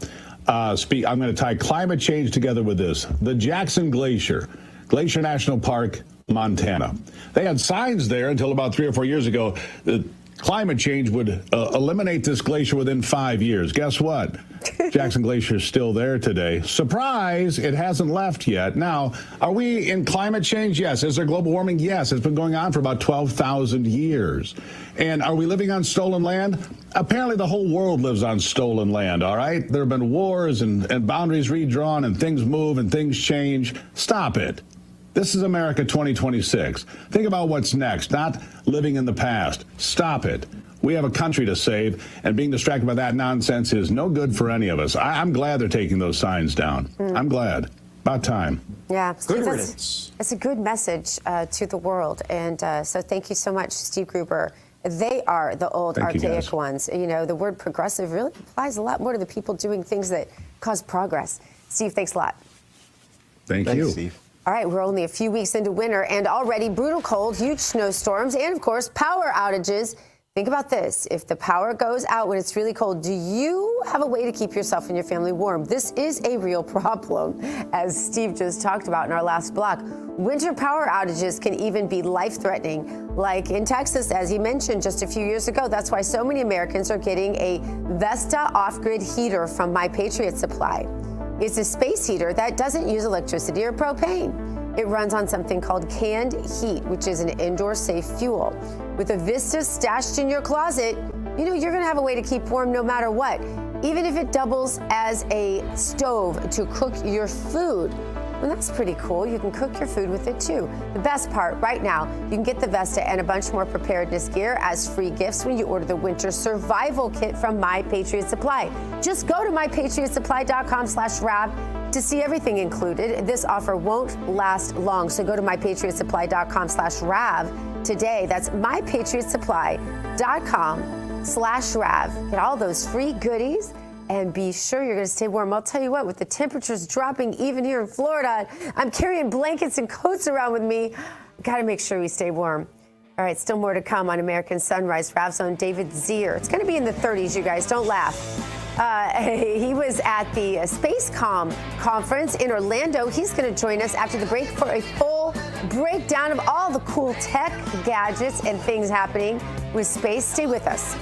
I'm going to tie climate change together with this. The Jackson Glacier National Park, Montana. They had signs there until about 3 or 4 years ago that climate change would eliminate this glacier within 5 years. Guess what? Jackson Glacier is still there today. Surprise, it hasn't left yet. Now, are we in climate change? Yes. Is there global warming? Yes. It's been going on for about 12,000 years. And are we living on stolen land? Apparently the whole world lives on stolen land, all right? There have been wars and boundaries redrawn and things move and things change. Stop it. This is America 2026. Think about what's next, not living in the past. Stop it. We have a country to save, and being distracted by that nonsense is no good for any of us. I'm glad they're taking those signs down. I'm glad. About time. Yeah. Good riddance. It's a good message to the world. And so thank you so much, Steve Gruber. They are the old archaic ones. The word progressive really applies a lot more to the people doing things that cause progress. Steve, thanks a lot. Thanks, Steve. All right, we're only a few weeks into winter and already brutal cold, huge snowstorms, and of course, power outages. Think about this. If the power goes out when it's really cold, do you have a way to keep yourself and your family warm? This is a real problem, as Steve just talked about in our last block. Winter power outages can even be life-threatening, like in Texas, as he mentioned just a few years ago. That's why so many Americans are getting a Vesta off-grid heater from My Patriot Supply. It's a space heater that doesn't use electricity or propane. It runs on something called canned heat, which is an indoor safe fuel. With a Vista stashed in your closet, you know you're going to have a way to keep warm no matter what, even if it doubles as a stove to cook your food. Well, that's pretty cool. You can cook your food with it too. The best part, right now, you can get the Vesta and a bunch more preparedness gear as free gifts when you order the winter survival kit from My Patriot Supply. Just go to mypatriotsupply.com/Rab to see everything included. This offer won't last long, so go to mypatriotsupply.com/Rav today. That's mypatriotsupply.com/Rav. Get all those free goodies and be sure you're going to stay warm. I'll tell you what, with the temperatures dropping even here in Florida, I'm carrying blankets and coats around with me. Got to make sure we stay warm. All right, still more to come on American Sunrise. Rav's own David Zier. It's going to be in the 30s, you guys. Don't laugh. He was at the SpaceCom conference in Orlando. He's going to join us after the break for a full breakdown of all the cool tech, gadgets, and things happening with space. Stay with us.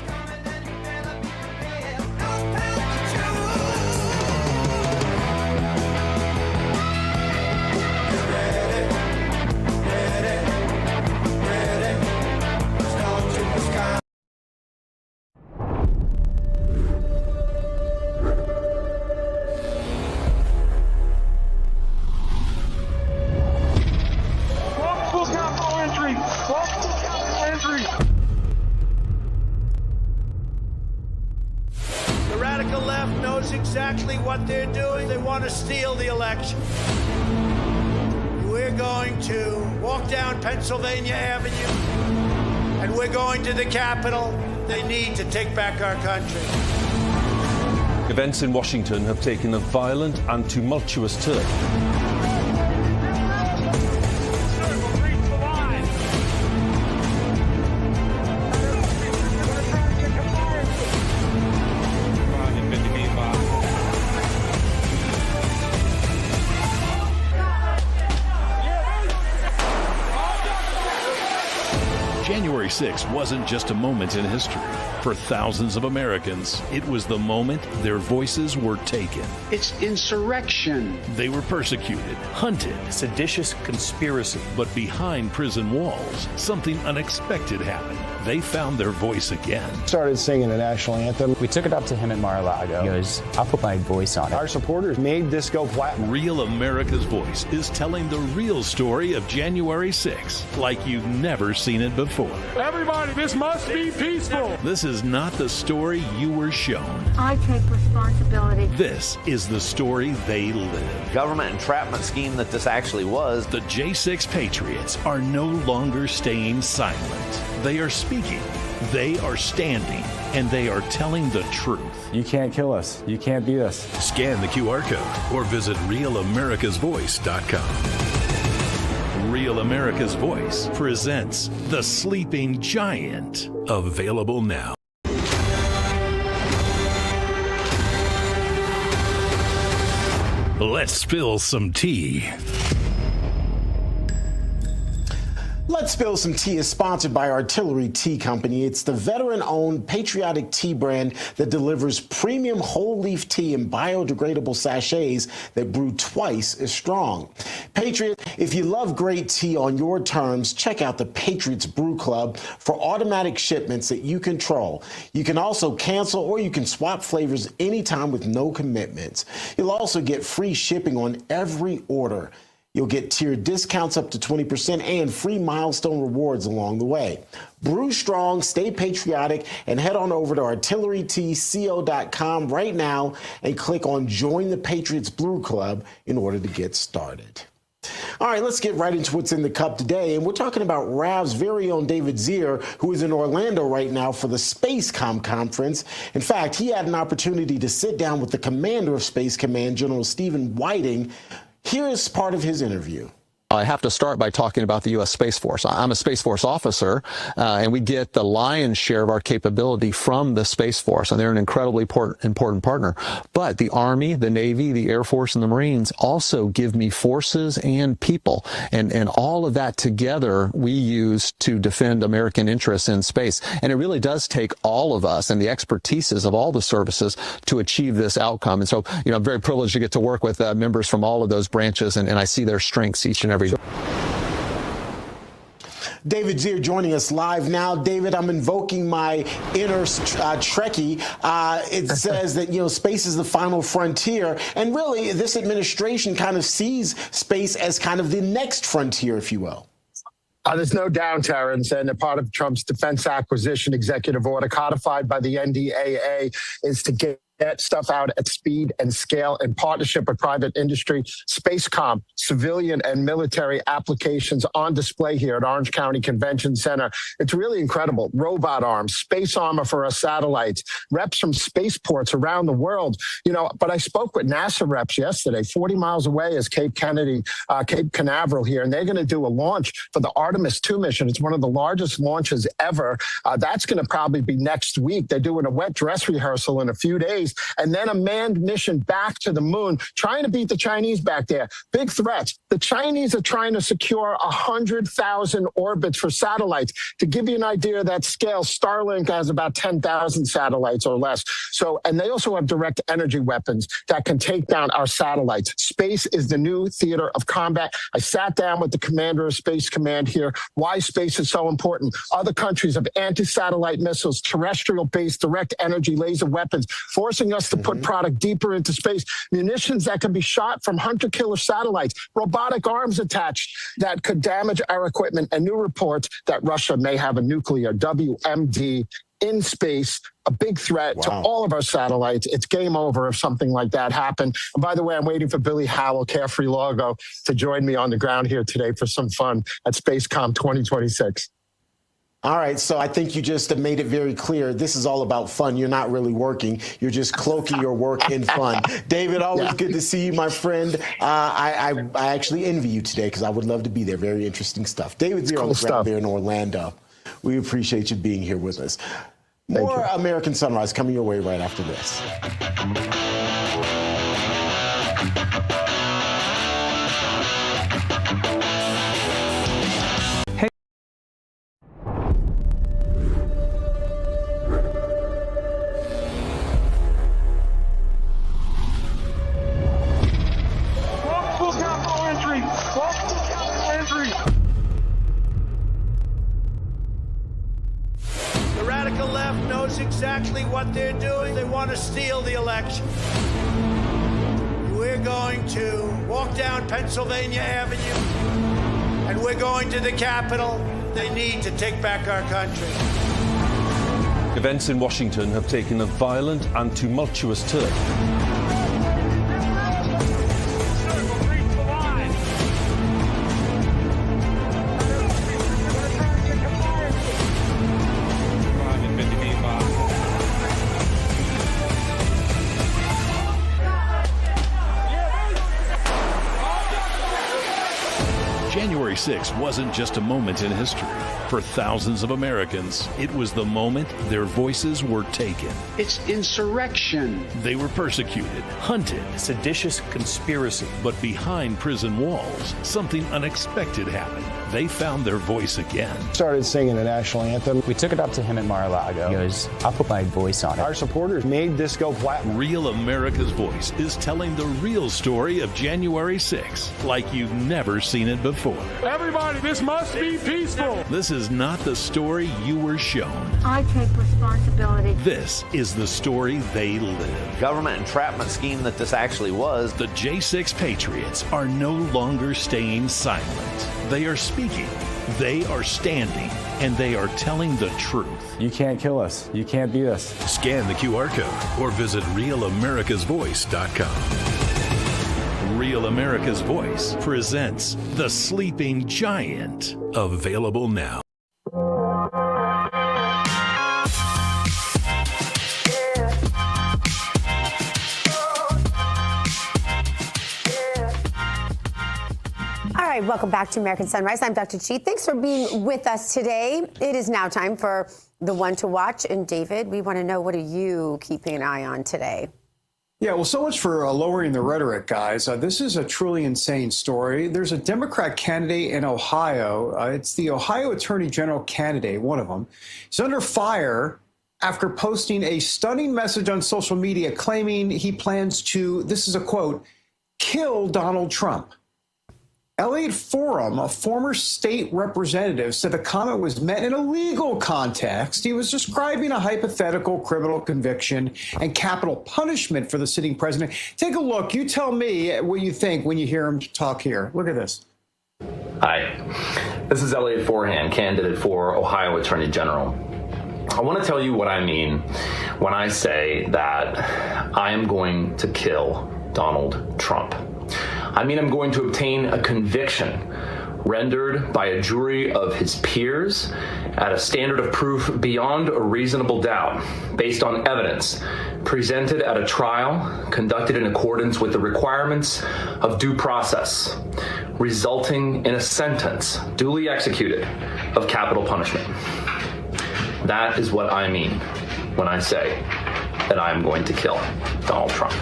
Exactly what they're doing. They want to steal the election. We're going to walk down Pennsylvania Avenue, and we're going to the Capitol. They need to take back our country. Events in Washington have taken a violent and tumultuous turn. January 6th wasn't just a moment in history. For thousands of Americans, it was the moment their voices were taken. It's insurrection. They were persecuted, hunted, Seditious conspiracy. but behind prison walls, something unexpected happened. They found their voice again. Started singing the national anthem. We took it up to him at Mar-a-Lago. He goes, I'll put my voice on it. Our supporters made this go platinum. Real America's Voice is telling the real story of January 6th like you've never seen it before. Everybody, this must be peaceful. This is not the story you were shown. I take responsibility. This is the story they live. Government entrapment scheme that this actually was. The J6 Patriots are no longer staying silent. They are speaking, they are standing, and they are telling the truth. You can't kill us. You can't beat us. Scan the QR code or visit RealAmericasVoice.com. Real America's Voice presents The Sleeping Giant. Available now. Let's spill some tea. Let's Spill Some Tea is sponsored by Artillery Tea Company. It's the veteran-owned patriotic tea brand that delivers premium whole leaf tea in biodegradable sachets that brew twice as strong. Patriot, if you love great tea on your terms, check out the Patriots Brew Club for automatic shipments that you control. You can also cancel or you can swap flavors anytime with no commitments. You'll also get free shipping on every order. You'll get tiered discounts up to 20% and free milestone rewards along the way. Brew strong, stay patriotic, and head on over to artillerytco.com right now and click on Join the Patriots Brew Club in order to get started. All right, let's get right into what's in the cup today. And we're talking about Rav's very own David Zier, who is in Orlando right now for the SpaceCom conference. In fact, he had an opportunity to sit down with the commander of Space Command, General Stephen Whiting. Here is part of his interview. I have to start by talking about the U.S. Space Force. I'm a Space Force officer, and we get the lion's share of our capability from the Space Force, and they're an incredibly important partner. But the Army, the Navy, the Air Force, and the Marines also give me forces and people, and all of that together we use to defend American interests in space. And it really does take all of us and the expertises of all the services to achieve this outcome. And so, I'm very privileged to get to work with members from all of those branches, and I see their strengths each and every day. David Zier joining us live now. David, I'm invoking my inner Trekkie. It says that, space is the final frontier. And really, this administration kind of sees space as kind of the next frontier, if you will. There's no doubt, Terrance, and a part of Trump's defense acquisition executive order codified by the NDAA is to get stuff out at speed and scale in partnership with private industry. Spacecom, civilian and military applications on display here at Orange County Convention Center. It's really incredible. Robot arms, space armor for our satellites, reps from spaceports around the world. But I spoke with NASA reps yesterday. 40 miles away is Cape Canaveral here, and they're going to do a launch for the Artemis 2 mission. It's one of the largest launches ever. That's going to probably be next week. They're doing a wet dress rehearsal in a few days, and then a manned mission back to the moon, trying to beat the Chinese back there. Big threats. The Chinese are trying to secure 100,000 orbits for satellites. To give you an idea of that scale, Starlink has about 10,000 satellites or less. And they also have direct energy weapons that can take down our satellites. Space is the new theater of combat. I sat down with the commander of Space Command here. Why space is so important. Other countries have anti-satellite missiles, terrestrial-based direct energy laser weapons, forcing us to put product deeper into space, munitions that can be shot from hunter-killer satellites, robotic arms attached that could damage our equipment, and new reports that Russia may have a nuclear WMD in space, a big threat to all of our satellites. It's game over if something like that happened. And by the way, I'm waiting for Billy Howell, Carefree Largo, to join me on the ground here today for some fun at Spacecom 2026. All right, so I think you just made it very clear. This is all about fun. You're not really working. You're just cloaking your work in fun. David, always good to see you, my friend. I actually envy you today because I would love to be there. Very interesting stuff. David Zier on the ground there in Orlando. We appreciate you being here with us. More American Sunrise coming your way right after this. The radical left knows exactly what they're doing. They want to steal the election. We're going to walk down Pennsylvania Avenue, and we're going to the Capitol. They need to take back our country. Events in Washington have taken a violent and tumultuous turn. January 6th wasn't just a moment in history. For thousands of Americans, it was the moment their voices were taken. It's insurrection. They were persecuted, hunted. Seditious conspiracy. But behind prison walls, something unexpected happened. They found their voice again. Started singing the national anthem. We took it up to him at Mar-a-Lago. He goes, I'll put my voice on it. Our supporters made this go platinum. Real America's Voice is telling the real story of January 6th like you've never seen it before. Everybody, this must be peaceful. This is not the story you were shown. I take responsibility. This is the story they live. Government entrapment scheme that this actually was. The J6 Patriots are no longer staying silent. They are speaking, they are standing, and they are telling the truth. You can't kill us. You can't beat us. Scan the QR code or visit RealAmericasVoice.com. Real America's Voice presents The Sleeping Giant. Available now. All right, welcome back to American Sunrise. I'm Dr. Chi. Thanks for being with us today. It is now time for the one to watch. And David, we want to know, what are you keeping an eye on today? Yeah, well, so much for lowering the rhetoric, guys. This is a truly insane story. There's a Democrat candidate in Ohio. It's the Ohio Attorney General candidate, one of them. He's under fire after posting a stunning message on social media claiming he plans to, this is a quote, kill Donald Trump. Elliot Forum, a former state representative, said the comment was meant in a legal context. He was describing a hypothetical criminal conviction and capital punishment for the sitting president. Take a look. You tell me what you think when you hear him talk here. Look at this. Hi, this is Elliot Forhan, candidate for Ohio Attorney General. I want to tell you what I mean when I say that I am going to kill Donald Trump. I mean, I'm going to obtain a conviction rendered by a jury of his peers at a standard of proof beyond a reasonable doubt, based on evidence presented at a trial conducted in accordance with the requirements of due process, resulting in a sentence duly executed of capital punishment. That is what I mean when I say that I am going to kill Donald Trump.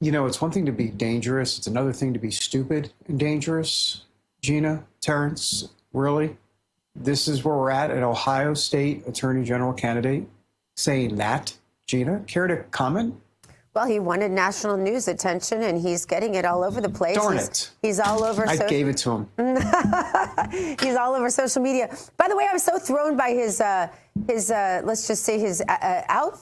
You know, it's one thing to be dangerous. It's another thing to be stupid and dangerous. Gina, Terrance, really? This is where we're at, an Ohio State Attorney General candidate saying that? Gina, care to comment? Well, he wanted national news attention, and he's getting it all over the place. Darn it. He's all over. I gave it to him. He's all over social media. By the way, I was so thrown by his let's just say his outfit.